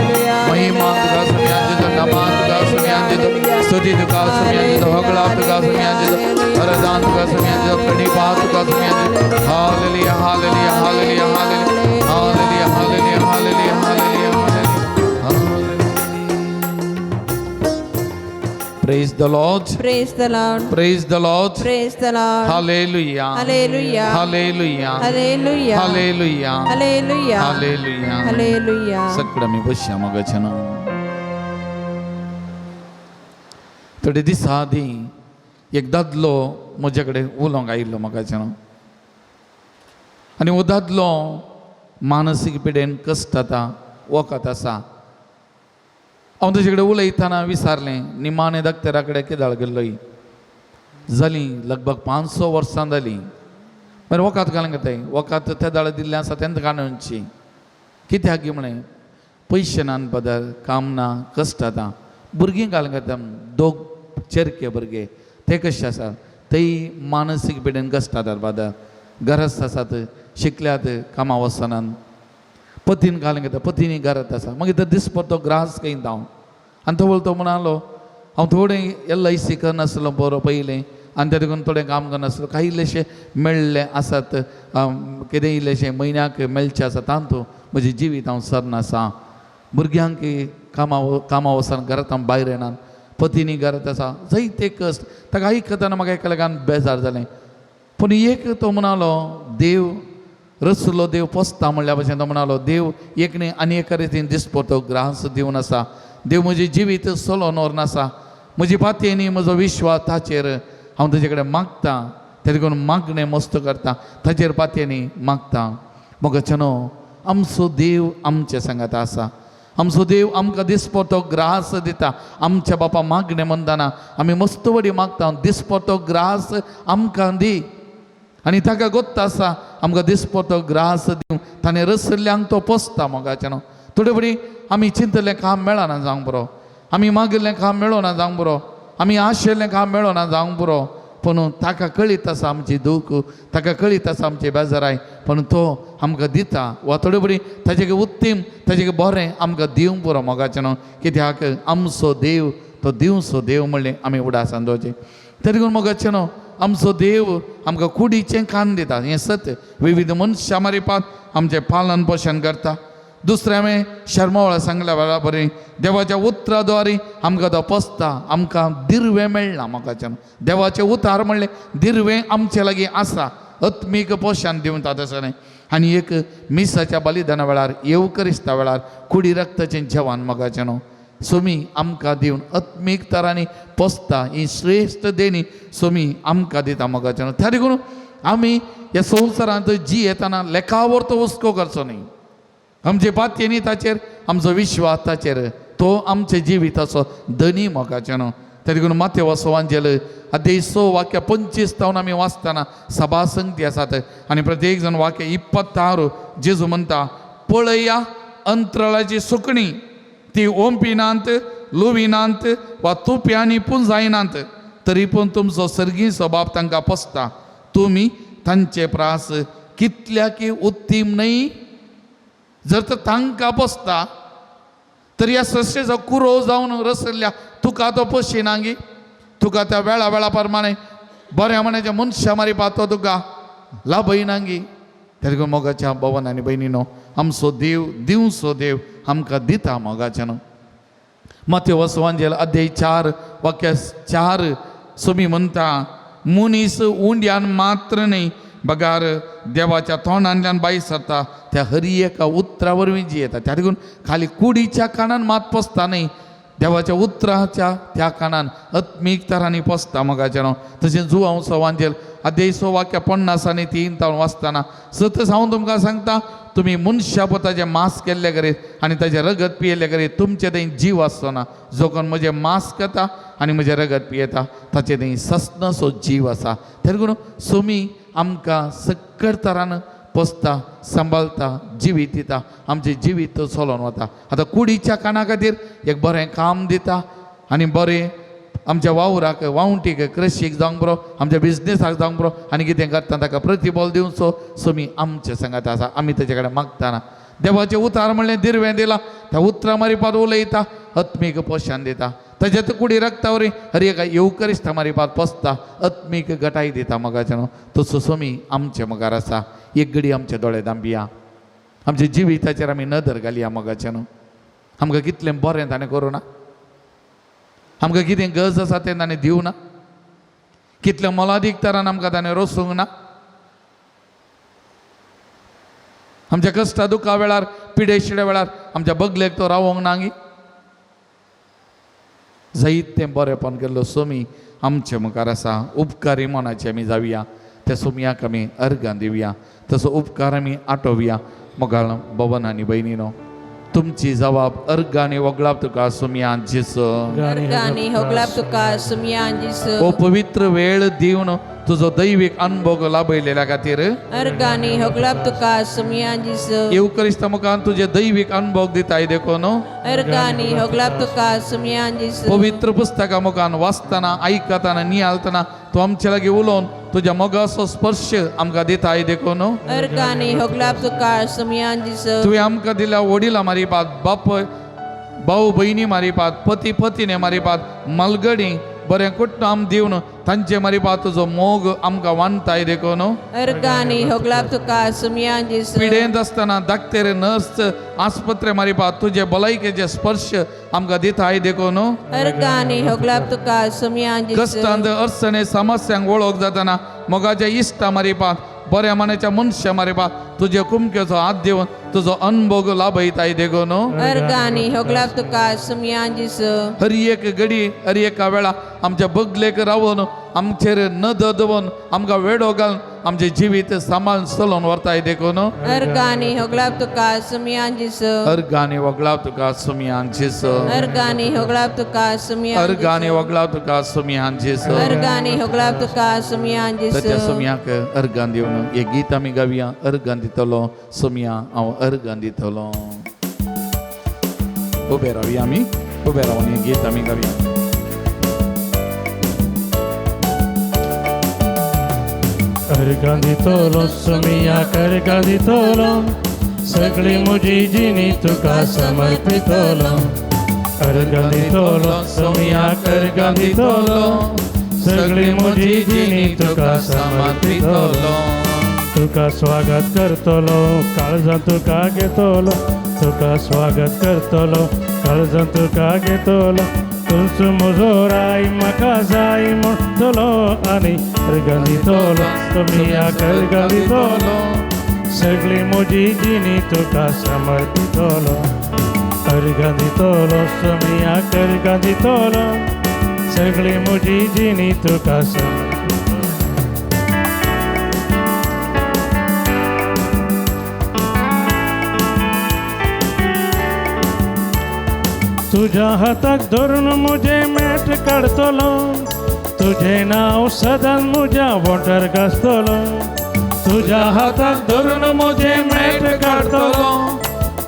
ಮಹಿಮಾಂತದ ಸುಮ್ಯಾಂಜಿದು, ನಮಾಂತದ ಸುಮ್ಯಾಂಜಿದು, ಸ್ತುತಿದುಕ ಸುಮ್ಯಾಂಜಿದು, ಹೊಗಳಾತುಕ ಸುಮ್ಯಾಂಜಿದು, ವರದಾನದ ಸುಮ್ಯಾಂಜಿದು, ಪ್ರಣೀಪಾತುಕ ಸುಮ್ಯಾಂಜಿದು. Hallelujah hallelujah hallelujah hallelujah hallelujah hallelujah hallelujah hallelujah. Praise the Lord. Praise the Lord. Praise the Lord. Praise the Lord. Hallelujah. Hallelujah. Hallelujah. Hallelujah. Hallelujah. Hallelujah. Hallelujah. Hallelujah. सगळं मी बसया मगाच्यान थोडे दिसा आदी एक दादलो म्हजे कडेन उलोवंक आयिल्लो मगाच्यान आनी हो दादलो मानसीक पिडेन कश्टाता वखद आसा. हांव ताजे कडेन उलयतना विचारलें निमाणे दाक्तरा कडेन केदाळ गेल्लोय जालीं लगभग 500 वर्सां जालीं. मागीर वखद घालूंक येताय वखद तेदाळ दिल्लें आसा तेन्ना काडूनची कित्याक गी म्हणें पयशे नान पदर काम ना कश्ट आतां. भुरगीं घालूंक येता दोग चेरके भुरगे ते कशे आसा थंय मानसीक पिडेन कश्ट जातात पदर. गरज आसात शिकल्यात कामां वचनात पतीन घालूंक येता पतीनी घरात आसा. मागीर तो दिसपतो ग्रास घेयत हांव आनी तो बोलतो म्हणालो हांव थोडें LIC करनासलो बरो पयलें आनी ते देखून थोडें काम करनासलो काही इल्लेशें मेळ्ळें आसात कितें इल्लेशें म्हयन्याक मेळचें आसा तांतूं म्हजें जिवीत हांव सरना आसा. भुरग्यांक कामां वचन घरांत हांव भायर येनात पतीनी घरात आसा जायते कश्ट ताका आयकतना म्हाका एका लेगान बेजार जालें. पूण एक तो म्हणालो देव रचलो देव पोसता म्हणल्या भशेन तो म्हणालो देव एक न्ही आनी एका रितीन दिसपतो ग्रास दिवन आसा. देव म्हजें जिवीत चलोवन व्हरनासा म्हजी पातयेनी न्ही म्हजो विश्वास ताचेर हांव ताजे कडेन मागतां ते देखून मागणें मस्त करता ताचेर पातयेनी मागतां. मोगाचनो आमचो देव आमचे सांगात आसा आमचो देव आमकां दिसपतो ग्रास दिता. आमच्या बापा मागणे म्हणटाना आमी मस्त वडी मागता, दिसपतो ग्रास आमकां दी. आनी ताका गोत्त आसा आमकां दिसपतो ग्रास दिवं. ताणें रसल्ल्यांक तो पोसता मोगाचें. थोडे बडी आमी चिंतलें काम मेळना जावंक बरो, आमी मागिल्लें काम मेळना जावंक बरो, आमी आशिल्लें काम मेळना जावंक बरो, पूण ताका कळीत आसा आमची दूख, ताका कळीत आसा आमची बेजाराय, पूण तो आमकां दिता. वा थोडे बडी ताजें उत्तीम ताजें बरें आमकां दिवंक पुरो मोगाचें न्हू. कित्याक आमचो देव तो दिवचो देव म्हणलें आमी उडासान दवरचें. तरी करून मोगाचें न्हू, आमचो देव आमकां कुडीचें खाण दिता. हें सत्य. विविध मनशां मारिपात आमचें पालन पोशण करता. दुसरें हांवें शर्मावळा सांगल्या वेळा बरें, देवाच्या उतराद्वारे आमकां तो पोसता. आमकां दिर्वें मेळना मोगाचें. देवाचें उतार म्हणलें दिर्वें आमचे लागीं आसा, आत्मीक पोशण दिवता तशें न्हय. आनी एक मिसाच्या बलिदाना वेळार येवकरिस्ता वेळार कुडी रक्ताचें जेवण मोगाचें न्हू. सोमी आमकां दिवन आत्मीक तरांनी पोसता. ही श्रेश्ठ देणी सोमी आमकां दिता मोगाचें न्हू. त्या देखून आमी ह्या संवसारांत जी येताना लेखावर तो हुस्को करचो न्ही. आमचे बातयेनी ताचेर आमचो विश्वास ताचेर, तो आमचे जिविताचो धनी मोगाचें न्हू. त्या देखून माथ्येव वाचोवांचेल अध्याय 6 वाक्य 25 तावन आमी वाचतना सभा संगती आसात आनी प्रत्येक जण वाक्य 26 जेजू म्हणटा, पळया अंतराळाची सुकणी, ती ओंपिनांत, लुविनांत वा तुप्यांनी पूण जायनांत, तरी पूण तुमचो सर्गीचो बाप तांकां पोसता. तुमी तांचे प्रास कितल्या की उत्तीम न्हय. जर तर तांकां पोसता तर ह्या सश्टेचो कुरो जावन रसल्ल्या तुका तो पोशिनांगी. तुका त्या वेळा वेळा प्रमाणे बऱ्या मनाच्या मनशां मारिपाक तो तुका लाभयनांगी. त्या देखून मोगाच्या भवन आनी भयणीनो, आमचो देव दिवचो देव आमकां दिता मोगाचें न्हू. माथ्येव वाचोवांचेल अध्याय 4 वाक्य 4 सोमी म्हणटा, मुनीस उंड्यान मात्र न्ही बगार देवाच्या तोंडांतल्यान भायर सरता त्या हरी एका उतरा वरवीं जी येता. त्या देखून खाली कुडीच्या कानान मात पोसता न्ही, देवाच्या उतराच्या त्या कानान आत्मीक तरांनी पोसता मोगाचें न्हू. तशें जुवांव सवांचेल अध्याय 6 वाक्य 50 आनी 3 तावन वाचतना, सत हांव तुमकां सांगता, तुमी मनशा पोताचें मांस केल्ले करीत आनी ताचें रगत पियेल्ले करीत, तुमचे थंय जीव आसचो ना. जो कोण म्हजें मांस खाता आनी म्हजें रगत पियेता ताचे थंय सस्नसो जीव आसा. त्या देखून सोमी आमकां सक्कड तरान पोसता, सांबाळता, जिवीत दिता. आमचें जिवीत चलोवन वता. आतां कुडीच्या काना खातीर एक बरें काम दिता आनी बरें आमच्या वावराक वावंटीक कृशीक जावंक बरो, आमच्या बिजनेसाक जावंक बरो आनी कितें करता ताका प्रतिबल दिवचो सोमी आमचे सांगात आसा. आमी ताचे कडेन मागतना देवाचें उतार म्हणलें दिर्वें दिलां, त्या उतरां मारिपाक उलयता, आत्मीक पोशण दिता. ताच्यात कुडी रक्तावरी हर एका येवकरिस्ता मारिपाक पोसता, आत्मीक गटाय दिता मोगाचें न्हू. तसो सोमी आमचे मोगार आसा. एक घडी आमचे दोळे दांबिया, आमच्या जिविताचेर आमी नदर घालया मोगाचें न्हू. आमकां कितलें बरें ताणें करूं ना, आमकां कितें गरज आसा तें ताणें दिवं ना, कितल्या मोलादीक तरान आमकां ताणें रोसूंक ना. आमच्या कश्टा दुखा वेळार पिडेशिड्या वेळार आमच्या बगलेक तो रावोंक नांगी. जायतें बरेंपण केल्लो सोमी आमचे मुखार आसा. उपकारी मनाचे आमी जावया, त्या सोमयाक आमी अर्गां दिवया, तसो उपकार आमी आटोवया. मोगाळ भवन आनी भयणीनो, तुमची जबाब अर्गांनी वगळाप तुका सोमयान जिसो. अर्गांनी होगलाप तुका सोमयान जिसो. ओ पवित्र वेळ दिवन तुजो दैवीक अनुभव लाभयलेल्या खातीर अर्गांनी होगलाप तुका सोमयान जिसो. येवकरिस्ता मुखार तुजे दैवीक अनुभव दिताय देखून अर्गांनी होगलाप तुका सोमयान जिसो. पवित्र पुस्तका मुखार वाचतना आयकतना नियाळतना तूं आमचे लागीं उलोवन तुज्या मोगाचो स्पर्श आमकां दिताय देखून अर्गांनी होगलाप तुका सोमयान जिसो. तुवें आमकां दिल्या वडिलां मारिपाक, बाप भाऊ भयणी मारिपाक, पती पतीने मारिपाक, मलगडी बरें कुटुंब आम दिवन तांचे मारिपाक तुजो मोग आमकां वांडताय देखून अर्गांनी होगलाप तुका सोमयान जिसो. पिडेंत आसतना धाकटेर नर्स आस्पत्रे मारिपाक तुजे भलायकेचे स्पर्श आमकां दिताय देखून अर्गांनी होगलाप तुका सोमयान जिसो. कश्टांत अडचणे समस्यांक वळख जातना मोगाच्या इश्टा मारिपाक, बऱ्या मनाच्या मनशां मारिपाक तुजे कुमकेचो हात दिवन तुजो अनुभव लाभयताय देखून अर्गांनी होगलाप तुका सोमयान जिसो. हर एक घडी हर एका वेळा आमच्या बगलेक रावून आमचेर नद दवन आमकां वेडो घालून आमचे जिवीत सांबाळून चलोवन व्हरताय देखून अर्गानी होगलाब तुका सुमियान जिस अर्गाने वगळाव तुका सुमियान जेस अर्गानी होगलाब तुका सुमियान अर्गाने वगळाव तुका सुमियान जेस अर्गानी होगलाब तुका सुमियान जिस त्या सुमियाक अर्गान दिवन हे गीत आमी गावया अर्गान दितलो सुमिया हांव अर्गान दितलो उबे रावया आमी उबे रावन हे गीत आमी गावया अर्गांदितलो सुमिया अर्गांदितलो सगळी म्हजी जिणी तुका समर्पितलो अर्गांदितलो सुमिया अर्गांदितलो सगळी म्हजी जिणी तुका समर्पितलो तुका स्वागत करतलो काळजां तुका घेतलो तुका स्वागत करतलो काळजां तुका घेतलो तुमचो म्हजो राय म्हाका जाय म्हणटलो आनी अर्गां दितलो सुमियाक अर्गां दितलो सगळी म्हजी जिणी तुका समर्पितलो अर्गां दितलो सुमियाक अर्गां दितलो सगळी म्हजी जिणी तुका तुझ्या हाताक धरून म्हजे मेट काडतलो तुझे नांव सदांच म्हज्या वोंटार घासतलो तुझ्या हाताक धरून म्हजे मेट काडतलो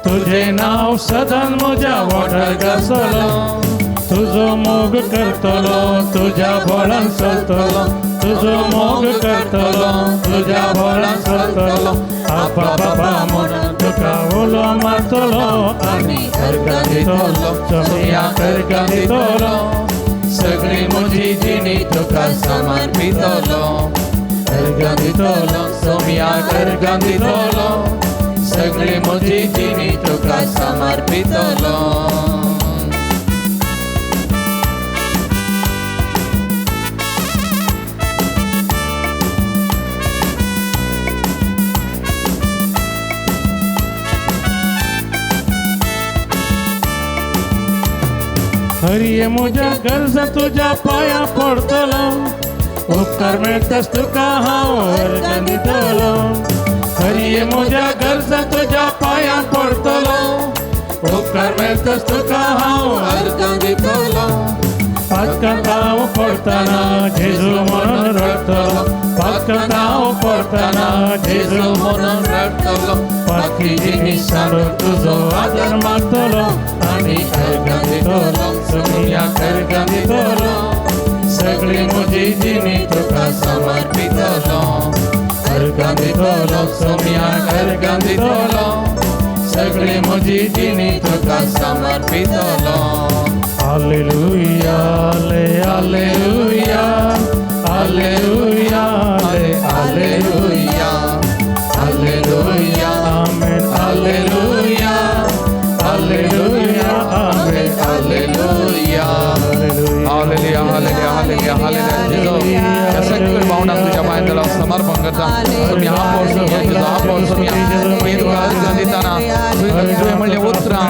तुझे नांव सदांच म्हज्या वोंटार घासतलो तुजो मोग करतलो तुझ्या बोळान चलतलो तुजो मोग करतलो तुझ्या बोळान चलतलो आबा बाबा म्हणून तुका उलो मारतलो आनी अर्गां दितलो सुमियाक अर्गां दितलो सगळी म्हजी जिणी तुका समर्पितलो अर्गां दितलो सुमियाक अर्गां दितलो सगळी म्हजी जिणी तुका समर्पितलो हरिये म्हज्या गरजा तुज्या पांया पडटलो उपकार मेळटास तुका हांव अर्गां दितलो हरिये म्हज्या गरजा तुज्या पांया पडटलो उपकार मेळटास तुका हांव अर्गां दितलो पातकांत हांव पडटना जेजू म्हणून रडटलो पातकांत हांव पडटना जेजू म्हणून रडटलो पातकी जिणी सांडून तुजो आदर मागतलो आनी अर्गां दितलो सुमियाक अर्गां दितलो सगळी म्हजी जिणी तुका समर्पितलो अर्गां दितलो सुमियाक अर्गां दितलो सगळी म्हजी जिणी तुका समर्पितलो hallelujah hallelujah hallelujah hallelujah hallelujah amen hallelujah hallelujah amen hallelujah hallelujah hallelujah hallelujah hallelujah या सगळ्या भावना तुझ्या पायांतला समर्पण करता तुम्ही आपोळ सुमिया तुझा आपोळ सुमिया मी तुका अर्गां दिताना तुवें म्हणलें उतरां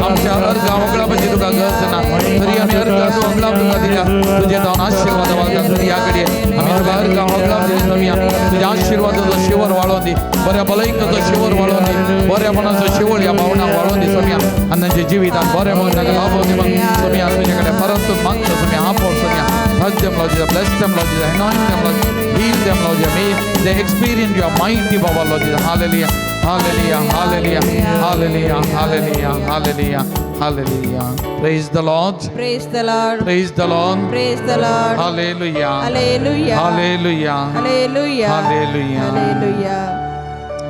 आमच्या अर्गां वगळापाची तुका गरज ना तरी आमी अर्गां वगळाव तुका दिल्या तुजे जावन आशिर्वाद वागता तुज्या कडेन आमी तुका अर्गां वगळाव दिली सुमिया तुज्या आशिर्वादाचो शिवर वाळोवन दी बऱ्या भलायकेचो शिवर वाळोवन दी बऱ्यापणाचो शिवर ह्या भावनाक वाळोवन दी सुमिया आनी तांच्या जिवितांत बरें म्हणून ताका लाभो दी सुमिया तुजे कडेन परत मागता सुमिया आपोळ सुमिया touch them Lord Jesus, bless them Lord Jesus, anoint them Lord Jesus, heal them Lord Jesus, may they experience your mighty power Lord Jesus, hallelujah, hallelujah, hallelujah, hallelujah, hallelujah, hallelujah, hallelujah, praise the Lord, Praise the Lord. praise the Lord, Praise the Lord. hallelujah, Hallelujah. hallelujah, Hallelujah. hallelujah, Hallelujah.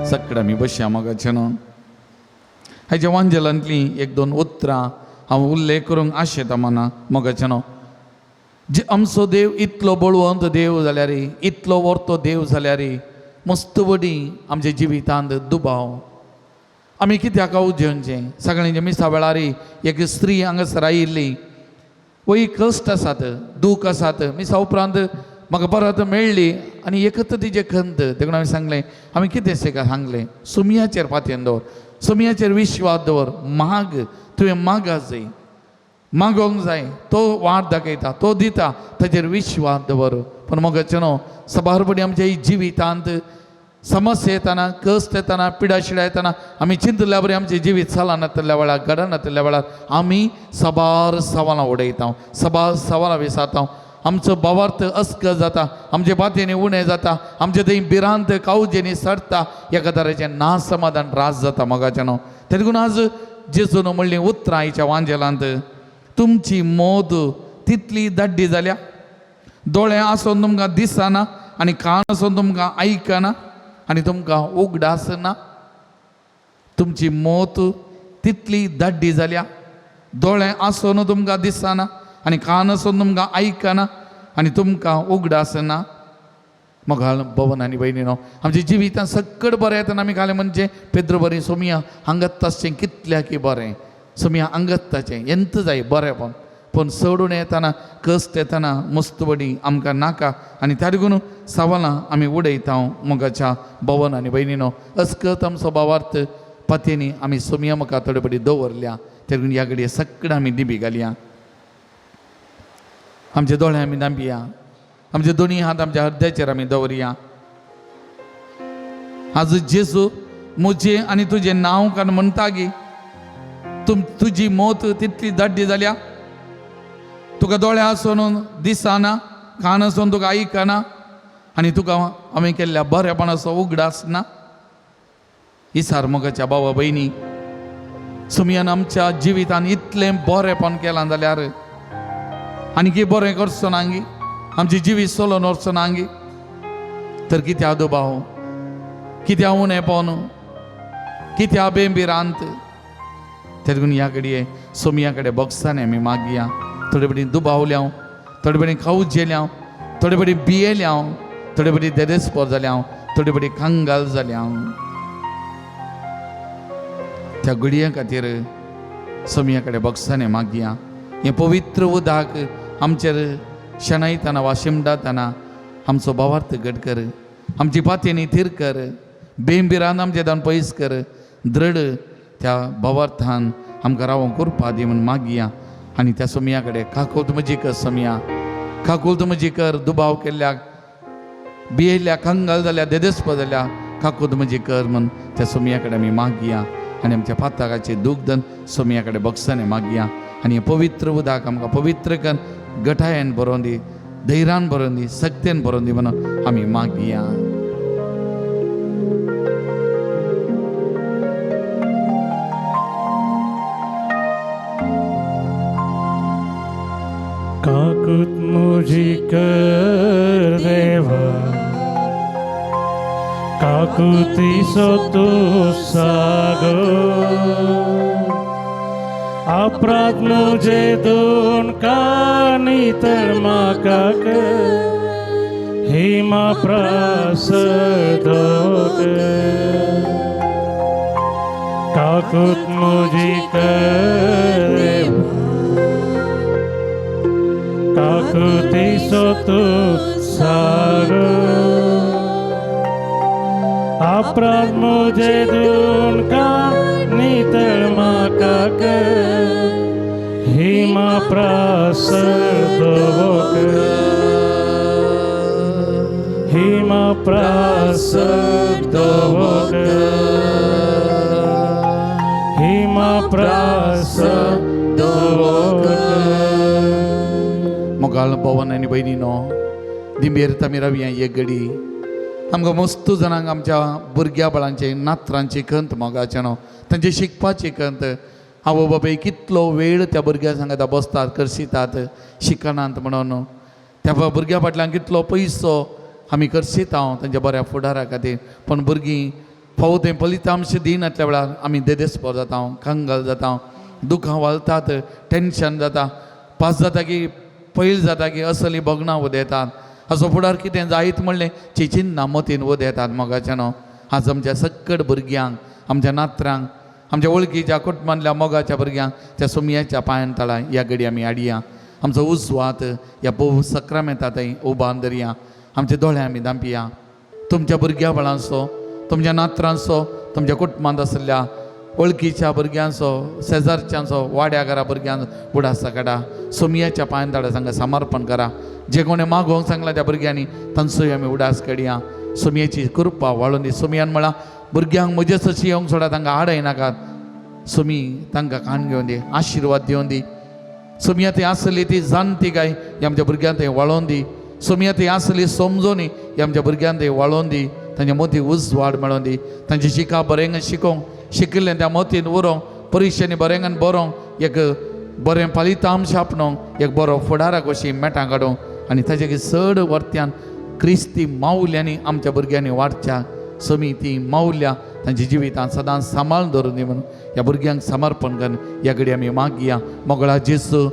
सगळ्या मी बसया मोगाचे न्हू हाच्या वांजलांतली एक दोन उतरां हांव उल्लेख करूंक आशेता मना मोगाचे न्हू जे आमचो देव इतलो बळवंत देव जाल्यार इतलो वर्तो देव जाल्यार मस्त व्हडी आमच्या जिवितांत दुबाव आमी कित्याक जेवचें सगळ्यांच्या मिसा वेळार एक स्त्री हांगासर आयिल्ली वय कश्ट आसात दूख आसात मिसा उपरांत म्हाका परत मेळ्ळी आनी एकच तिजें खंत देखून हांवें सांगलें आमी कितें सांगलें सुमियाचेर पातयेन दवर सुमियाचेर विश्वास दवर माग तुवें मागास जाय मागोंक जाय तो वाट दाखयता तो दिता ताचेर विश्वास दवर पण मोगाचे न्हू सबारपणी आमच्या ही जिवितांत समस्या येताना कश्ट येताना पिडा शिडा येताना आमी चिंतल्या बरी आमचें जिवीत चलना नातल्या वेळार घडना नातल्या वेळार आमी सबार सवालां उडयता सबार सवालां विसारता आमचो भावार्थ अस्क जाता आमचे बातेनी उणें जाता आमचे थंय भिरांत कावजेनी सडटा एका तरेचें नासमाधान त्रास जाता मोगाचें न्हू तें देखून आज जेजून म्हणलीं उतरां आयच्या वांजेलांत तुमची मोद तितली दाड्डी जाल्या दोळे आसून तुमकां दिसना आनी कान आसून तुमकां आयकना आनी तुमकां उगडास ना तुमची मोत तितली दाड्डी जाल्या दोळे आसून तुमकां दिसना आनी कान आसून तुमकां आयकना आनी तुमकां उगडास ना मोगाल भवन आनी भयणीनो आमच्या जिवितांत सकट बरें येतना आमी घालें म्हणजे पेद्र बरें सोमिया हांगत तशें कितल्याकी बरें सोमिया हांगत ताचें एंत जाय बरेंपण पूण सोडून येताना कश्ट येताना मुस्तबडी आमकां नाका आनी त्या देखून सवालां आमी उडयता मोगाच्या भवन आनी भयणीनो अस्कत आमचो भावार्थ पतेनी आमी सोमिया म्हाका थोडे बडी दवरल्या त्या देखून ह्या घडये सकट आमी दिबी घालया आमचे दोळे आमी दांबया आमचे दोनी हात आमच्या हृदयाचेर आमी दवरया आज जेजू म्हजें आनी तुजें नांव कान म्हणटा गे तुजी मोत तितली दाड्डी जाल्या तुका दोळे आसून दिसना कान आसून तुका आयकना आनी तुका आमी केल्ल्या बरेपणाचो उगडास ना इसार मोगाच्या भावा भयणी सुमयान आमच्या जिवितान इतलें बरेपण केलां जाल्यार आनी बरें करचो ना गे आमची जिवीत सोलोन व्हरचो ना गे तर कित्या दुबाव कित्या उणेपण कित्या बेंबिरांत त्या देखून ह्या घडये सोमिया कडेन बगसाने आमी मागया थोडे बडी दुबावल्या थोडे बडी खावजेल्या थोडे बडी भियेल्या थोडे बडी देदेस्पर जाल्या थोडे बडी कांगाल जाल्या त्या घडये खातीर सोमिया कडेन बगसाने मागया हें पवित्र उदक आमचेर शेणायतना वा शिमडातना आमचो भावार्थ घट कर आमची पातेनी थीर कर बेंबिरान आमचे दान पयस कर दृढ त्या भावार्थान आमकां रावोंक करपा दी म्हूण मागया आनी त्या सोमिया कडेन काकोत म्हजी कर सोमिया काकोत म्हजी कर दुबाव केल्ल्याक भियेल्ल्या कंगाल जाल्या देदेस्प जाल्या काकोत म्हजी कर म्हूण त्या सोमिया कडेन आमी मागया आनी आमच्या पाताकाचे दुग्धन सोमिया कडेन बगसाने मागया आनी हें पवित्र उदक आमकां पवित्र कर गठायन बरोवन दी धैर्यान बरोवन दी सक्तेन बरोवन दी म्हणून आमी मागया काकुत मुझी कर देवा काकुती सो तू सागो अपराध मुझे दोन कानी तर माका हिमा प्रासदोक काकुत मुझी कर काकुती सो तू सागो अपराध मुझे दोन कानी तर माका हिमा प्रासदोक हिमा प्रासदोक हिमा प्रासदोक मोगाल भवन आनी भयणीनो दिंबेर तामी रावया एक घडी आमकां मस्त जाणांक आमच्या भुरग्या बाळांचे नात्रांची खंत मोगाचें न्हू तांचे शिकपाची खंत आवय बापाय कितलो वेळ त्या भुरग्या सांगाता बसतात करशितात शिकनात म्हणून त्या भुरग्या फाटल्यान कितलो पयसो आमी करशिता तांच्या बऱ्या फुडारा खातीर पण भुरगीं फावो तें फलितांश दिनातल्या वेळार आमी देदेस्पर जाता कंगाल जाता दुखां वालतात टेन्शन जाता पास जाता की पयल जाता की असली भग्नां उदेतात हाचो फुडार कितें जायत म्हणलें चिचिन्ना मतीन उदेतात मोगाचें न्हू आज आमच्या सक्कट भुरग्यांक आमच्या नात्रांक आमच्या वळखीच्या कुटुंबांतल्या मोगाच्या भुरग्यांक त्या सोमियाच्या पांयान तळा ह्या घडी आमी हाडया आमचो उस्वात ह्या पो सक्रामेंता थंय उबान धरया आमचे दोळे आमी दांपया तुमच्या भुरग्या बाळांचो तुमच्या नात्रांचो तुमच्या कुटुंबांत आसल्या वळखीच्या भुरग्यांचो शेजारच्यांचो वाड्याघरा भुरग्यांचो उडासा काडा सोमयाच्या पांयदाडा तांकां समर्पण करा जे कोणें मागोवंक सांगला त्या भुरग्यांनी तांचोय आमी उडास काडया सोमयाची कृपा वाळून दी सोमयान म्हळा भुरग्यांक म्हजे सशी येवंक सोडा तांकां आडय नाकात सोमी तांकां कान घेवन दी आशिर्वाद दिवन दी सोमया ती आसली ती जाणटी गाय ही आमच्या भुरग्यांक थंय वाळोवन दी सोमया ती आसली समजोनी ही आमच्या भुरग्यांक थंय वाळोवन दी तांच्या मोती उज वाड मेळोवन दी तांचे शिका बरेंग शिकोवंक शिकिल्लें त्या मोतीन उरोवंक परिक्षेनी बरेंगान बरोवंक एक बरें फलितांश आपणोवंक एक बरो फुडाराक अशी मेटां काडूंक आनी ताचे चड वर्त्यान क्रिस्ती मावल्यांनी आमच्या भुरग्यांनी वाडच्या समी ती मावल्या तांची जिवितांत सदांच सांबाळून दवरून दी म्हणून ह्या भुरग्यांक समर्पण करून ह्या घडी आमी मागया मोगळा जेसू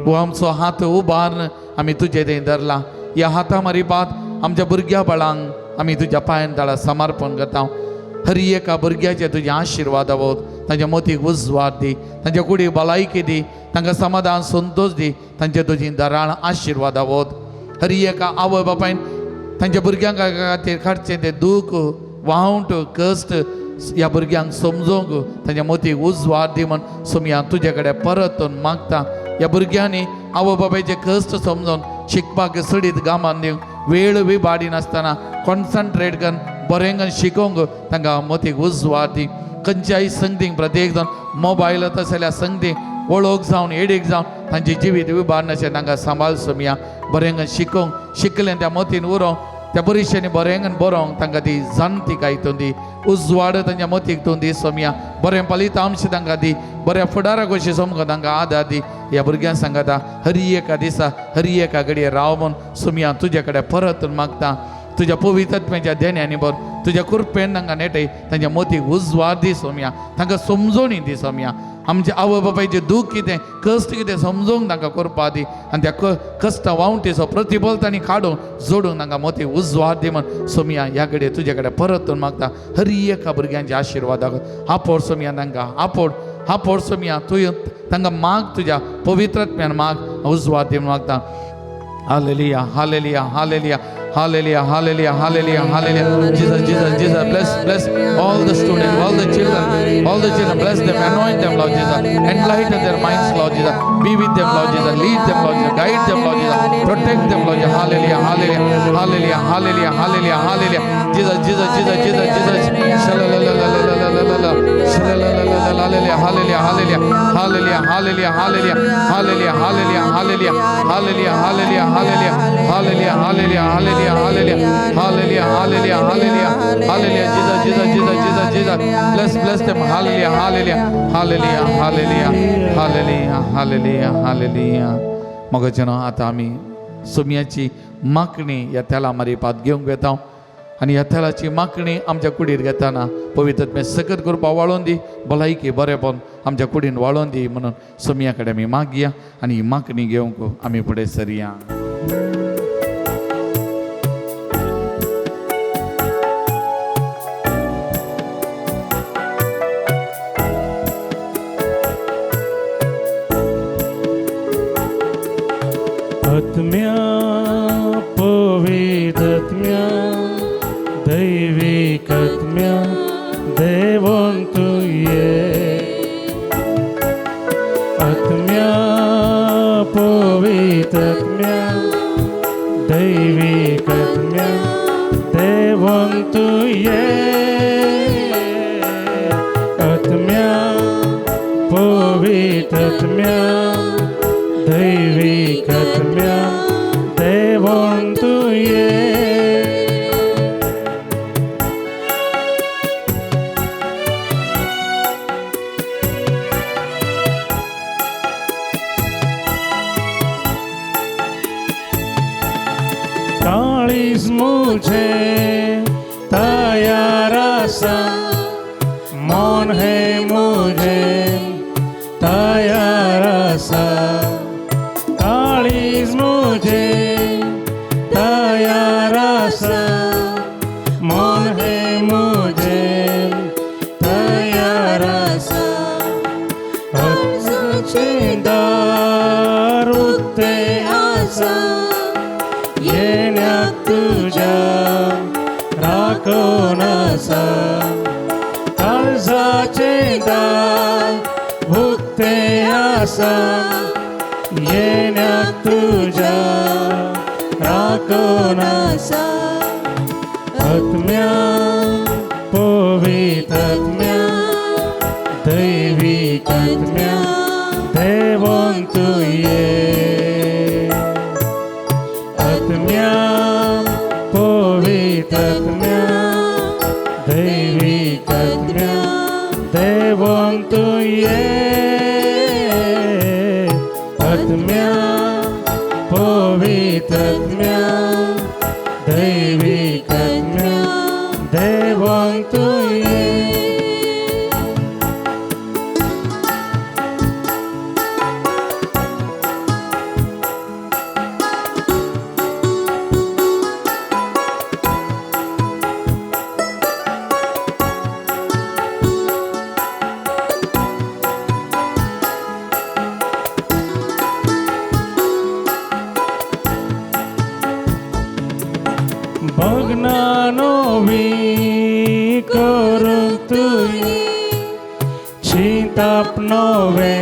हो आमचो हात उबारून आमी तुजे थंय धरला ह्या हाता मारिपात आमच्या भुरग्या बाळांक आमी तुज्या पांयान ताळा समर्पण करता हर एका भुरग्याचे तुजे आशिर्वाद आवोत तांच्या मोतीक उजवाड दी तांच्या कुडी भलायकी दी तांकां समाधान संतोश दी तांचे तुजी दराळ आशिर्वाद आवोत हर एका आवय बापायन तांच्या भुरग्यांक खातीर काडचें तें दूख वावंट कश्ट ह्या भुरग्यांक समजोवंक तांच्या मोतीक उजवाड दी म्हण सोमया तुजे कडेन परत मागता ह्या भुरग्यांनी आवय बापायचे कश्ट समजोन शिकपाक सडीत गामान दिवंक वेळ विबाडी नासतना कॉन्सन्ट्रेट करून बरेंगन शिकोवंक तांकां मोतीक उजवाड दी खंयच्याय संगतीक प्रत्येक जण मोबायल तसल्या संगतीक वळख जावन एडीक जावन तांची जिवीत विबाड अशें तांकां सांबाळ सोमया बरेंगन शिकोवंक शिकलें त्या मोतीन उरोवंक त्या परिक्षेनी बरेंगन बरोवंक तांकां ती जाणटी गायतून दी उजवाड तांच्या मोतीक तूं दी सोमया बरें फलितांश तांकां दी बऱ्या फुडाराक अशी समको तांकां आदार दी ह्या भुरग्यांक सांगता हरी एका दिसा हरी एका घडये राव म्हूण सोमया तुजे कडेन परत मागता तुज्या पवित्रत्म्याच्या देण्यानी बर तुज्या कृपेन तांकां नेटय तांच्या मोतीक उजवाड दी सोमया तांकां समजोनी दी सोमया आमच्या आवय बापायचें दूख कितें कश्ट कितें समजोवंक तांकां करपा दी आनी त्या कश्टा वावटेचो प्रतिफल तांणी काडून जोडूंक तांकां मोती उजवाड दी म्हण सोमया ह्या घडये तुजे कडेन परत मागता हर एका भुरग्यांच्या आशिर्वादाक आपोड सोमया तांकां आपोड सोमया तुवें तांकां माग तुज्या पवित्रत्म्यान माग उजवाड दी मागता hallelujah hallelujah hallelujah Hallelujah, hallelujah, hallelujah, hallelujah. Jesus, Jesus, Jesus, bless all the students, all the children, bless them, anoint them, Lord Jesus. Enlighten their minds, Lord Jesus. Be with them, Lord Jesus. Lead them, Lord Jesus. Guide them, Lord Jesus. Protect them, Lord Jesus. Hallelujah, hallelujah, hallelujah, hallelujah, hallelujah, hallelujah. Jesus, Jesus, Jesus, Jesus, Jesus. Hallelujah, hallelujah, hallelujah, hallelujah, hallelujah, hallelujah, hallelujah, hallelujah, hallelujah, hallelujah, hallelujah, hallelujah, hallelujah, hallelujah, hallelujah. Hallelujah, hallelujah, hallelujah, hallelujah, hallelujah, Jesus, Jesus, Jesus, Jesus, Jesus, bless them, hallelujah, hallelujah, hallelujah, hallelujah, hallelujah, hallelujah, hallelujah. मग जन आता आम्ही सोमयाची मागणी ह्या तेला मारिपात घेवंक येता आनी ह्या तेलाची मागणी आमच्या कुडीर घेताना पवित्रत्म्या सकत करपा वाळोवन दी भलायकी बरेपण आमच्या कुडीन वाळोवन दी म्हणून सोमया कडेन आमी मागया आनी ही मागणी घेवंक आमी फुडें सरया आत्म्या पवित्रात्म्या दैविकात्म्या देवोन तुये आत्म्या पवित्रात्म्या दैविकात्म्या देवोन तुये आत्म्या पवित्रात्म्या दैविकात्म्या देवोन तुये काळीज मुझे तयार आसा मन है मुझे तयार आसा काळीज मुझे तयार आसा मन है मुझे तयार आसा हजाचे दार उक्ते आसा येण्याक तुझ्या राखोन आसा काळजाचे दार सांग येण्यात तुझ्या राखून आत्म्या पवित्रात्म्या दैविक आत्म्या देवोन तू ये आत्म्या पवित्रात्म्या दैविक आत्म्या देवोन तू ये आत्म्या पवित्रात्म्या दैविक आत्म्या देवोन तू ये बघनानोवी करून तुई चिंतापनोवे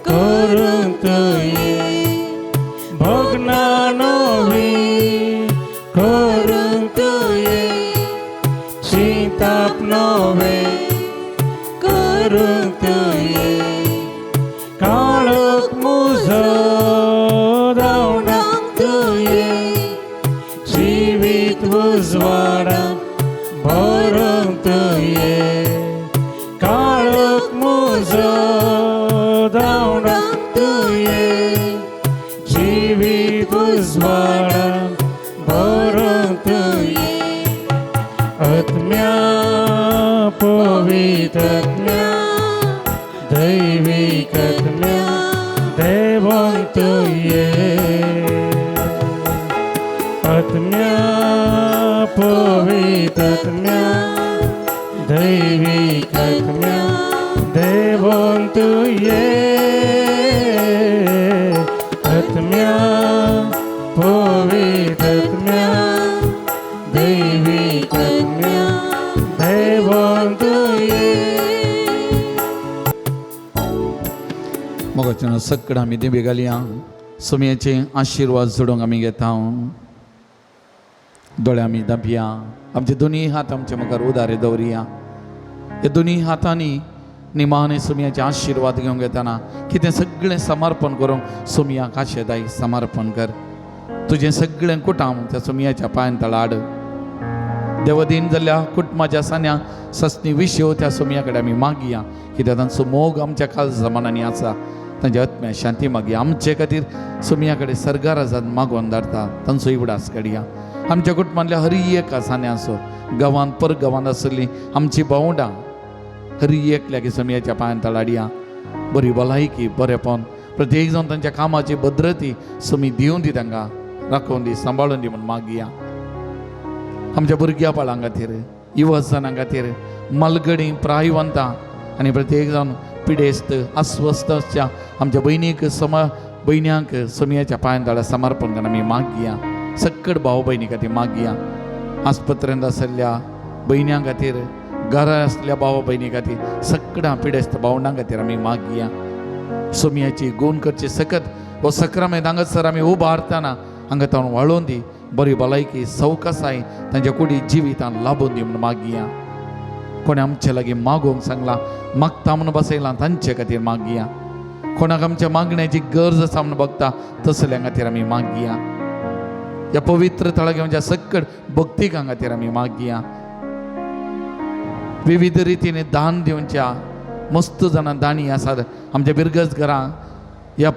करून तुई बघनानोवी करून तुई चिंतापनोवे करून तुई काळोख मुझो धावणाक तुई जीवित उजवाडा भरून तुये काळोख मुझो धावणाक तुये जीवित उजवाडा भरून तुये आत्म्या पवित्रात्म्या दैविक आत्म्या देवोन तुये आत्म्या पवित्रात्म्या दैविक आत्म्या देवोन तू ये आत्म्या पवित्रात्म्या दैविक आत्म्या देवोन तू ये मोगाच्यान सगळं आमी देवी घालया सुमयेचे आशिर्वाद जोडूंक आमी घेता दोळे आमी दाबया आमचे दोनी हात आमचे मुखार उदारे दवरया हे दोनी हातांनी निमाणे सुमयाचे आशिर्वाद घेवंक येताना कितें सगळें समर्पण करूंक सुमयाक आशेदाय समर्पण कर तुजें सगळें कुटाम त्या सुमयाच्या पांयां तळा हाड देवदीन जाल्ल्या कुटुंबाच्या सान्या ससनी विश्यो त्या सुमया कडेन आमी मागया कित्याक तांचो मोग आमच्या काळजा मनांनी आसा तांच्या आत्म्या शांती मागया आमचे खातीर सुमया कडेन सर्गाराजान मागोवन धाडटा तांचो इवडास काडया आमच्या कुटुंबांतल्या हरी एक सान्या असो गांवांत परगांवांत आसली आमची भावंडां हरी एकल्या सुमयाच्या पांयां तळाडया बरी भलायकी बरेपण प्रत्येक जावन तांच्या कामाची भद्रती सुमी दिवन दी तांकां राखून दी सांबाळून दी म्हणून मागया आमच्या भुरग्या बाळां खातीर युवजनां खातीर मलगडी प्रायवंतां आनी प्रत्येक जावन पिडेस्त अस्वस्थ आसच्या आमच्या भयण्यांक सुमयाच्या पांयां तळा समर्पण करून आमी मागया सक्कड भाव भयणी खातीर मागया आस्पत्रेंत आसल्या भयण्यां खातीर घरा आसल्या भाव भयणी खातीर सगळ्या पिडेस्त भावंडां खातीर आमी मागया सुमयाची गूण करची सकत हो सक्रामेंत हांगासर आमी उबारतना हांगा तावन वाळोवन दी बरी भलायकी सवकासाय तांच्या कुडी जिवितान लाभून दी म्हणून मागया कोणी आमचे लागीं मागोवंक सांगला मागता म्हणून बसयलां तांचे खातीर मागया कोणाक आमच्या मागण्याची गरज आसा म्हणून बघता तसल्या खातीर आमी मागया या पवित्र थळा घेवन ज्या सक्कड भक्तीक खातीर आमी मागया विविध रितीने दान दिवच्या मस्त जाणां दाणी आसात आमच्या बिरगज घरां या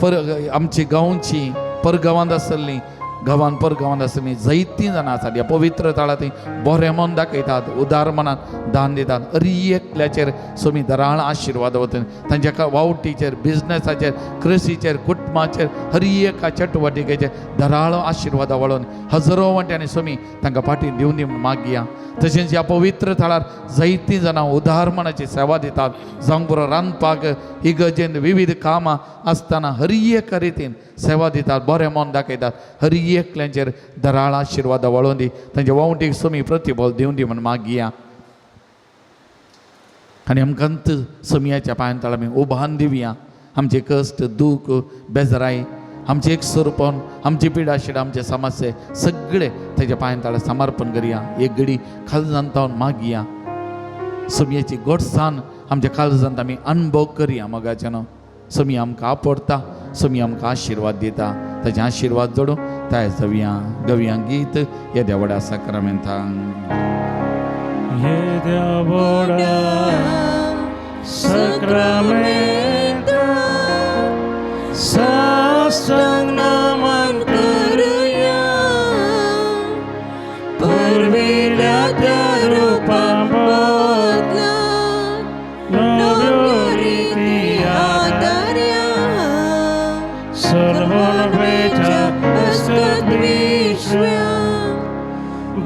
आमची गांवची परगांवांत आसली गांवांत परगांवांत आसली जायतीं जाणां आसात या पवित्र तळा ती बरें मन दाखयतात उदार मनान दान दितात हरी एकल्याचेर सुमी दराळ आशिर्वाद वतन तांच्या वावटीचेर बिझनेसाचेर कृषीचेर कुटुंबाचेर हरी एका चटवटिकेचेर दराळ आशिर्वाद वळोवन हजारो वाट्यांनी सुमी तांकां फाटीं दिवन दी म्हूण मागया तशेंच ह्या पवित्र थळार जायतीं जाणां उदार मनाची सेवा दितात जावंक बरो रांदपाक इगर्जेंत विविध कामां आसतना हरी एका रितीन सेवा दितात बरें मन दाखयतात हरी एकल्यांचेर दराळ आशिर्वाद वळोवन दी तांच्या वावटीक सुमी प्रतिफल दिवन दी म्हूण मागया आनी आमकां सुमयाच्या पांयां तळा आमी उबान दिवया आमचे कष्ट दुःख बेजाराई आमचे एक स्वरूपन आमची पिडा शिडा आमचे समस्ये सगळे त्याच्या पांय समर्पण करुया एक घडी काळजांत मागया सोमयाची गोडसाण आमच्या काळजांत आमी अनुभव करुया मोगाच्यान सोमी आमकां आपडटा सोमी आमकां आशिर्वाद दिता ताचे आशिर्वाद जोडूं ताय जवया गवया गीत या देवड्या साक्रामेंतांक ये देवड़ा सक्रमेंता साष्टांग नमन करूया पूर्वील्या त्या रूपां बदला नव्यो रीती आदर्या सर्वोन्वेच्या असत विश्व्या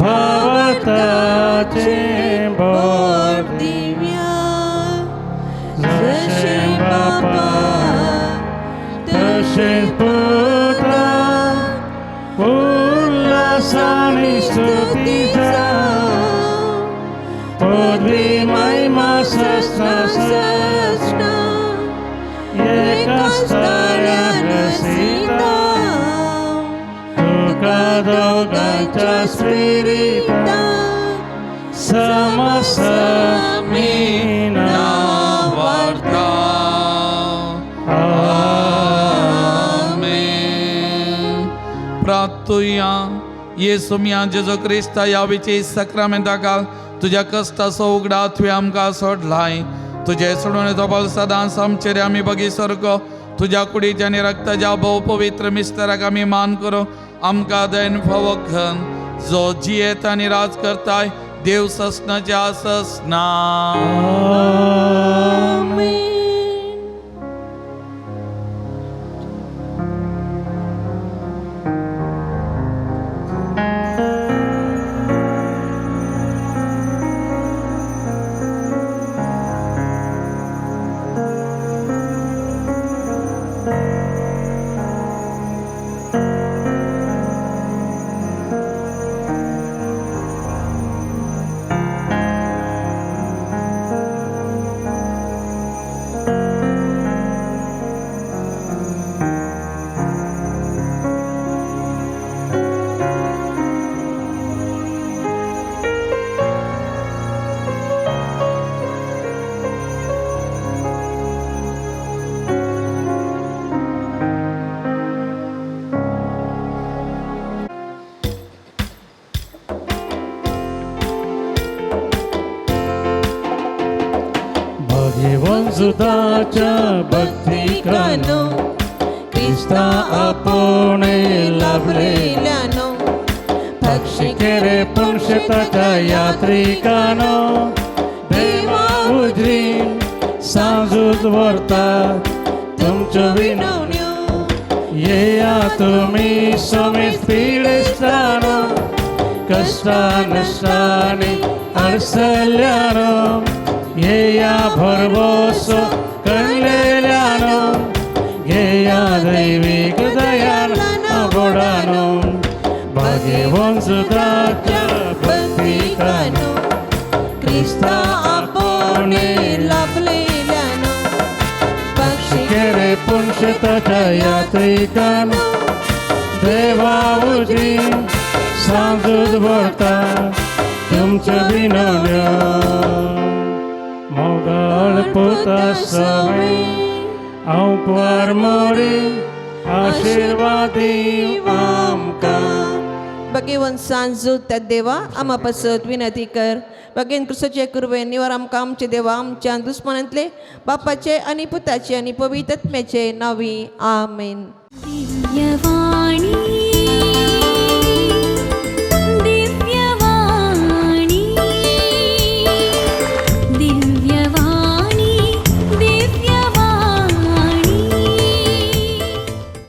भावताचे बोर दिव्या जशे बापा तशे पुता उल्हासाने स्तुतीचा पदवी महिमा सस्ता सस्ता एकाच ताऱ्यान सीता तुका दोगांच्या स्पिरिता समसमीना वार्ता आमेन. प्रार्थुया येसू मिया जेजो क्रिस्ता या विचे सक्रामेंताकाल तुझ्या कष्टाचो उगडा तुवें आमकां सोडलाय तुझे सोडून येतो बल सदांच आमचेर आमी बगी सारको तुझ्या कुडीच्या आनी रक्ताच्या भोव पवित्र मिस्टराक आमी मान करूं आमकां दैन फावो घन जो जियेत आनी राज करताय देव ससनाच्या ससना वंशुताच्या भक्तिकानो क्रिस्ता आपणे लाभलेल्यानो पक्षिकेरे पुंशताच्या यात्रिकानो देवा उजरीन सांजूच व्हरता तुमच्यो विनवण्यो येया तुमी समेत पिडेस्तानो कष्टा नष्टांनी अडसरल्यानो येया भरवसो कणलेल्यानो येया दैविक दयाळानो गोडानो भाग्यवान सुदाच्या भक्तिकानो क्रिस्ता आपणे लाभलेल्यानो पक्षिकेरे पुंशताच्या यात्रिकानो देवा उजी सांजूच भरता तुमच्यो विनवण्यो मोगाळ पुता सवय आंकवार मोरी आशीर्वादी आमकां भगवान सांजू त्या देवा आमा पासत विनंती कर भगवान क्रिस्ताचे कृपेन निवार आमकां आमचे देवा आमच्या दुस्मनांतले बापाचे आनी पुताचे आनी पवित्र आत्म्याचे नावी आमेन. दिव्यवाणी